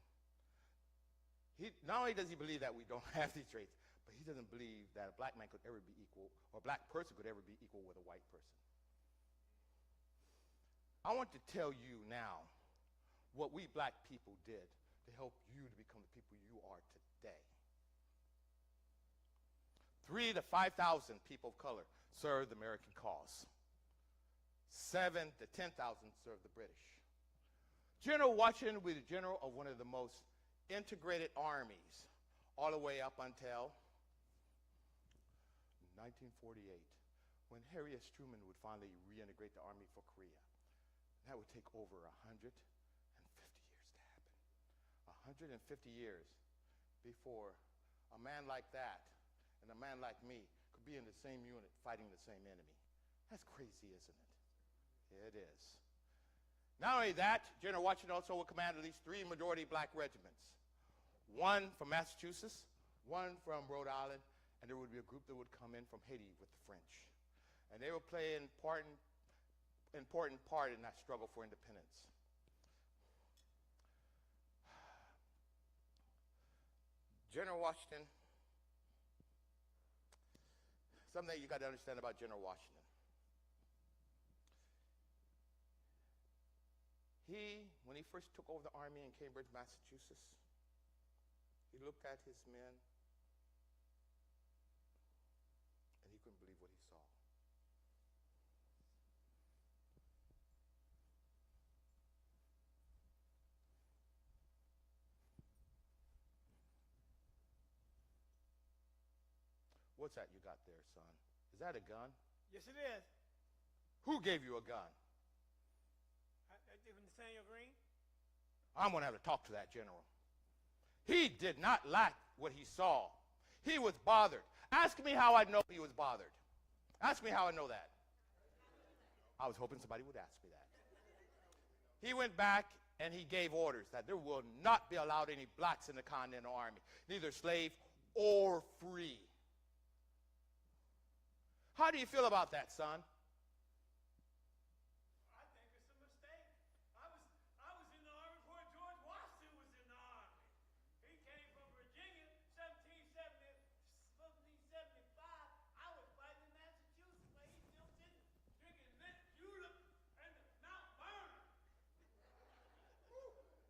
Not only does he believe that we don't have these traits, but he doesn't believe that a black man could ever be equal, or a black person could ever be equal with a white person. I want to tell you now what we black people did to help you to become the people you are today. 3,000 to 5,000 people of color served the American cause. 7,000 to 10,000 served the British. General Washington was the general of one of the most integrated armies all the way up until 1948, when Harry S. Truman would finally reintegrate the army for Korea. That would take over 150 years to happen. 150 years before a man like that and a man like me could be in the same unit fighting the same enemy. That's crazy, isn't it? It is. Not only that, General Washington also would command at least 3 majority black regiments. One from Massachusetts, one from Rhode Island, and there would be a group that would come in from Haiti with the French. And they would play an important part in that struggle for independence. General Washington, something you got to understand about General Washington. When he first took over the army in Cambridge, Massachusetts, he looked at his men and he couldn't believe what he saw. What's that you got there, son? Is that a gun? Yes, it is. Who gave you a gun? From Nathaniel Green. I'm going to have to talk to that general. He did not like what he saw. He was bothered. Ask me how I know he was bothered. Ask me how I know that. I was hoping somebody would ask me that. He went back and he gave orders that there will not be allowed any blacks in the Continental Army, neither slave or free. How do you feel about that, son?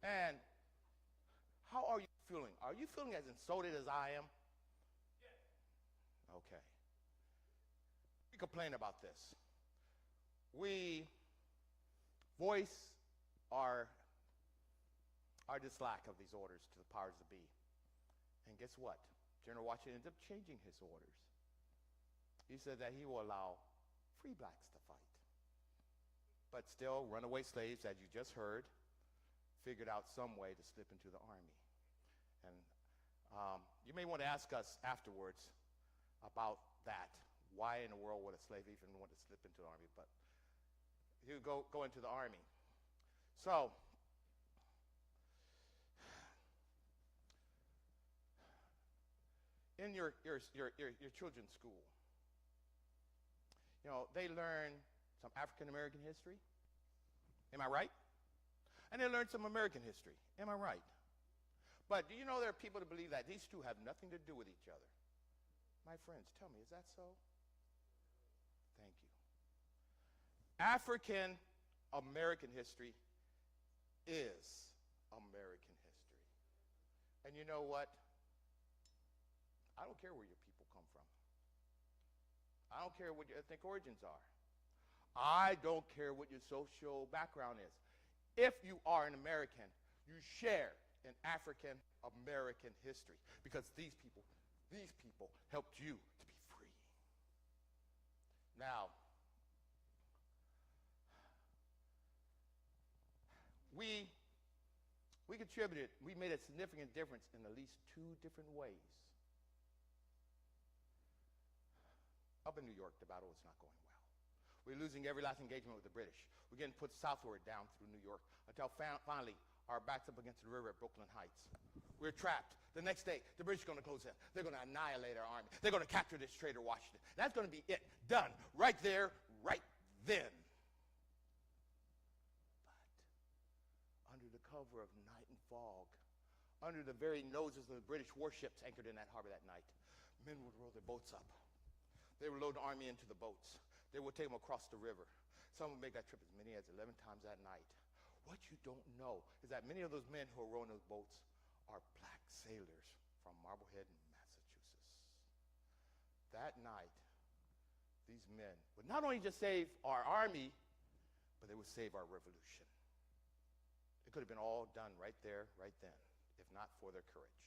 And how are you feeling? Are you feeling as insulted as I am? Okay. We complain about this. We voice our dislike of these orders to the powers that be. And guess what? General Washington ended up changing his orders. He said that he will allow free blacks to fight. But still, runaway slaves, as you just heard, figured out some way to slip into the army. And you may want to ask us afterwards about that. Why in the world would a slave even want to slip into the army? But you go into the army. So, in your children's school, you know, they learn some African American history. Am I right? And they learn some American history. Am I right? But do you know there are people that believe that these two have nothing to do with each other? My friends, tell me, is that so? Thank you. African American history is American history. And you know what? I don't care where your people come from. I don't care what your ethnic origins are. I don't care what your social background is. If you are an American, you share in African American history because these people helped you to be free. Now, we contributed, we made a significant difference in at least two different ways. Up in New York, the battle was not going well. We're losing every last engagement with the British. We're getting put southward down through New York until finally our backs up against the river at Brooklyn Heights. We're trapped. The next day, the British are going to close in. They're going to annihilate our army. They're going to capture this traitor Washington. That's going to be it. Done. Right there, right then. But under the cover of night and fog, under the very noses of the British warships anchored in that harbor that night, men would row their boats up. They would load the army into the boats. They would take them across the river. Some would make that trip as many as 11 times that night. What you don't know is that many of those men who are rowing those boats are black sailors from Marblehead, Massachusetts. That night, these men would not only just save our army, but they would save our revolution. It could have been all done right there, right then, if not for their courage.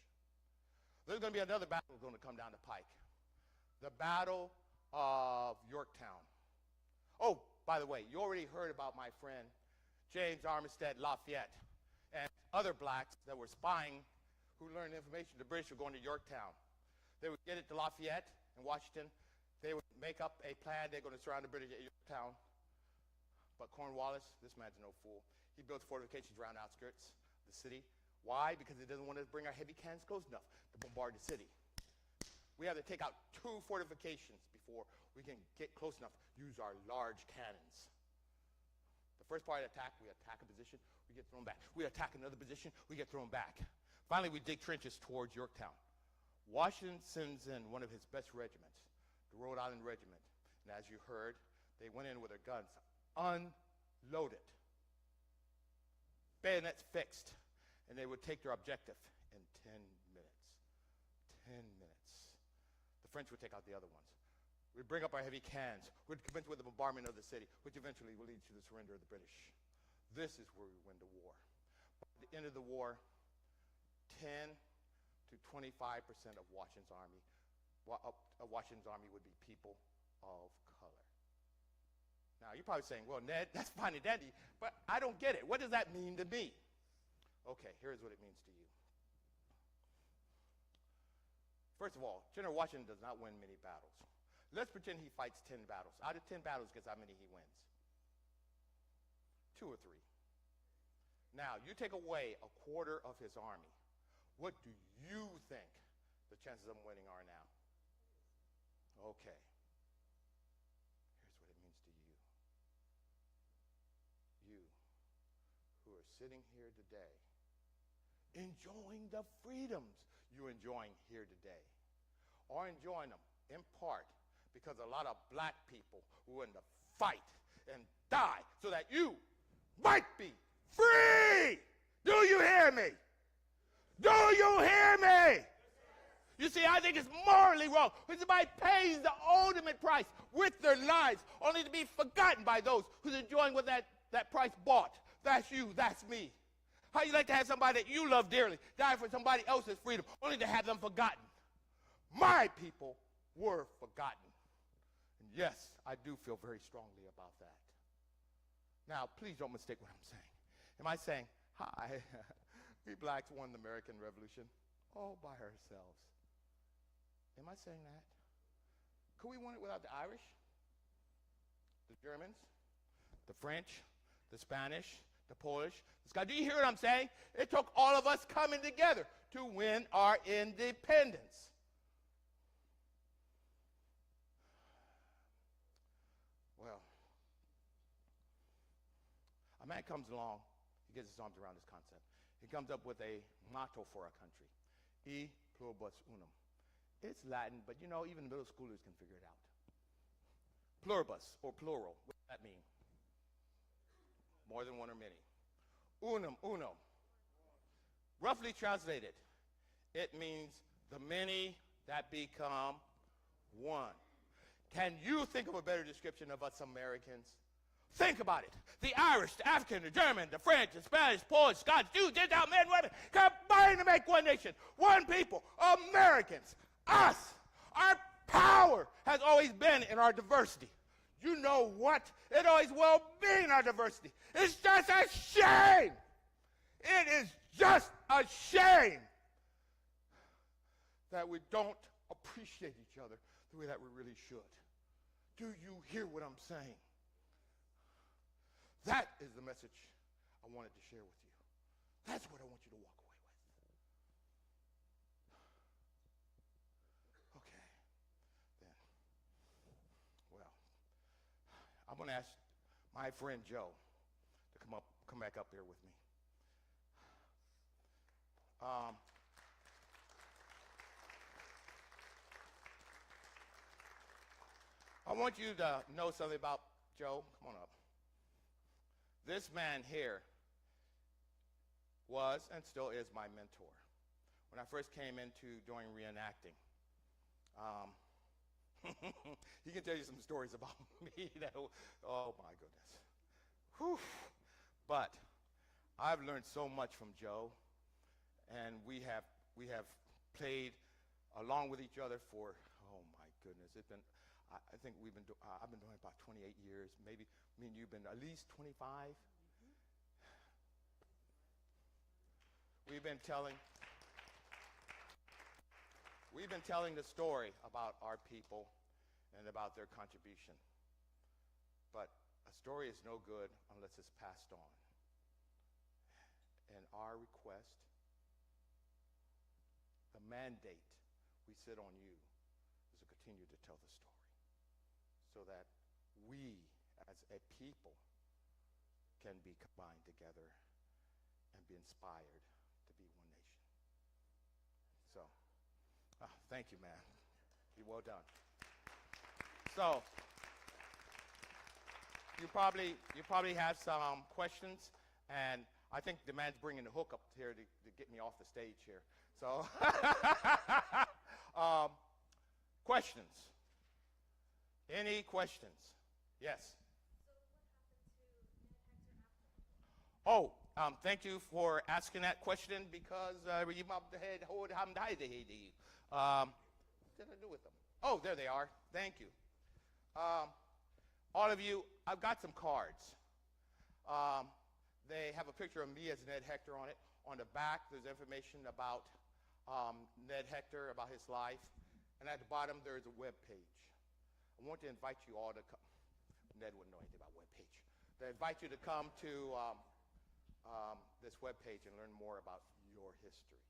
There's going to be another battle going to come down the pike. The Battle of Yorktown. Oh, by the way, you already heard about my friend James Armistead Lafayette and other blacks that were spying who learned information the British were going to Yorktown. They would get it to Lafayette in Washington. They would make up a plan. They're going to surround the British at Yorktown. But Cornwallis, this man's no fool. He built fortifications around the outskirts of the city. Why? Because he doesn't want to bring our heavy cannons close enough to bombard the city. We have to take out 2 fortifications before we can get close enough to use our large cannons. The first part of the attack, we attack a position, we get thrown back. We attack another position, we get thrown back. Finally, we dig trenches towards Yorktown. Washington sends in one of his best regiments, the Rhode Island Regiment. And as you heard, they went in with their guns unloaded, bayonets fixed, and they would take their objective in 10 minutes. 10 minutes. The French would take out the other ones. We'd bring up our heavy cannons. We'd commence with the bombardment of the city, which eventually would lead to the surrender of the British. This is where we win the war. By the end of the war, 10 to 25% of Washington's army would be people of color. Now, you're probably saying, well, Ned, that's fine and dandy, but I don't get it. What does that mean to me? Okay, here's what it means to you. First of all, General Washington does not win many battles. Let's pretend he fights 10 battles. Out of 10 battles, guess how many he wins? 2 or 3. Now, you take away a quarter of his army. What do you think the chances of him winning are now? Okay. Here's what it means to you. You who are sitting here today, enjoying the freedoms you're enjoying here today, are enjoying them in part because a lot of black people were willing to fight and die so that you might be free. Do you hear me? Do you hear me? You see, I think it's morally wrong when somebody pays the ultimate price with their lives only to be forgotten by those who's enjoying what that price bought. That's you, that's me. How you like to have somebody that you love dearly die for somebody else's freedom only to have them forgotten? My people were forgotten. And yes, I do feel very strongly about that. Now, please don't mistake what I'm saying. Am I saying, hi, we blacks won the American Revolution all by ourselves? Am I saying that? Could we win it without the Irish, the Germans, the French, the Spanish, the Polish, the Scottish? Do you hear what I'm saying? It took all of us coming together to win our independence. Well, a man comes along, he gets his arms around this concept. He comes up with a motto for our country, E pluribus unum. It's Latin, but you know, even middle schoolers can figure it out. Pluribus, or plural, what does that mean? More than one or many. Unum, uno. Roughly translated, it means the many that become one. Can you think of a better description of us Americans? Think about it. The Irish, the African, the German, the French, the Spanish, Polish, Scottish, Jews, Gentiles, men, women, combined to make one nation, one people, Americans. Us, our power has always been in our diversity. You know what? It always will be in our diversity. It's just a shame. It is just a shame that we don't appreciate each other the way that we really should. Do you hear what I'm saying? That is the message I wanted to share with you. That's what I want you to walk away with. Okay, then. Well, I'm going to ask my friend Joe to come back up here with me. I want you to know something about Joe. Come on up. This man here was and still is my mentor. When I first came into doing reenacting, he can tell you some stories about me that, oh my goodness. Whew. But I've learned so much from Joe, and we have played along with each other for, oh my goodness, it's been, I think I've been doing it about 28 years, maybe me and you've been at least 25. We've been telling the story about our people and about their contribution. But a story is no good unless it's passed on. And our request, the mandate we sit on you, is to continue to tell the story so that we as a people can be combined together and be inspired to be one nation. So, thank you, man. You're well done. So, you probably have some questions, and I think the man's bringing the hook up here to get me off the stage here. So, questions? Any questions? Yes. Oh, thank you for asking that question because what did I do with them? Oh, there they are. Thank you. All of you, I've got some cards. They have a picture of me as Ned Hector on it. On the back, there's information about Ned Hector, about his life. And at the bottom, there's a web page. I want to invite you all to come. Ned wouldn't know anything about web page. I invite you to come to this web page and learn more about your history.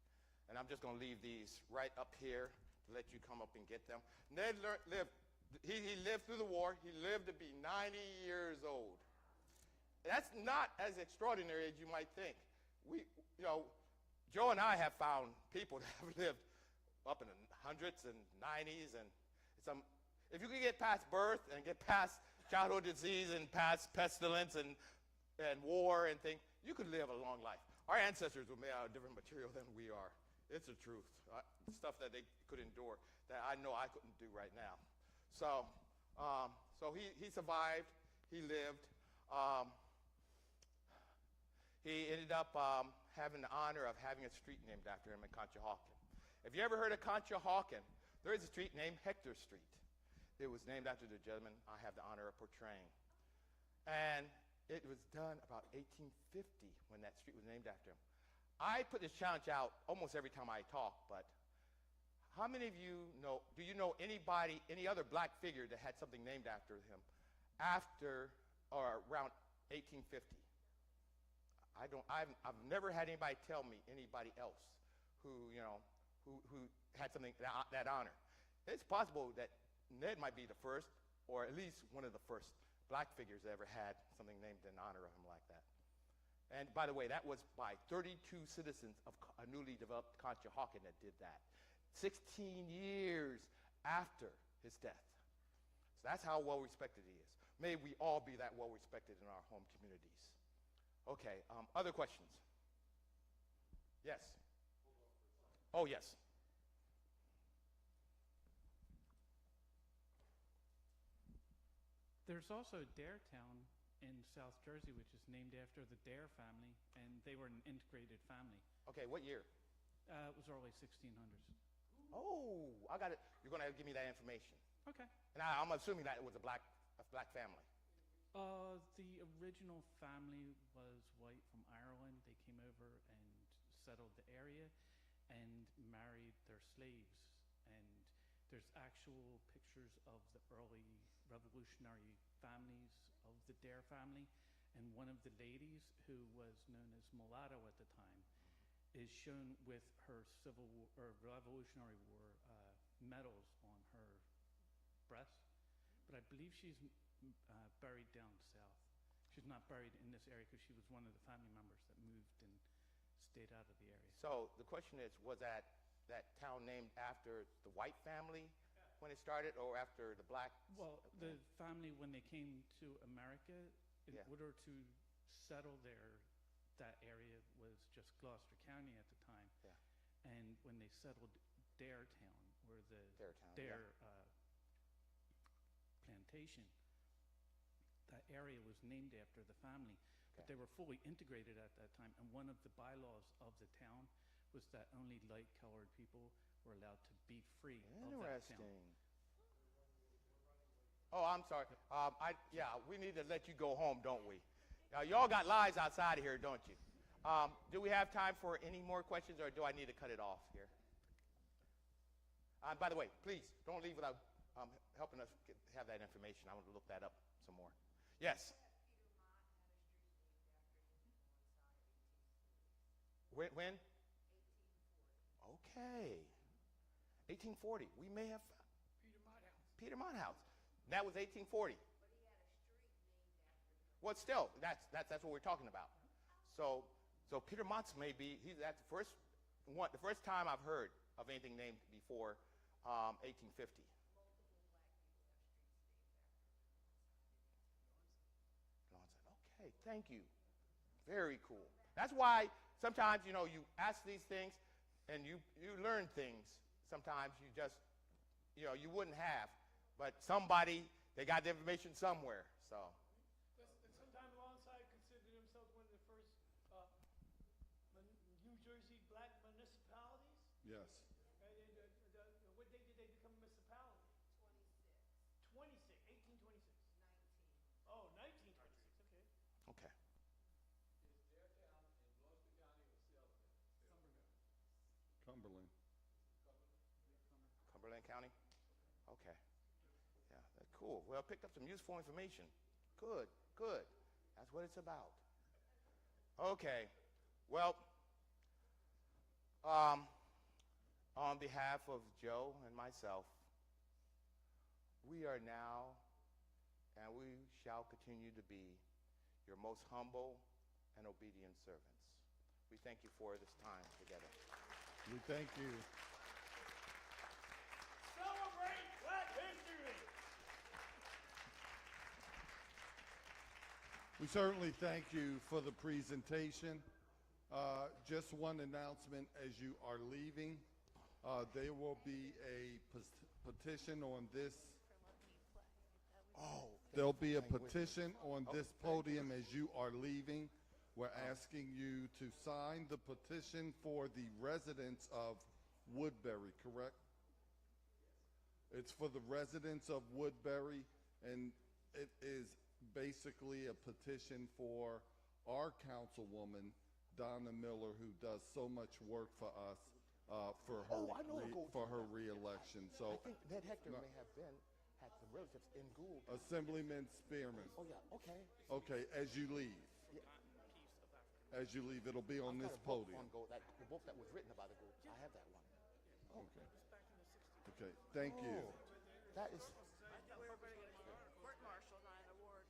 And I'm just going to leave these right up here to let you come up and get them. Ned lived. He lived through the war. He lived to be 90 years old. That's not as extraordinary as you might think. Joe and I have found people that have lived up in the hundreds and 90s, and if you can get past birth and get past childhood disease and past pestilence and war and things, you could live a long life. Our ancestors were made out of different material than we are. It's the truth. Stuff that they could endure that I know I couldn't do right now. So he survived. He lived. He ended up having the honor of having a street named after him in Conshohocken. If you ever heard of Conshohocken, there is a street named Hector Street. It was named after the gentleman I have the honor of portraying. And it was done about 1850 when that street was named after him. I put this challenge out almost every time I talk, but how many of you know, do you know anybody, any other black figure that had something named after him after or around 1850? I've never had anybody tell me anybody else who had something that honor. It's possible that Ned might be the first, or at least one of the first black figures that ever had something named in honor of him like that. And by the way, that was by 32 citizens of a newly developed Conshohocken that did that, 16 years after his death. So that's how well respected he is. May we all be that well respected in our home communities. Okay, other questions? Yes. Oh, yes. There's also Daretown in South Jersey, which is named after the Dare family, and they were an integrated family. Okay, what year? It was early 1600s. Oh, I got it. You're going to give me that information. Okay. And I'm assuming that it was a black family. The original family was white from Ireland. They came over and settled the area and married their slaves. And there's actual pictures of the early revolutionary families of the Dare family. And one of the ladies, who was known as Mulatto at the time, is shown with her Revolutionary War medals on her breast. But I believe she's buried down south. She's not buried in this area because she was one of the family members that moved and stayed out of the area. So the question is, was that town named after the white family when it started, or after the black? Well, the family, when they came to America, in order to settle there, that area was just Gloucester County at the time. Yeah. And when they settled Daretown, where the Dare plantation, that area was named after the family. Okay. But they were fully integrated at that time, and one of the bylaws of the town was that only light-colored people were allowed to be free of that town. Oh, I'm sorry. We need to let you go home, don't we? Y'all got lives outside of here, don't you? Do we have time for any more questions, or do I need to cut it off here? By the way, please, don't leave without helping us have that information. I want to look that up some more. Yes? When? 1840. Okay. 1840. We may have Peter Mott House. That was 1840. But he had a street named after him. Well, still, that's what we're talking about. So Peter Mott's that's the first one. The first time I've heard of anything named before 1850. Okay, thank you. Very cool. That's why sometimes, you ask these things and you learn things. Sometimes you just, you wouldn't have. But somebody, they got the information somewhere. So. Sometime alongside considered themselves one of the first New Jersey black municipalities? Yes. What date did they become a municipality? 1826. 19. Oh, 1926, okay. Okay. Is Daretown in Gloucester County or Salem? Cumberland. Cumberland County? Okay. Yeah, that's cool. Well, picked up some useful information. Good. That's what it's about. Okay. Well, on behalf of Joe and myself, we are now, and we shall continue to be, your most humble and obedient servants. We thank you for this time together. We thank you. Celebrate Black History! We certainly thank you for the presentation. Just one announcement as you are leaving. There will be a petition on this. Oh, There'll be a petition on this podium as you are leaving. We're asking you to sign the petition for the residents of Woodbury, correct? It's for the residents of Woodbury, and it is basically a petition for our councilwoman, Donna Miller, who does so much work for us for her reelection. So I think Ned Hector may have had some relatives in Gould. Assemblyman Spearman. Oh yeah, okay. Okay, as you leave. Yeah. As you leave, it'll be on I've this got a book podium. on Gould, the book that was written about the Gould. I have that one. Okay. Okay, thank you. Oh, that is. We're going to get a court martial, not an award.